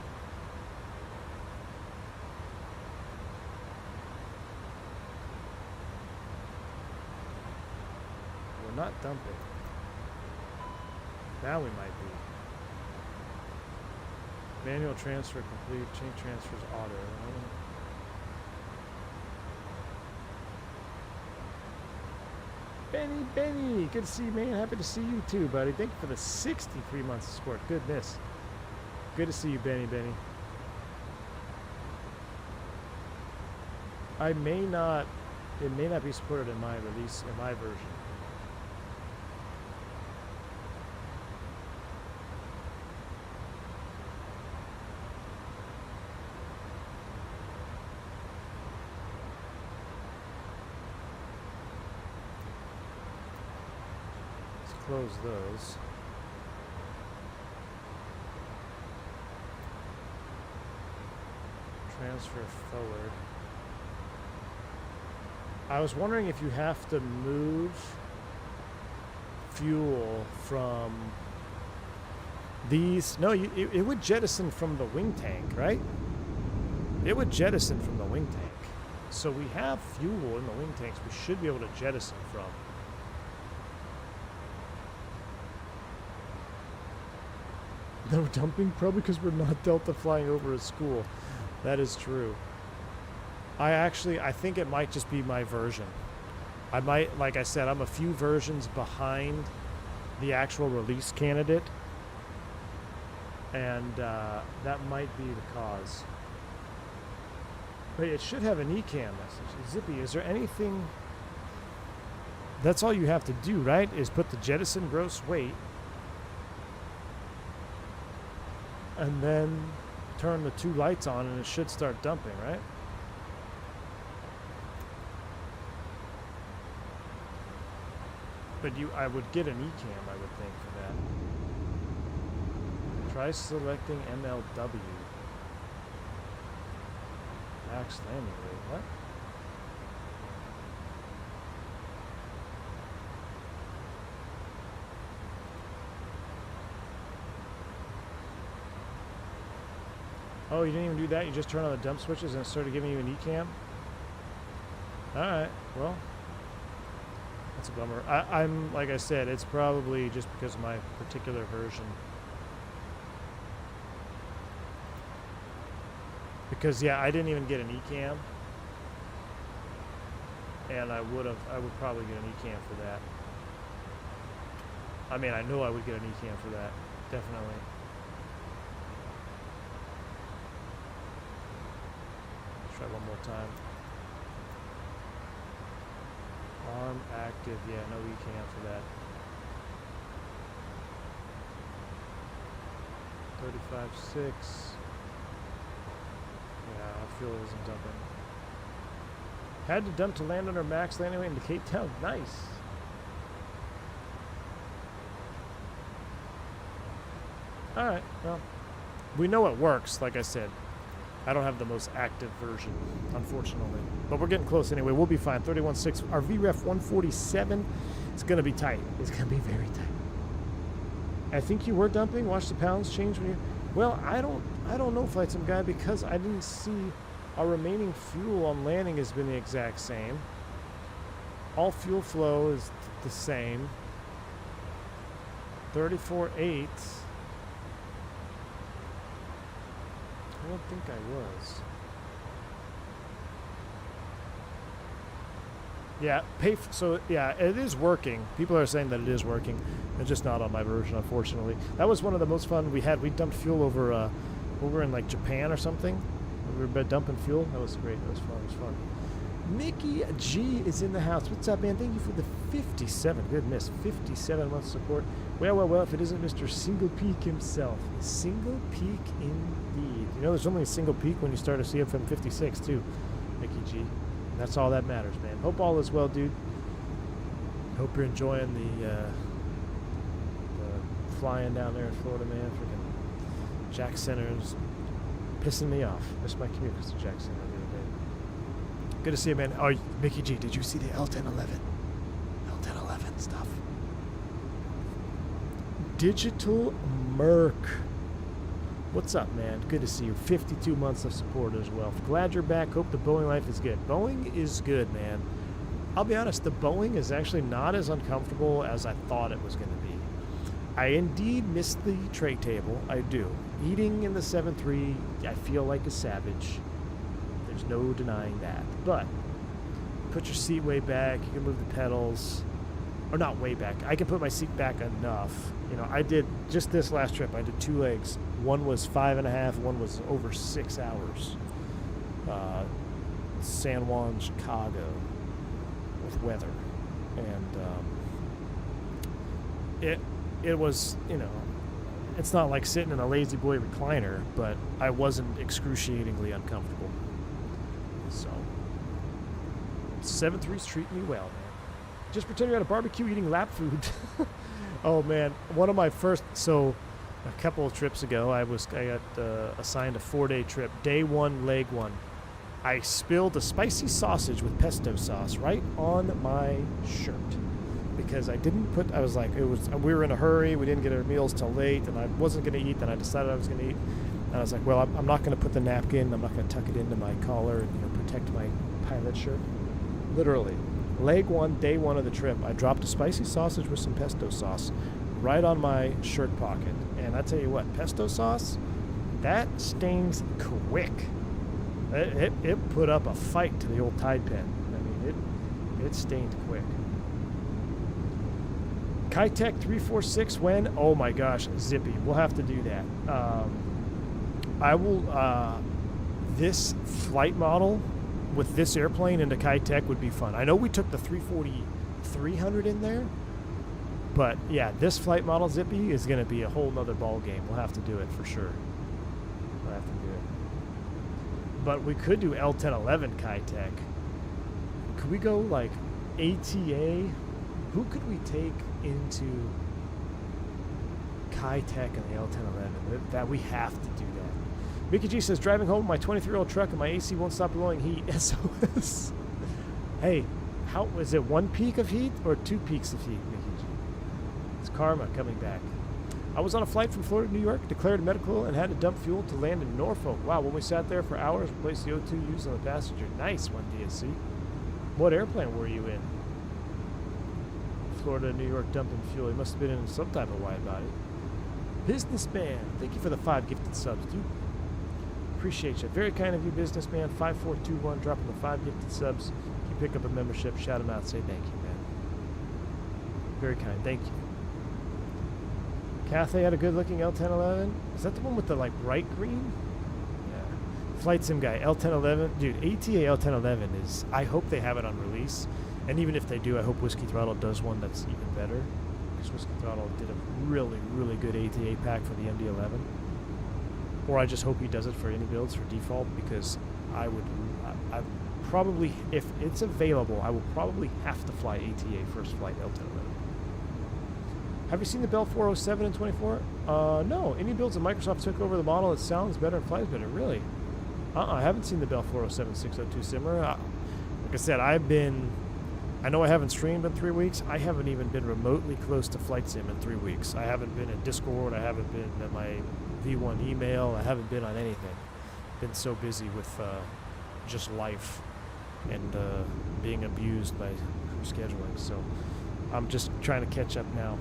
Not dumping. Now we might be. Manual transfer complete. Chain transfers auto. Benny, good to see you, man. Happy to see you too, buddy. Thank you for the 63 months of support. Goodness. Good to see you, Benny. It may not be supported in my release, in my version. close those. Transfer forward. I was wondering if you have to move fuel from these. No, it would jettison from the wing tank, right? It would jettison from the wing tank. So we have fuel in the wing tanks we should be able to jettison from. No dumping? Probably because we're not Delta flying over a school. That is true. I think it might just be my version. I might, like I said, I'm a few versions behind the actual release candidate. And that might be the cause. But it should have an ECAM message. Zippy, is there anything... That's all you have to do, right? Is put the jettison gross weight. And then turn the two lights on and it should start dumping, right? But I would get an ECAM, I would think, for that. Try selecting MLW. Max landing rate. What? Oh, you didn't even do that? You just turned on the dump switches and it started giving you an ECAM? Alright, well. That's a bummer. I'm, like I said, it's probably just because of my particular version. Because, yeah, I didn't even get an ECAM. And I would probably get an ECAM for that. I mean, I know I would get an ECAM for that. Definitely. Try one more time. Arm active, yeah, no ECAM for that. 35.6. Yeah, our fuel isn't dumping. Had to dump to land under max landing weight into Cape Town. Nice. Alright, well, we know it works, like I said. I don't have the most active version, unfortunately. But we're getting close anyway. We'll be fine. 31.6. Our VREF 147, it's going to be tight. It's going to be very tight. I think you were dumping. Watch the pounds change when you... Well, I don't know, Flight Sim Guy, because I didn't see our remaining fuel on landing has been the exact same. All fuel flow is the same. 34.8. I don't think I was. Yeah, so yeah, it is working. People are saying that it is working. It's just not on my version, unfortunately. That was one of the most fun we had. We dumped fuel over in like Japan or something. We were dumping fuel. That was great. That was fun. It was fun. Mickey G is in the house. What's up, man? Thank you for the 57. Goodness, 57 months support. Well, if it isn't Mr. Single Peak himself. Single Peak indeed. You know, there's only a single peak when you start a CFM 56 too, Mickey G. That's all that matters, man. Hope all is well, dude. Hope you're enjoying the flying down there in Florida, man. Freaking Jack Center's pissing me off. Missed my commute because of Jack Center the other day. Good to see you, man. Oh, Mickey G, did you see the L1011? L1011 stuff. Digital Merc. What's up, man? Good to see you. 52 months of support as well. Glad you're back. Hope the Boeing life is good. Boeing is good, man. I'll be honest, the Boeing is actually not as uncomfortable as I thought it was going to be. I indeed miss the tray table. I do. Eating in the 7.3, I feel like a savage. There's no denying that. But put your seat way back. You can move the pedals. Or not way back. I can put my seat back enough. You know, I did just this last trip. I did 2 legs. One was 5.5. One was over 6 hours. San Juan, Chicago, with weather, and it was, you know, it's not like sitting in a lazy boy recliner, but I wasn't excruciatingly uncomfortable. So 7.3's treating me well, man. Just pretend you're at a barbecue eating lap food. Oh man, one of my first, so a couple of trips ago, I got assigned a 4-day trip. Day 1, leg 1. I spilled a spicy sausage with pesto sauce right on my shirt because I didn't put. I was like, we were in a hurry. We didn't get our meals till late, and I wasn't going to eat. Then I decided I was going to eat, and I was like, well, I'm not going to put the napkin. I'm not going to tuck it into my collar and protect my pilot shirt. Literally. Leg 1, day 1 of the trip, I dropped a spicy sausage with some pesto sauce right on my shirt pocket. And I tell you what, pesto sauce, that stains quick. It put up a fight to the old Tide pen. I mean, it stained quick. Kitech 346 when? Oh my gosh, zippy. We'll have to do that. I will, this flight model with this airplane into Kitech would be fun. I know we took the 340-600 in there, but yeah, this flight model Zippy is going to be a whole nother ball game. We'll have to do it for sure. We'll have to do it. But we could do L1011 Kitech. Could we go like ATA? Who could we take into Kitech and the L1011? That we have to do that. Mickey G says, driving home with my 23-year-old truck and my AC won't stop blowing heat. SOS. Hey, how is it 1 peak of heat or 2 peaks of heat, Mickey G? It's karma coming back. I was on a flight from Florida to New York, declared medical, and had to dump fuel to land in Norfolk. Wow, when we sat there for hours, replaced the O2 used on the passenger. Nice one, DSC. What airplane were you in? Florida to New York dumping fuel. He must have been in some type of wide body. Businessman, thank you for the 5 gifted subs, dude. Appreciate you. Very kind of you, businessman. 5421, dropping the 5 gifted subs. If you pick up a membership, shout them out. Say thank you, man. Very kind. Thank you. Cathay had a good-looking L1011. Is that the one with the like bright green? Yeah. Flight sim guy, L1011. Dude, ATA L1011 is. I hope they have it on release, and even if they do, I hope Whiskey Throttle does one that's even better. Because Whiskey Throttle did a really, really good ATA pack for the MD11. Or I just hope he does it for any builds for default, because I probably, if it's available, I will probably have to fly ATA first flight L1011. Have you seen the Bell 407 and 24? No. Any builds that Microsoft took over the model, it sounds better and flies better. Really? I haven't seen the Bell 407-602 simmer. Like I said, I know I haven't streamed in 3 weeks. I haven't even been remotely close to Flight Sim in 3 weeks. I haven't been in Discord. I haven't been at my V1 email. I haven't been on anything. Been so busy with just life and being abused by scheduling. So I'm just trying to catch up now.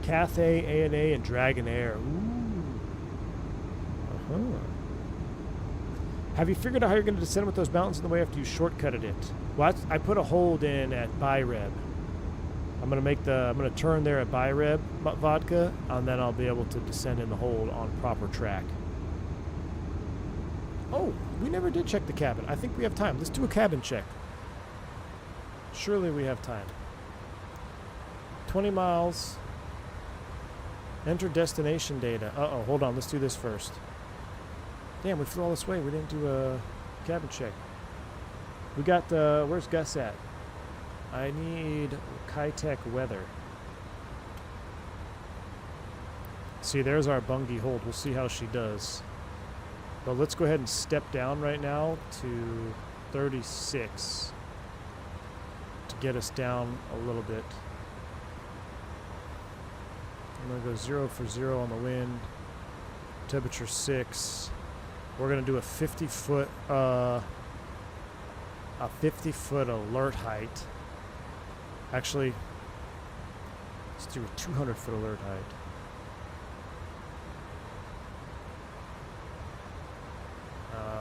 Cathay, ANA, and Dragonair. Ooh. Uh-huh. Have you figured out how you're going to descend with those mountains in the way after you shortcutted it? Well, I put a hold in at Byreb. I'm going to turn there at Byreb Vodka, and then I'll be able to descend in the hold on proper track. Oh, we never did check the cabin. I think we have time. Let's do a cabin check. Surely we have time. 20 miles. Enter destination data. Uh-oh, hold on. Let's do this first. Damn, we flew all this way. We didn't do a cabin check. We got, where's Gus at? I need Kitech weather. See, there's our Bungie hold. We'll see how she does. But let's go ahead and step down right now to 36 to get us down a little bit. I'm going to go 0 for 0 on the wind. Temperature 6. We're going to do a 50-foot alert height. Actually, let's do a 200-foot alert height.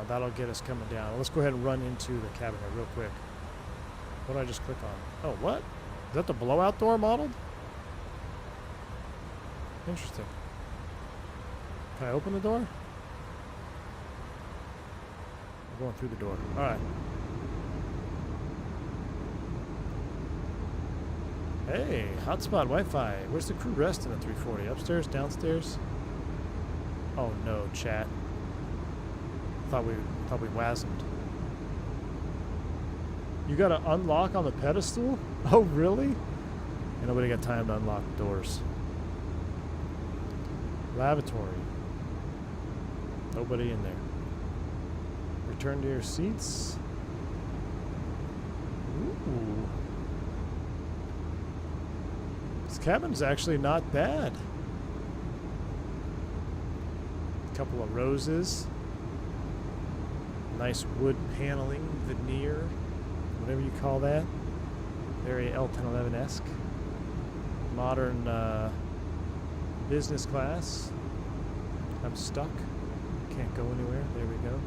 That'll get us coming down. Let's go ahead and run into the cabin here real quick. What did I just click on? Oh, what? Is that the blowout door modeled? Interesting. Can I open the door? I'm going through the door. All right. Hey, hotspot Wi-Fi. Where's the crew rest in the 340? Upstairs, downstairs? Oh no, chat. Thought we wasmed. You got to unlock on the pedestal? Oh really? nobody got time to unlock the doors. Lavatory. Nobody in there. Return to your seats. Ooh. This cabin's actually not bad. A couple of roses. Nice wood paneling, veneer, whatever you call that. Very L1011-esque. Modern business class. I'm stuck. Can't go anywhere. There we go.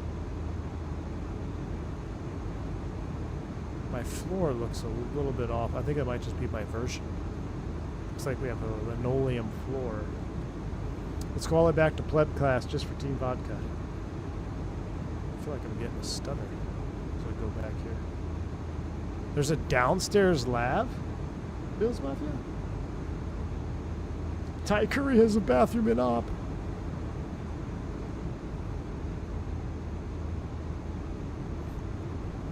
My floor looks a little bit off. I think it might just be my version. Looks like we have a linoleum floor. Let's go all the way back to pleb class just for Team Vodka. I feel like I'm getting a stutter. So I go back here. There's a downstairs lab? Bill's Mafia? Thai Curry has a bathroom in op.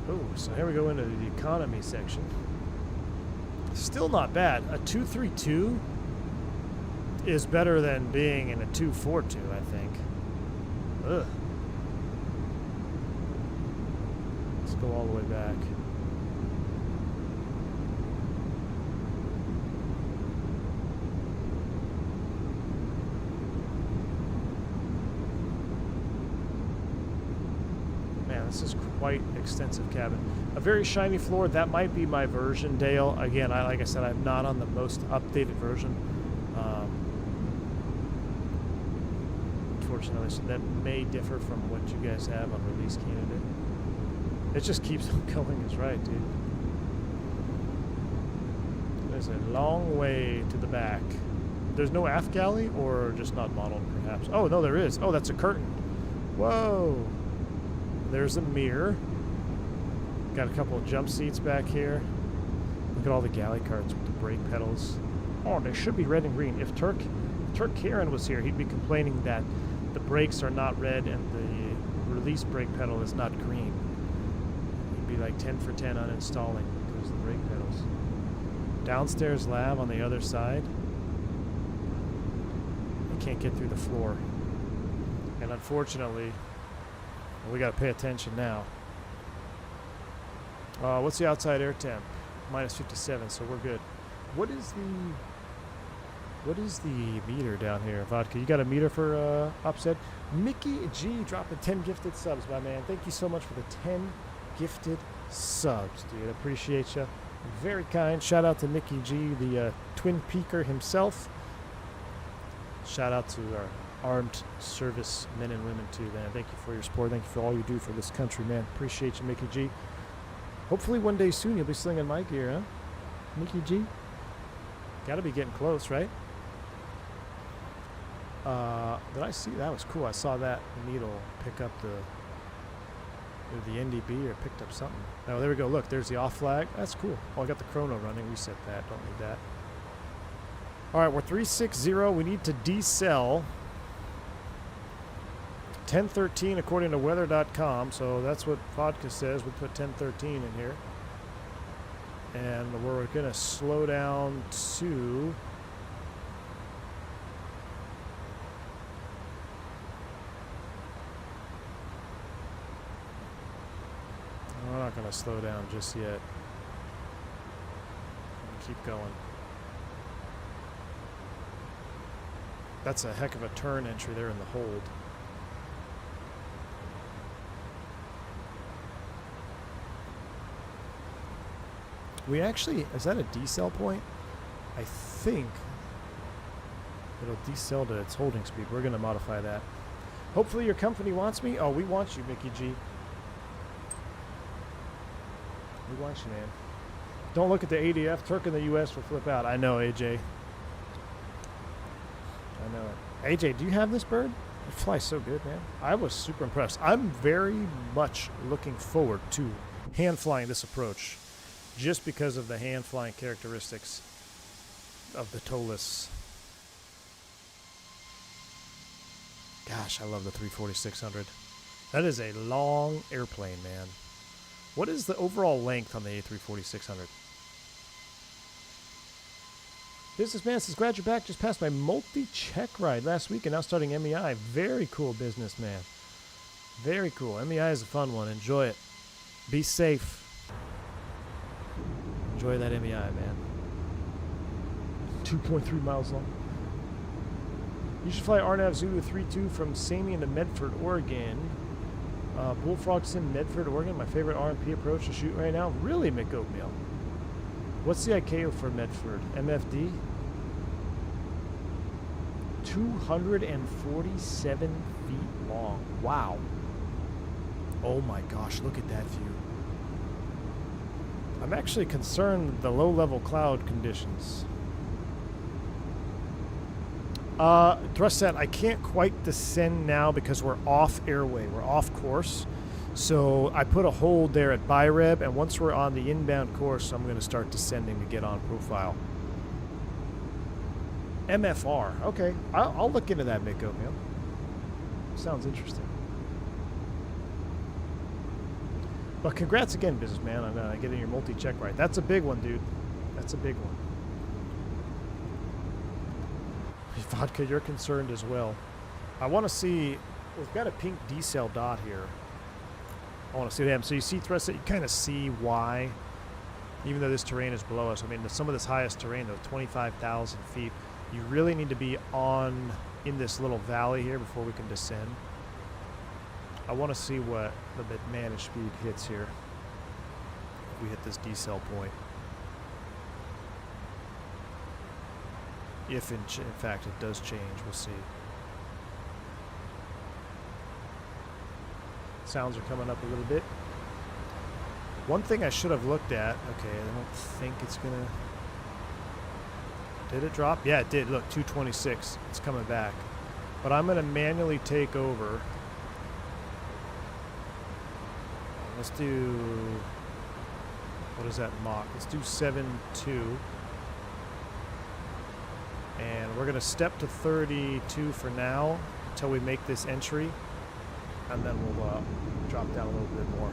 Oh, so here we go into the economy section. Still not bad. A 232 is better than being in a 242, I think. Ugh. Let's go all the way back. Man, this is quite extensive cabin. A very shiny floor. That might be my version, Dale. Again, like I said, I'm not on the most updated version. Unfortunately, so that may differ from what you guys have on release candidate. It just keeps on going, is right, dude. There's a long way to the back. There's no aft galley, or just not modeled, perhaps. Oh, no, there is. Oh, that's a curtain. Whoa. There's a mirror. Got a couple of jump seats back here. Look at all the galley carts with the brake pedals. Oh, they should be red and green. If Turk Herein was here, he'd be complaining that the brakes are not red and the release brake pedal is not green. He'd be like 10 for 10 uninstalling because of the brake pedals. Downstairs lab on the other side. I can't get through the floor. And unfortunately, we got to pay attention now. What's the outside air temp? Minus 57, so we're good. What is the meter down here, Vodka? You got a meter for upset? Mickey G dropping 10 gifted subs, my man. Thank you so much for the 10 gifted subs, dude. Appreciate you. Very kind. Shout out to Mickey G, the Twin Peaker himself. Shout out to our armed service men and women too, man. Thank you for your support. Thank you for all you do for this country, man. Appreciate you, Mickey G. Hopefully one day soon you'll be slinging my gear, huh? Mickey G? Gotta be getting close, right? Did I see? That was cool. I saw that needle pick up the NDB or picked up something. Oh, there we go. Look, there's the off flag. That's cool. Oh, I got the chrono running. Reset that. Don't need that. All right, we're 360. We need to decel 1013 according to weather.com. So that's what Vodka says. We put 1013 in here. And we're going to slow down to... We're not going to slow down just yet. Keep going. That's a heck of a turn entry there in the hold. We actually, is that a decel point? I think it'll decel to its holding speed. We're going to modify that. Hopefully your company wants me. Oh, we want you, Mickey G. We want you, man. Don't look at the ADF. Turk in the U.S. will flip out. I know, AJ. I know it. AJ, do you have this bird? It flies so good, man. I was super impressed. I'm very much looking forward to hand flying this approach, just because of the hand flying characteristics of the Toliss. Gosh, I love the 340-600. That is a long airplane, man. What is the overall length on the A340-600? Businessman says, glad you're back. Just passed my multi-check ride last week and now starting MEI. Very cool, businessman. Very cool. MEI is a fun one. Enjoy it. Be safe. Enjoy that MEI, man. 2.3 miles long. You should fly RNAV Zulu 32 from Samian to Medford, Oregon. Bullfrog's in Medford, Oregon. My favorite RMP approach to shoot right now. Really, McOatmeal. What's the ICAO for Medford? MFD? 247 feet long. Wow. Oh my gosh, look at that view. I'm actually concerned with the low-level cloud conditions. Thrust set, I can't quite descend now because we're off airway. We're off course. So I put a hold there at BIREB, and once we're on the inbound course, I'm going to start descending to get on profile. MFR. Okay. I'll look into that, Mick Oatmeal. Sounds interesting. But congrats again, businessman, on getting your multi-check right. That's a big one, dude. That's a big one. Vodka, you're concerned as well. I want to see... We've got a pink decel dot here. I want to see them. So you see thrust, you kind of see why, even though this terrain is below us. I mean, some of this highest terrain, though, 25,000 feet, you really need to be in this little valley here before we can descend. I want to see what the managed speed hits here if we hit this decel point. If in fact it does change, we'll see. Sounds are coming up a little bit. One thing I should have looked at, okay, I don't think it's gonna... Did it drop? Yeah, it did. Look, 226. It's coming back. But I'm gonna manually take over. Let's do... What is that Mach? Let's do 7.2. And we're gonna step to 32 for now until we make this entry. And then we'll drop down a little bit more.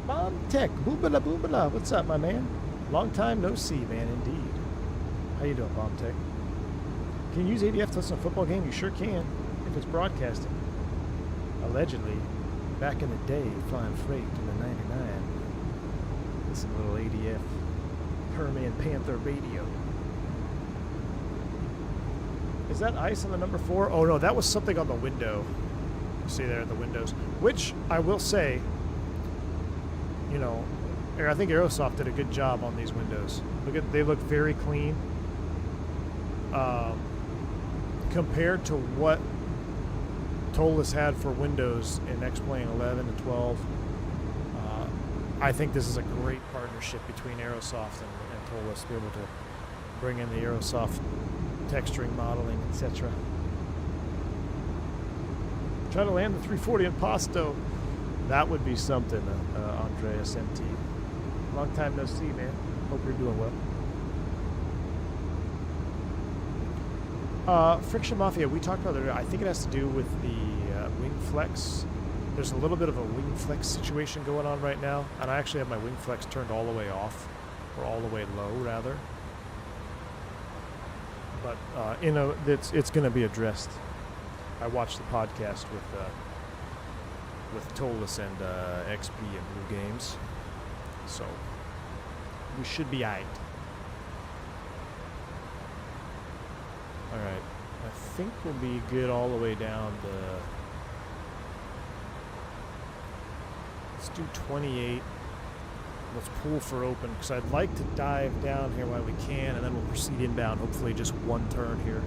Bomb Tech, boobala boobala. What's up, my man? Long time no see, man, indeed. How you doing, Bomb Tech? Can you use ADF to listen to a football game? You sure can, if it's broadcasting. Allegedly, back in the day, flying freight in the 99. Listen to a little ADF. Herman Panther radio. Is that ice on the number 4? Oh no, that was something on the window. You see there, the windows. Which, I will say, you know, I think Aerosoft did a good job on these windows. They look very clean. Compared to what Toliss had for windows in X-Plane 11 and 12, I think this is a great partnership between Aerosoft and Toliss to be able to bring in the Aerosoft texturing, modeling, etc. Try to land the 340 in Pasto. That would be something, Andreas MT. Long time no see, man. Hope you're doing well. Friction Mafia, we talked about it. I think it has to do with the wing flex. There's a little bit of a wing flex situation going on right now, and I actually have my wing flex turned all the way off, or all the way low, rather. But it's going to be addressed. I watched the podcast with Toliss and XP and Blue Games, so we should be aight. All right, I think we'll be good all the way down to. Let's do 28. Let's pull for open, because I'd like to dive down here while we can, and then we'll proceed inbound, hopefully just one turn here.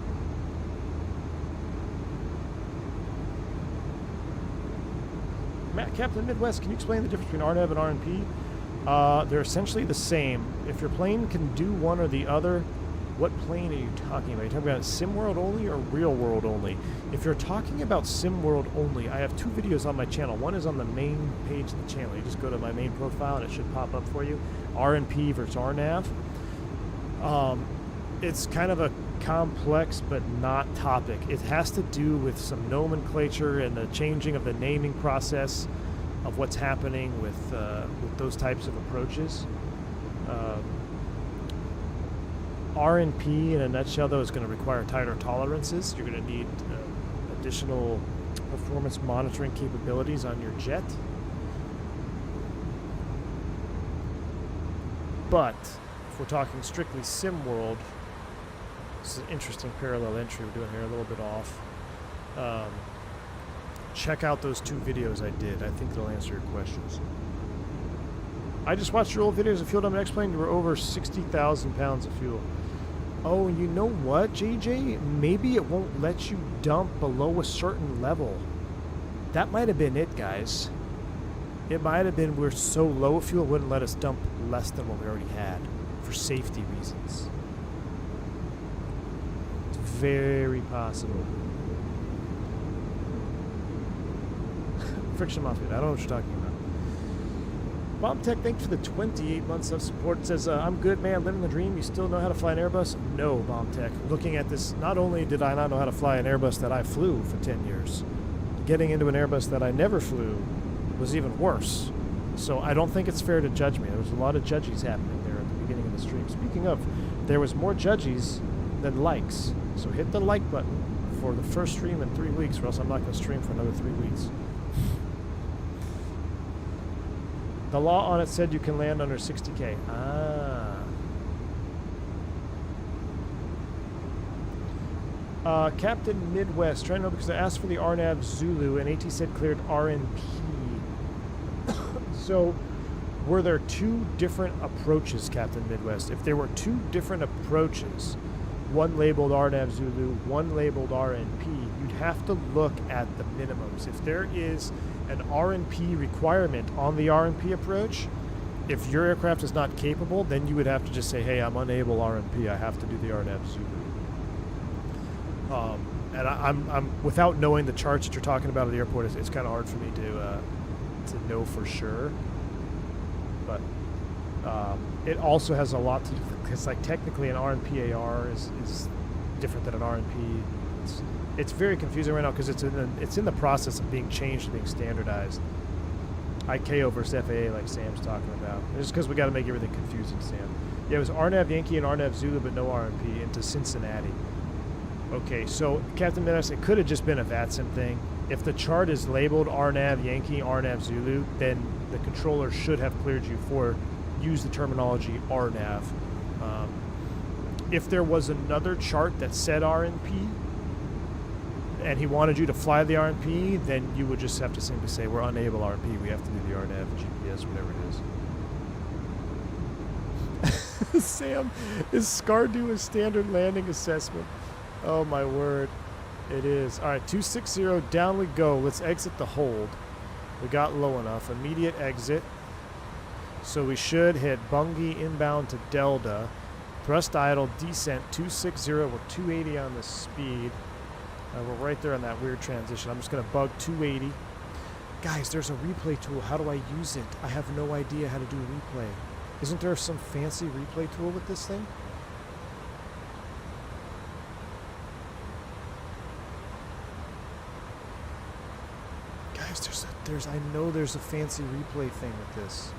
Matt, Captain Midwest, can you explain the difference between RNAV and RNP? They're essentially the same. If your plane can do one or the other, what plane are you talking about? Are you talking about SimWorld only or Real World only? If you're talking about SimWorld only, I have 2 videos on my channel. One is on the main page of the channel. You just go to my main profile and it should pop up for you. RNP versus RNAV. It's kind of a complex but not topic. It has to do with some nomenclature and the changing of the naming process of what's happening with those types of approaches. RNP in a nutshell, though, is going to require tighter tolerances. You're going to need additional performance monitoring capabilities on your jet. But if we're talking strictly sim world, this is an interesting parallel entry we're doing here, a little bit off. Check out those 2 videos I did. I think they'll answer your questions. I just watched your old videos of Fuel Dump and X-Plane. You were over 60,000 pounds of fuel. Oh, you know what, JJ? Maybe it won't let you dump below a certain level. That might have been it, guys. It might have been we're so low fuel it wouldn't let us dump less than what we already had for safety reasons. It's very possible. Friction Mafia, I don't know what you're talking about. BombTech, thanks for the 28 months of support. It says, I'm good, man, living the dream. You still know how to fly an Airbus? No, BombTech. Looking at this, not only did I not know how to fly an Airbus that I flew for 10 years, getting into an Airbus that I never flew was even worse. So I don't think it's fair to judge me. There was a lot of judges happening there at the beginning of the stream. Speaking of, there was more judges than likes. So hit the like button for the first stream in 3 weeks, or else I'm not going to stream for another 3 weeks. The law on it said you can land under 60K. Captain Midwest, trying to know because I asked for the RNAV Zulu and AT said cleared RNP. So, were there 2 different approaches, Captain Midwest? If there were 2 different approaches, one labeled RNAV Zulu, one labeled RNP, you'd have to look at the minimums. If there is an RNP requirement on the RNP approach, if your aircraft is not capable, then you would have to just say, hey, I'm unable RNP, I have to do the RNAV Zulu. And I'm without knowing the charts that you're talking about at the airport, it's kind of hard for me to know for sure. But it also has a lot to do because, like, technically an RNP AR is different than an RNP. It's very confusing right now because it's in the process of being changed and being standardized. ICAO versus FAA, like Sam's talking about. It's just because we got to make everything confusing, Sam. Yeah, it was RNAV Yankee and RNAV Zulu, but no RNP into Cincinnati. Okay, so Captain Menace, it could have just been a VATSIM thing. If the chart is labeled RNAV Yankee, RNAV Zulu, then the controller should have cleared you for use the terminology RNAV. If there was another chart that said RNP, and he wanted you to fly the RNP, then you would just have to simply say, we're unable RNP, we have to do the RNAV, GPS, whatever it is. Sam, is SCAR do a standard landing assessment? Oh my word, it is. All right, 260, down we go. Let's exit the hold. We got low enough. Immediate exit. So we should hit Bungie inbound to Delta. Thrust idle, descent, 260, we're 280 on the speed. We're right there on that weird transition. I'm just going to bug 280. Guys, there's a replay tool. How do I use it? I have no idea how to do a replay. Isn't there some fancy replay tool with this thing? Guys, I know there's a fancy replay thing with this.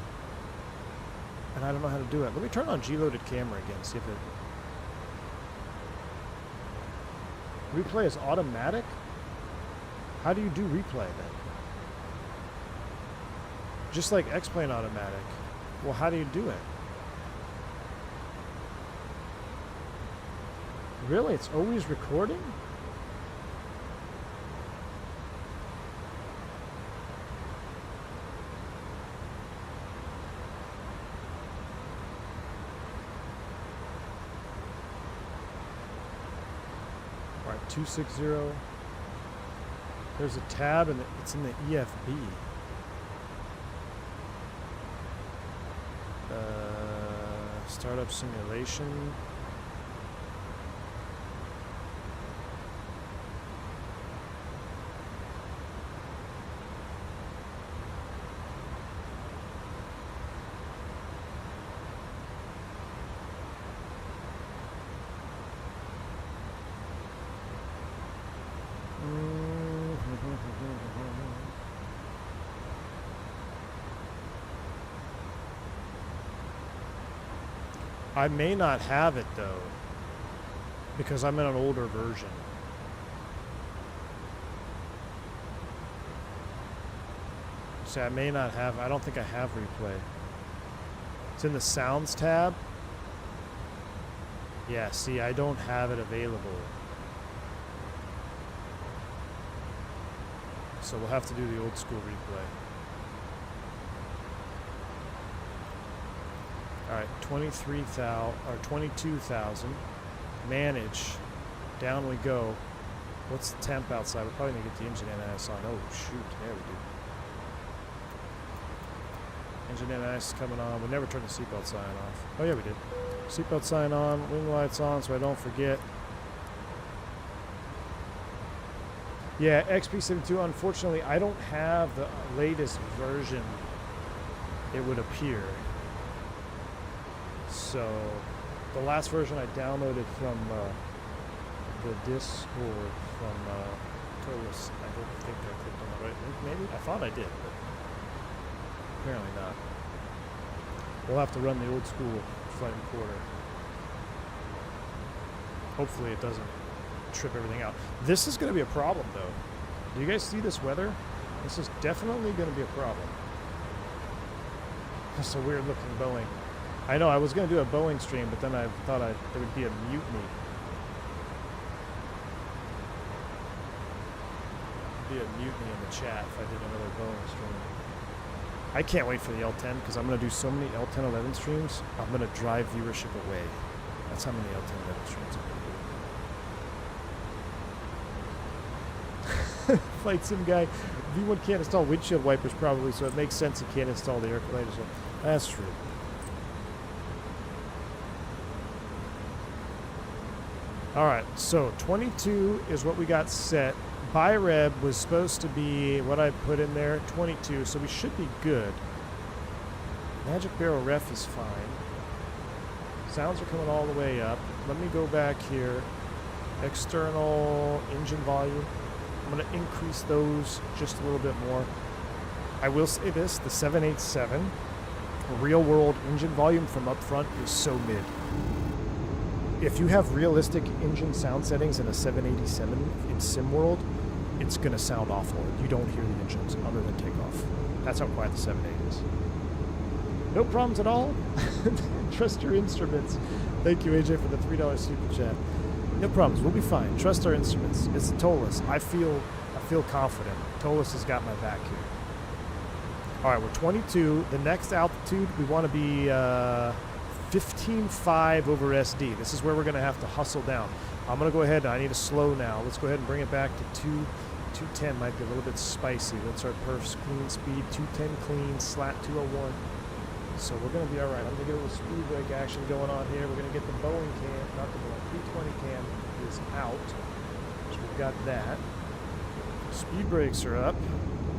And I don't know how to do it. Let me turn on G-loaded camera again, see if it... Replay is automatic? How do you do replay then? Just like X-Plane automatic. Well, how do you do it? Really? It's always recording? All right, 260. There's a tab and it's in the EFB. Startup simulation. I may not have it though. because I'm in an older version. See, I may not have, I don't think I have replay. It's in the sounds tab. Yeah, see, I don't have it available. So we'll have to do the old school replay. Alright, 23,000 or 22,000. Manage. Down we go. What's the temp outside? We're probably gonna get the engine NIS on. Oh shoot, there we do. Engine NIS is coming on. We never turned the seatbelt sign off. Oh yeah, we did. Seatbelt sign on, wing lights on so I don't forget. Yeah, XP72, unfortunately, I don't have the latest version, it would appear. So, the last version I downloaded from the Discord from Toliss, I don't think I clicked on the right link, maybe? I thought I did, but apparently not. We'll have to run the old school flight recorder. Hopefully it doesn't trip everything out. This is going to be a problem, though. Do you guys see this weather? This is definitely going to be a problem. That's a weird looking Boeing. I know, I was going to do a Boeing stream, but then I thought there would be a mutiny. There'd be a mutiny in the chat if I did another Boeing stream. I can't wait for the L10 because I'm going to do so many L10 11 streams, I'm going to drive viewership away. That's how many L10 11 streams I'm going to do. Flight sim guy, V1 can't install windshield wipers probably, so it makes sense he can't install the air collider. So that's true. Alright, so 22 is what we got set. BiReb was supposed to be what I put in there, 22, so we should be good. Magic Barrel ref is fine. Sounds are coming all the way up. Let me go back here. External engine volume. I'm going to increase those just a little bit more. I will say this, the 787 real world engine volume from up front is so mid. If you have realistic engine sound settings in a 787 in SimWorld, it's going to sound awful. You don't hear the engines other than takeoff. That's how quiet the 78 is. No problems at all. Trust your instruments. Thank you, AJ, for the $3 super chat. No problems. We'll be fine. Trust our instruments. It's Toliss. I feel confident. Toliss has got my back here. All right, we're 22. The next altitude, we want to be 15.5 over SD. This is where we're going to have to hustle down. I'm going to go ahead. I need to slow now. Let's go ahead and bring it back to 210. Might be a little bit spicy. What's our perfs clean speed? 210 clean, slat 201. So we're going to be all right. I'm going to get a little speed brake action going on here. We're going to get the Boeing cam, not the Boeing, 320 cam is out. So we've got that. Speed brakes are up.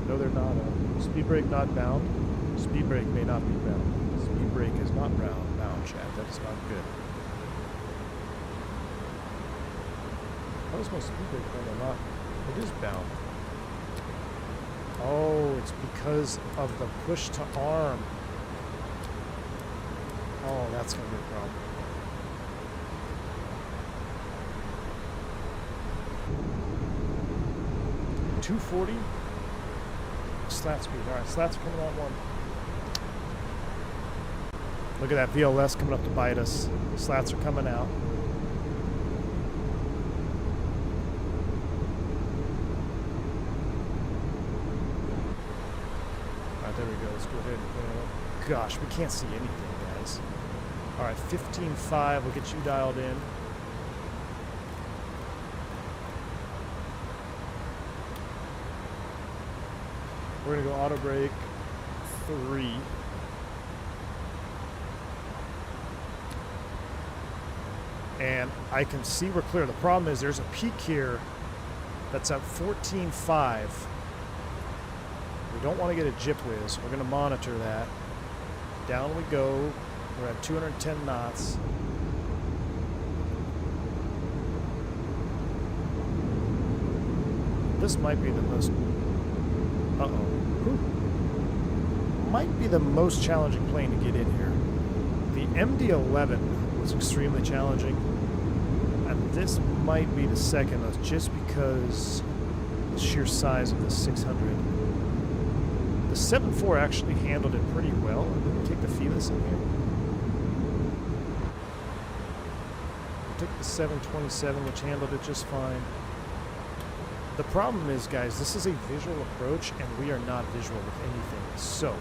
No, they're not up. Speed brake not bound. Speed brake may not be bound. Speed brake is not bound, chat. That is not good. How is my speed brake bound or not? It is bound. Oh, it's because of the push to arm. Oh, that's going to be a problem. $240 slat speed. All right, slats are coming out one. Look at that VLS coming up to bite us. Slats are coming out. All right, there we go. Let's go ahead and put it up. Gosh, we can't see anything, guys. All right, 15.5. We'll get you dialed in. We're going to go auto brake 3. And I can see we're clear. The problem is there's a peak here that's at 14.5. We don't want to get a jip whiz. We're going to monitor that. Down we go. We're at 210 knots. This might be the most... might be the most challenging plane to get in here. The MD-11 was extremely challenging. And this might be the second most, just because the sheer size of the 600. The 7.4 actually handled it pretty well. Let me take the Felis in here. I took the 727, which handled it just fine. The problem is, guys, this is a visual approach, and we are not visual with anything. So,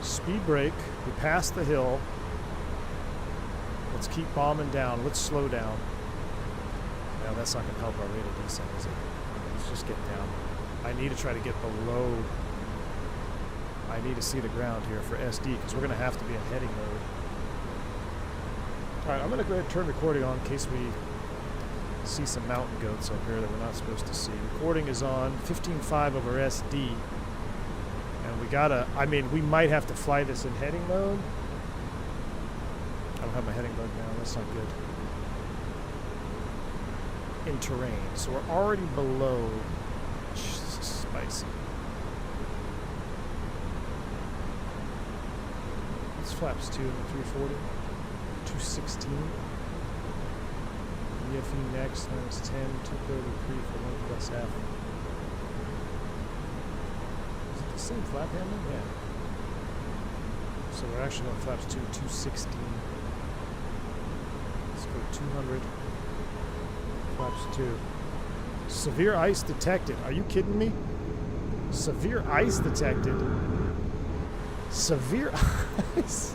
speed brake, we passed the hill. Let's keep bombing down. Let's slow down. Now, that's not going to help our rate of descent, is it? Let's just get down. I need to try to get below. I need to see the ground here for SD, because we're going to have to be in heading mode. All right, I'm going to go ahead and turn recording on in case we see some mountain goats up here that we're not supposed to see. Recording is on 15.5 over SD. And we gotta, I mean, we might have to fly this in heading mode. I don't have my heading mode now, that's not good. In terrain, so we're already below. This is spicy. What's flaps 2 in the 340? 216. EFE next, minus 10, 233 for 1 plus F. Is it the same flap handling? Yeah. So we're actually on flaps 2, 216. Let's go 200. Flaps 2. Severe ice detected. Are you kidding me? Severe ice detected. Severe ice.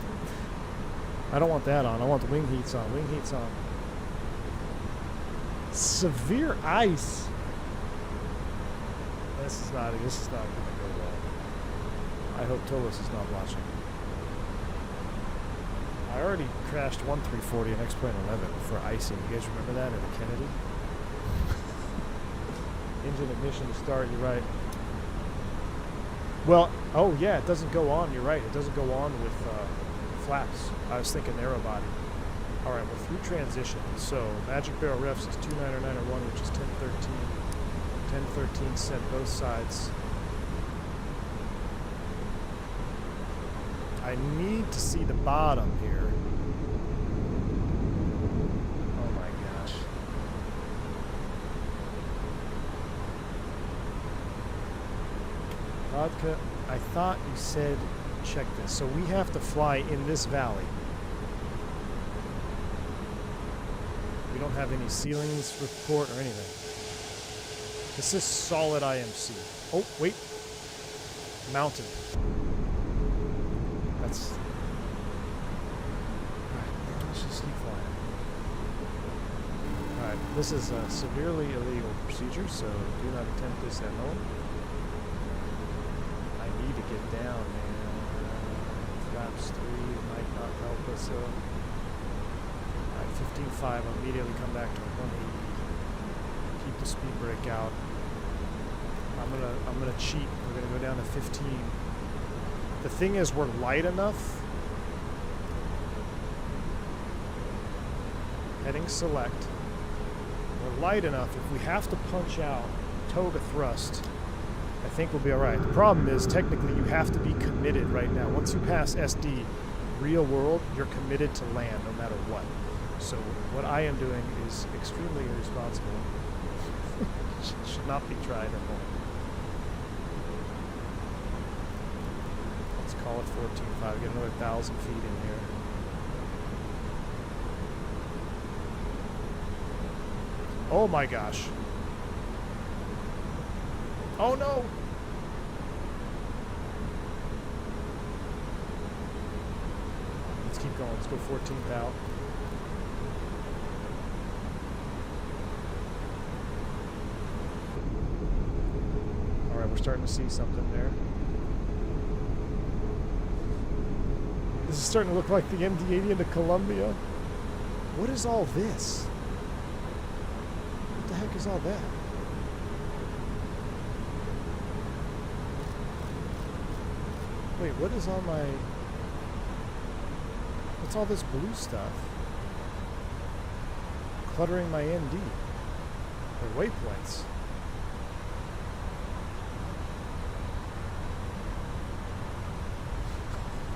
I don't want that on. I want the wing heats on. Wing heats on. Severe ice. This is not going to go well. I hope Toliss is not watching. I already crashed one 340 in X-Plane 11 for icing. You guys remember that at the Kennedy? Engine ignition to start, you're right. Well, oh yeah, it doesn't go on, you're right. It doesn't go on with flaps. I was thinking narrow body. All right, we're through transition. So Magic Barrel refs is 29901, which is 1013. 1013 set both sides. I need to see the bottom here. Oh my gosh. Vodka, I thought you said check this. So we have to fly in this valley. We don't have any ceilings report or anything. This is solid IMC. Oh, wait. Mountain. That's... Alright, let's just keep flying. Alright, this is a severely illegal procedure, so do not attempt this at home. I need to get down, man. Flaps 3 might not help us. 15.5, immediately come back to 180. Keep the speed brake out. I'm gonna cheat. We're gonna go down to 15. The thing is, we're light enough. Heading select. We're light enough. If we have to punch out Toga thrust, I think we'll be all right. The problem is, technically, you have to be committed right now. Once you pass SD, real world, you're committed to land no matter what. So what I am doing is extremely irresponsible. Should not be tried at home. Let's call it 14.5. Get another 1,000 feet in here. Oh my gosh. Oh no! Let's keep going. Let's go 14th out. We're starting to see something there. This is starting to look like the MD-80 into Columbia. What is all this? What the heck is all that? Wait, what is on my... What's all this blue stuff? Cluttering my ND. Or waypoints.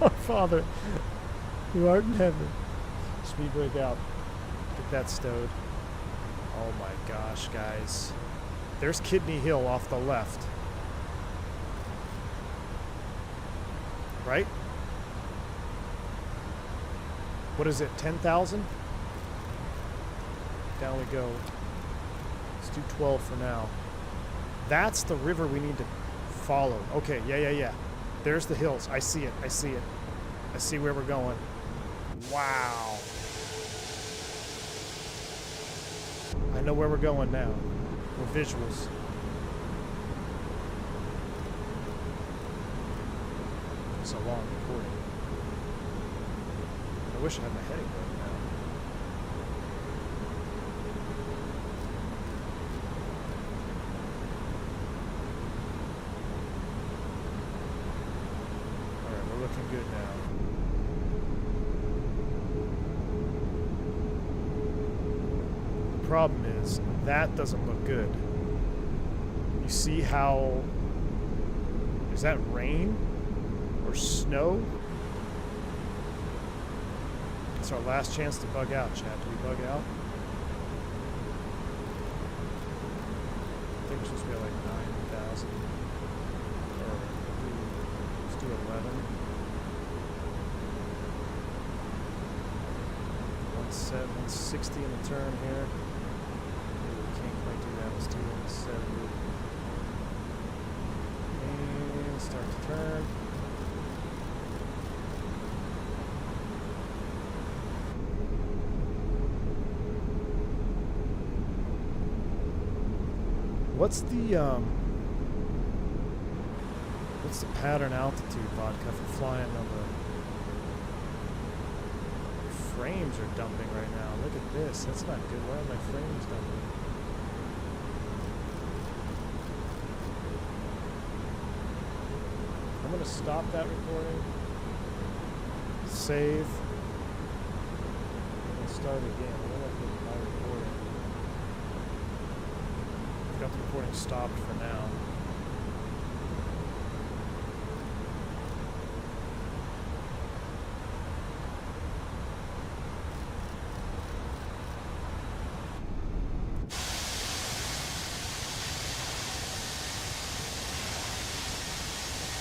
Our Father, who art in heaven. Speed brake out. Get that stowed. Oh my gosh, guys. There's Kidney Hill off the left. Right? What is it, 10,000? Down we go. Let's do 12 for now. That's the river we need to follow. Okay, yeah. There's the hills. I see it. I see where we're going. Wow. I know where we're going now. We're visuals. It's a long recording. I wish I had my heading right now. Alright, we're looking good now. The problem is, that doesn't look good. You see how... Is that rain? Or snow? It's our last chance to bug out, chat. Do we bug out? I think we're supposed to be at like 9,000. Or let's do 11. 160 in the turn here. Maybe we can't quite do that. Let's do 170. And start the turn. What's the pattern altitude, Vodka, for flying on the frames are dumping right now. Look at this. That's not good. Why are my frames dumping? I'm gonna stop that recording. Save. And start again. What do I think of my recording? I've got the recording stopped for now.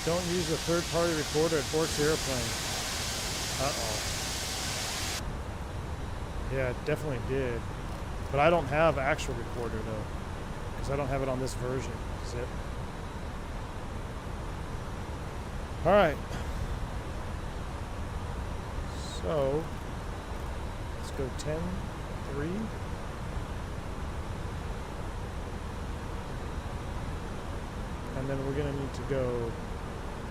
Don't use a third-party recorder at Bork's airplane. Uh-oh. Yeah, it definitely did. But I don't have actual recorder, though. Because I don't have it on this version. Is it? Alright. So, let's go 10-3. And then we're going to need to go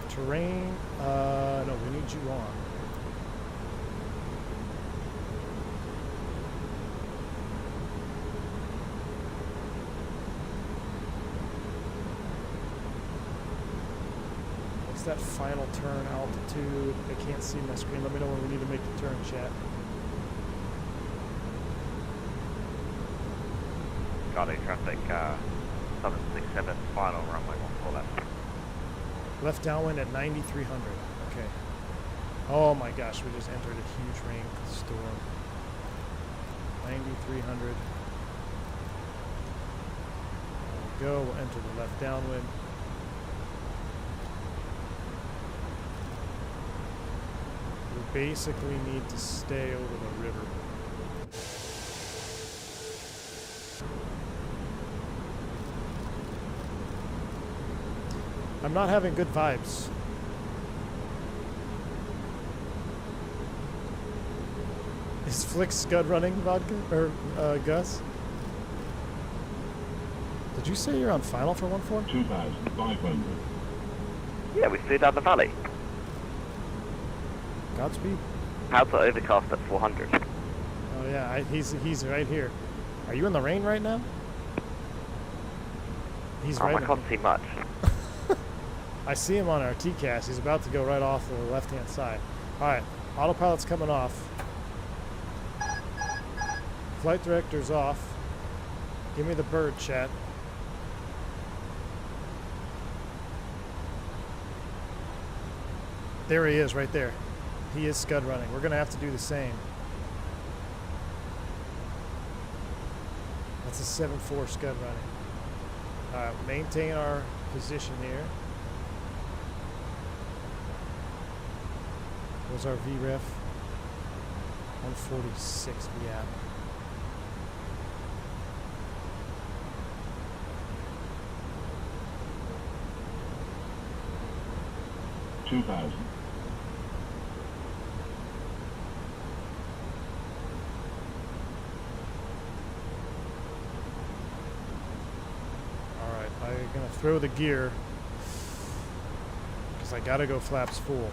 terrain. No, we need you on. What's that final turn altitude? I can't see my screen. Let me know when we need to make the turn, chat. Charlie traffic, 767 final runway 14 left. Left downwind at 9,300. Okay. Oh my gosh, we just entered a huge rain storm. 9,300. There we go. We'll enter the left downwind. We basically need to stay over the river. I'm not having good vibes. Is Flick scud running, Vodka? Or, Gus? Did you say you're on final for 1-4? 2,500. Yeah, we flew down the valley. Godspeed. How's the overcast at 400? Oh yeah, he's right here. Are you in the rain right now? He's right. I can't see much. I see him on our TCAS. He's about to go right off the left-hand side. Alright, autopilot's coming off. Flight director's off. Give me the bird, chat. There he is, right there. He is scud running. We're going to have to do the same. That's a 7-4 scud running. Alright, maintain our position here. What's our VREF? 146, yeah. $2,000. Alright, I'm gonna throw the gear because I gotta go flaps full.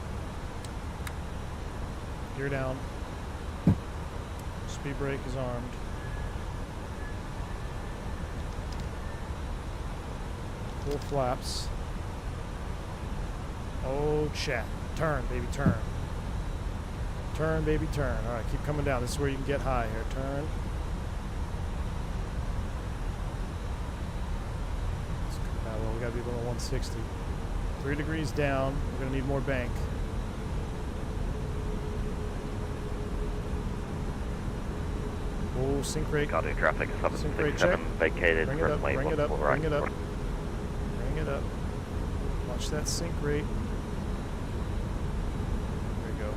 Gear down. Speed brake is armed. Full flaps. Oh, chat. Turn, baby, turn. Turn, baby, turn. All right, keep coming down. This is where you can get high here. Turn. Well, we got to be below 160. 3 degrees down. We're going to need more bank. Oh, sync rate. Guarding traffic, Sync rate 767 check. vacated, Bring it up, runway bring it up, 14 right. bring it up. Bring it up. Watch that sync rate. There we go.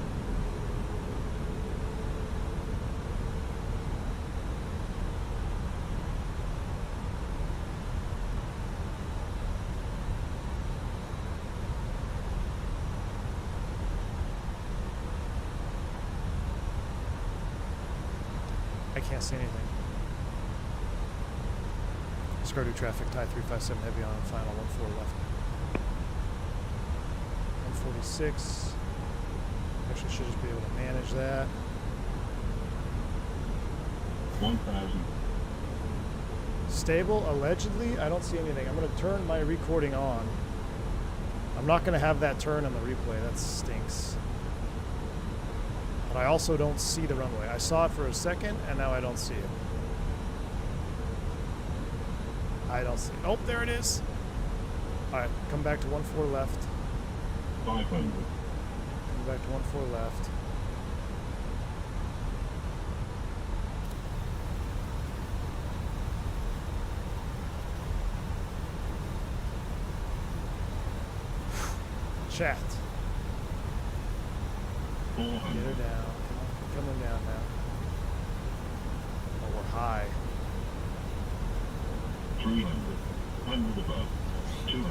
I can't see anything. Skirted traffic, tie 357 heavy on, final 14 left. 146. Actually, should just be able to manage that. 1,000. Stable, allegedly. I don't see anything. I'm going to turn my recording on. I'm not going to have that turn in the replay. That stinks. But I also don't see the runway. I saw it for a second, and now I don't see it. I don't see it. Oh, there it is. All right, come back to 14 left. 500. Come back to 14 left. Chat. 400. Get her down. Come on, coming down now. Oh, we're high. 300. 100 above. 200.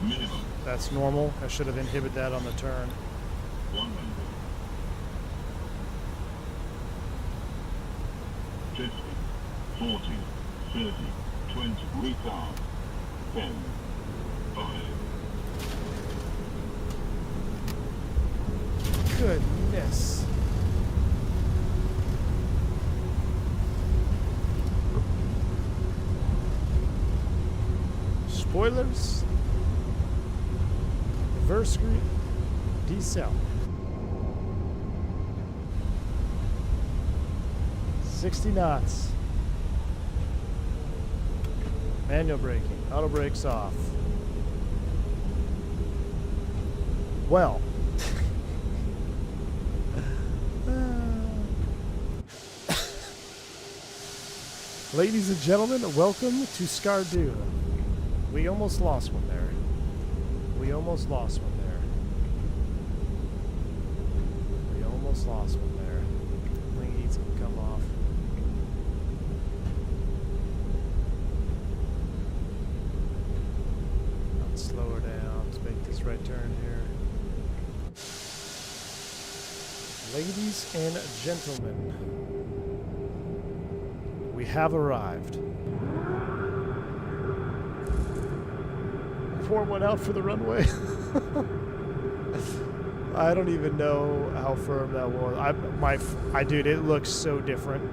Minimum. That's normal. I should have inhibited that on the turn. 100. 50. 40. 30. 20. Retard. 10. 5. Goodness. Spoilers. Reverse screen. Decel. 60 knots. Manual braking. Auto brakes off. Well. Ladies and gentlemen, welcome to Skardu. We almost lost one there. We almost lost one there. We almost lost one there. Wing heats can come off. Let's slow her down. Let's make this right turn here. Ladies and gentlemen, we have arrived. Pour one out for the runway. I don't even know how firm that was. Dude, it looks so different.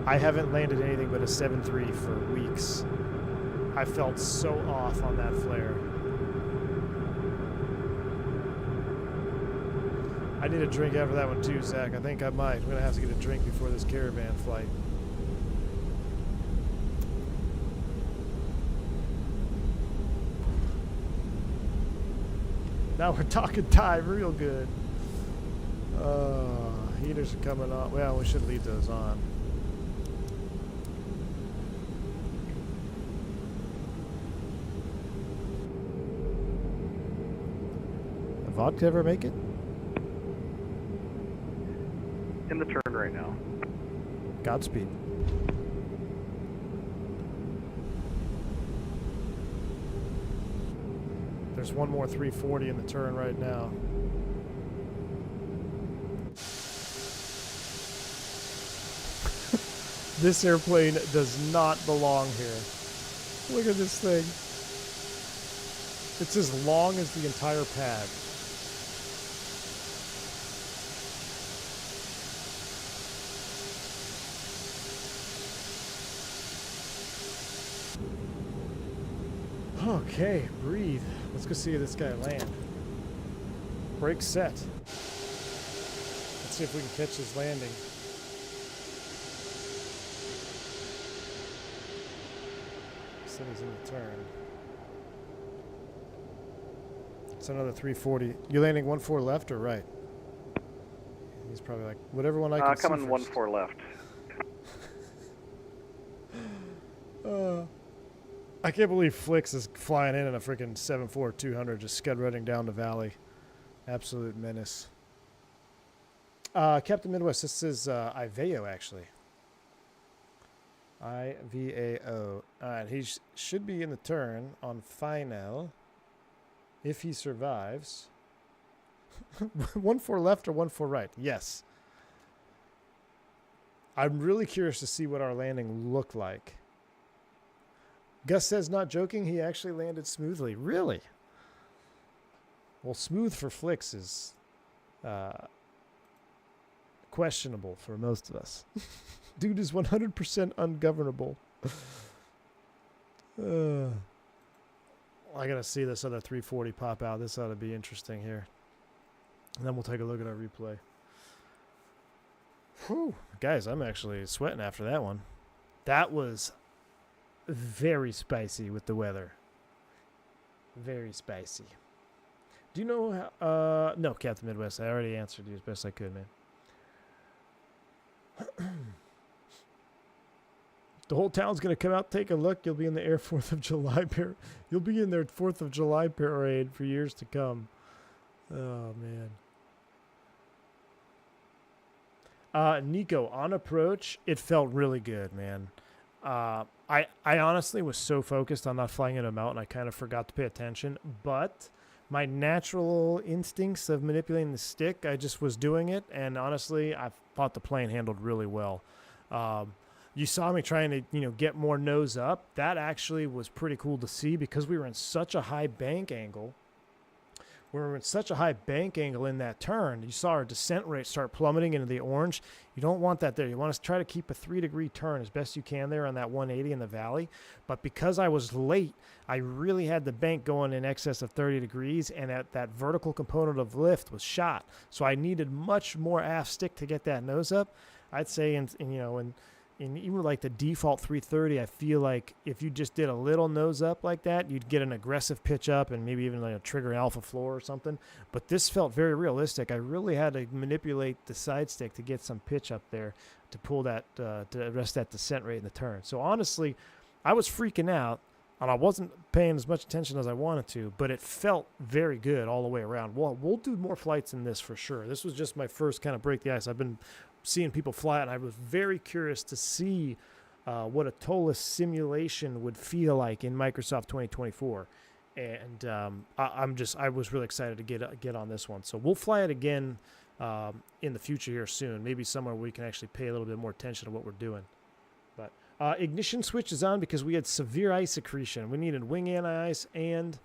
I haven't landed anything but a 7.3 for weeks. I felt so off on that flare. I need a drink after that one too, Zach. I think I might. I'm gonna have to get a drink before this caravan flight. Now we're talking time real good. Heaters are coming on. Well, we should leave those on. vodka ever make it? In the turn right now. Godspeed. There's one more 340 in the turn right now. This airplane does not belong here. Look at this thing. It's as long as the entire pad. Okay, breathe. Let's go see this guy land. Brake set. Let's see if we can catch his landing. Said he's in the turn. It's another 340. You landing 1-4 left or right? He's probably like, whatever one I can see coming 1-4 left. I can't believe Flix is flying in a freaking 747-200, just scud running down the valley. Absolute menace. Captain Midwest, this is Iveo, actually. IVAO. Alright, he should be in the turn on final. If he survives. 1-4 left or 1-4 right? Yes. I'm really curious to see what our landing looked like. Gus says, not joking, he actually landed smoothly. Really? Well, smooth for Flix is questionable for most of us. Dude is 100% ungovernable. I gotta see this other 340 pop out. This ought to be interesting here. And then we'll take a look at our replay. Whew. Guys, I'm actually sweating after that one. That was very spicy with the weather. Very spicy. Do you know how... no, Captain Midwest. I already answered you as best I could, man. The whole town's going to come out, take a look. You'll be in the Air 4th of July parade. You'll be in their 4th of July parade for years to come. Oh, man. Nico, on approach, it felt really good, man. I honestly was so focused on not flying into a mountain, I kind of forgot to pay attention. But my natural instincts of manipulating the stick, I just was doing it. And honestly, I thought the plane handled really well. You saw me trying to, get more nose up. That actually was pretty cool to see because we were in such a high bank angle. We were in such a high bank angle in that turn. You saw our descent rate start plummeting into the orange. You don't want that there. You want to try to keep a 3-degree turn as best you can there on that 180 in the valley. But because I was late, I really had the bank going in excess of 30 degrees, and that vertical component of lift was shot. So I needed much more aft stick to get that nose up. I'd say, in even like the default 330, I feel like if you just did a little nose up like that, you'd get an aggressive pitch up and maybe even like a trigger alpha floor or something. But this felt very realistic. I really had to manipulate the side stick to get some pitch up there to pull that, to arrest that descent rate in the turn. So honestly, I was freaking out and I wasn't paying as much attention as I wanted to, but it felt very good all the way around. We'll do more flights than this for sure. This was just my first kind of break the ice. I've been seeing people fly it, and I was very curious to see what a Toliss simulation would feel like in Microsoft 2024, and I was really excited to get on this one. So we'll fly it again in the future here soon, maybe somewhere where we can actually pay a little bit more attention to what we're doing. But ignition switch is on because we had severe ice accretion. We needed wing anti-ice and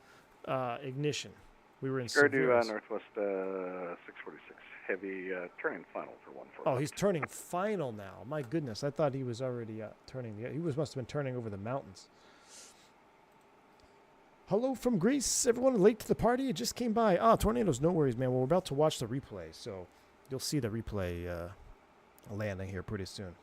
ignition. We were in severe ice. Northwest 646. Heavy turning final for 1-4. Oh, he's turning final now. My goodness, I thought he was already turning. He must have been turning over the mountains. Hello from Greece. Everyone late to the party? It just came by. Tornadoes, no worries, man. Well, we're about to watch the replay, so you'll see the replay landing here pretty soon.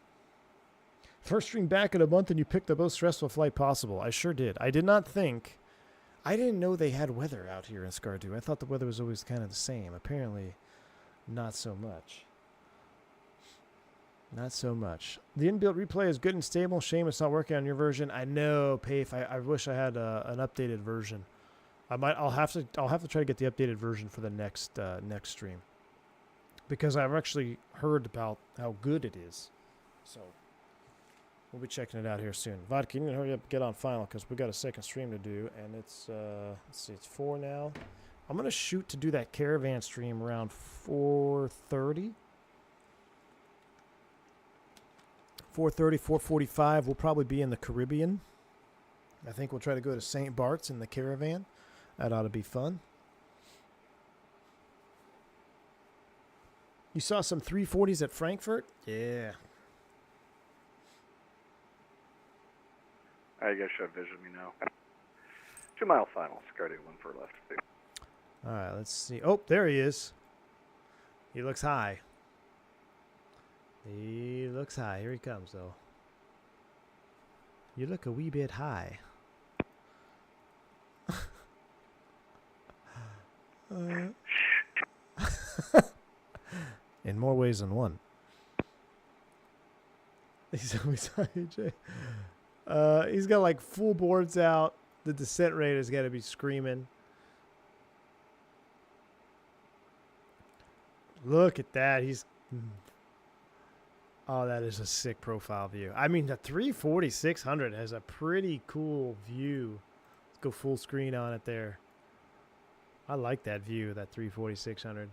First stream back in a month, and you picked the most stressful flight possible. I sure did. I didn't know they had weather out here in Skardu. I thought the weather was always kind of the same. Apparently, not so much. Not so much. The inbuilt replay is good and stable. Shame it's not working on your version. I know, Pafe. I wish I had an updated version. I'll have to try to get the updated version for the next next stream, because I've actually heard about how good it is. So we'll be checking it out here soon. Vodka, you need to hurry up and get on final, because we got a second stream to do, and it's let's see, it's 4 now. I'm gonna shoot to do that caravan stream around 4:30. 4:30, 4:45. We'll probably be in the Caribbean. I think we'll try to go to St. Bart's in the caravan. That ought to be fun. You saw some 340s at Frankfurt? Yeah. I guess you have vision me now. 2 mile final. Security 1 for left. All right, let's see. Oh, there he is. He looks high. He looks high. Here he comes, though. You look a wee bit high. In more ways than one. He's always high, AJ. He's got like full boards out. The descent rate has got to be screaming. Look at that. He's... Oh, that is a sick profile view. I mean, the 340-600 has a pretty cool view. Let's go full screen on it there. I like that view, that 340-600.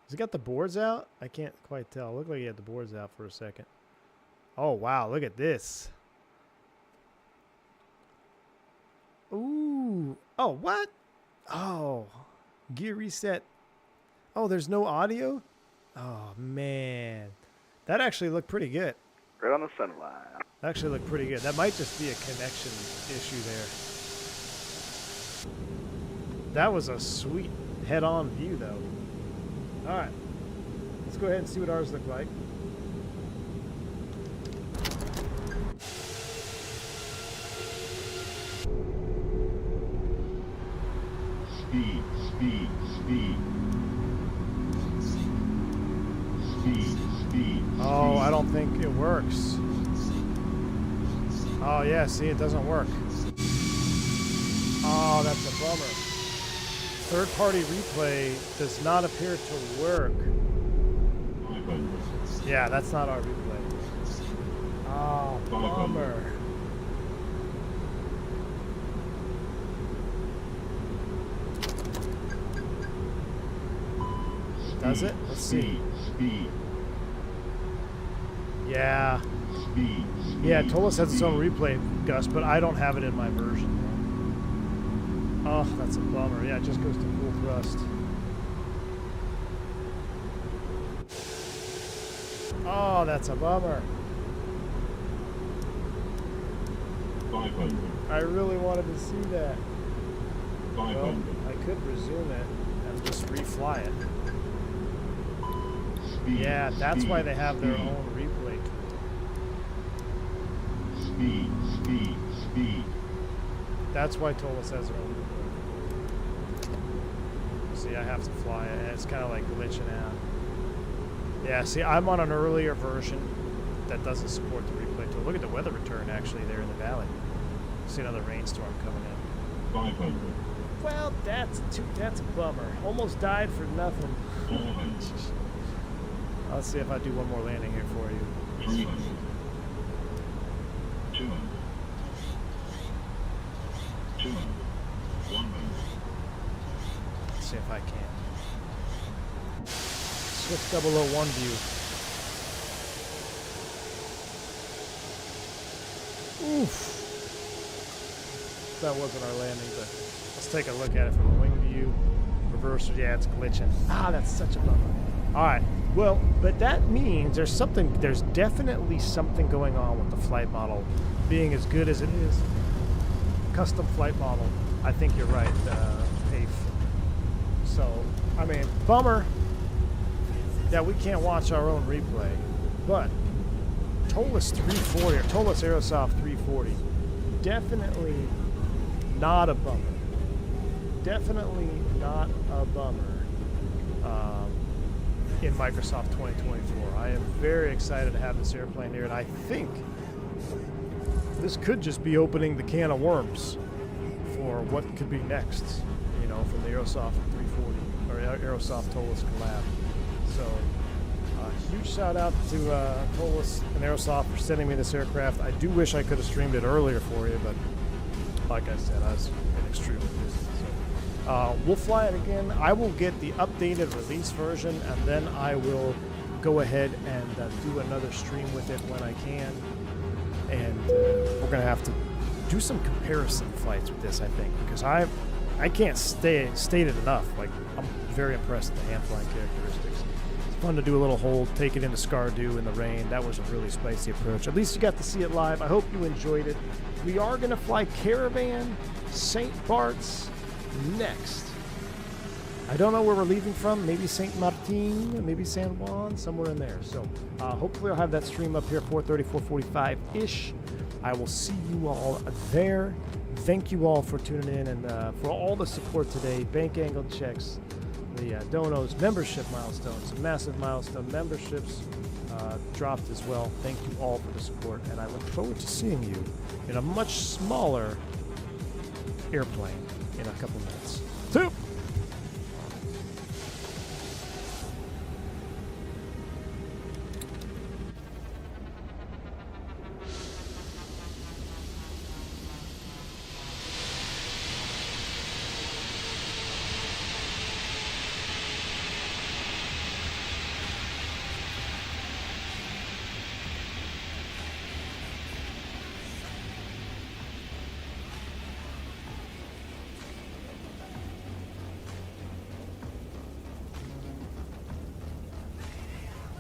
Has he got the boards out? I can't quite tell. It looked like he had the boards out for a second. Oh, wow. Look at this. Ooh. Oh, what? Oh. Gear reset. Oh, there's no audio? Oh, man. That actually looked pretty good. Right on the center line. That actually looked pretty good. That might just be a connection issue there. That was a sweet head-on view, though. All right. Let's go ahead and see what ours look like. Speed, speed, speed. Speed, speed. Oh, I don't think it works. Oh, yeah, see, it doesn't work. Oh, that's a bummer. Third-party replay does not appear to work. Yeah, that's not our replay. Oh, bummer. Does it? Let's see. Speed. Yeah. Speed. Yeah, Toliss has its own replay, Gus, but I don't have it in my version. Oh, that's a bummer. Yeah, it just goes to full thrust. Oh, that's a bummer. 500. I really wanted to see that. 500. Well, I could resume it and just refly it. Speed, Yeah, that's speed, why they have their speed. own replay tool. Speed, speed, speed. That's why Toliss has their own replay. See, I have to fly it, and it's kind of like glitching out. Yeah, see, I'm on an earlier version that doesn't support the replay tool. Look at the weather return, actually, there in the valley. See another rainstorm coming in. 500. Well, that's a bummer. Almost died for nothing. 400. Let's see if I do one more landing here for you. 300. 200. 200. 100. Let's see if I can. Swift 001 view. Oof. That wasn't our landing, but let's take a look at it from a wing view. Reverse, yeah, it's glitching. Ah, that's such a bummer. All right. Well, but that means there's definitely something going on with the flight model being as good as it is. Custom flight model. I think you're right, Pafe. So, I mean, bummer that we can't watch our own replay, but Toliss 340 or Toliss Aerosoft 340, definitely not a bummer. Definitely not a bummer in Microsoft 2024. I am very excited to have this airplane here, and I think this could just be opening the can of worms for what could be next, you know, from the Aerosoft 340 or Aerosoft Toliss collab. So, huge shout out to Toliss and Aerosoft for sending me this aircraft. I do wish I could have streamed it earlier for you, but like I said, I was extremely busy. So, we'll fly it again. I will get the updated release version, and then I will go ahead and do another stream with it when I can. And we're gonna have to do some comparison flights with this, I think, because I can't state it enough. Like, I'm very impressed with the hand flying characteristics. It's fun to do a little hold, take it into Skardu in the rain. That was a really spicy approach. At least you got to see it live. I hope you enjoyed it. We are gonna fly Caravan, St. Bart's next. I don't know where we're leaving from. Maybe St. Martin, maybe San Juan, somewhere in there. So hopefully I'll have that stream up here, 4:30, 4:45-ish. I will see you all there. Thank you all for tuning in and for all the support today. Bank angle checks, the donos, membership milestones, some massive milestone memberships dropped as well. Thank you all for the support, and I look forward to seeing you in a much smaller airplane in a couple minutes.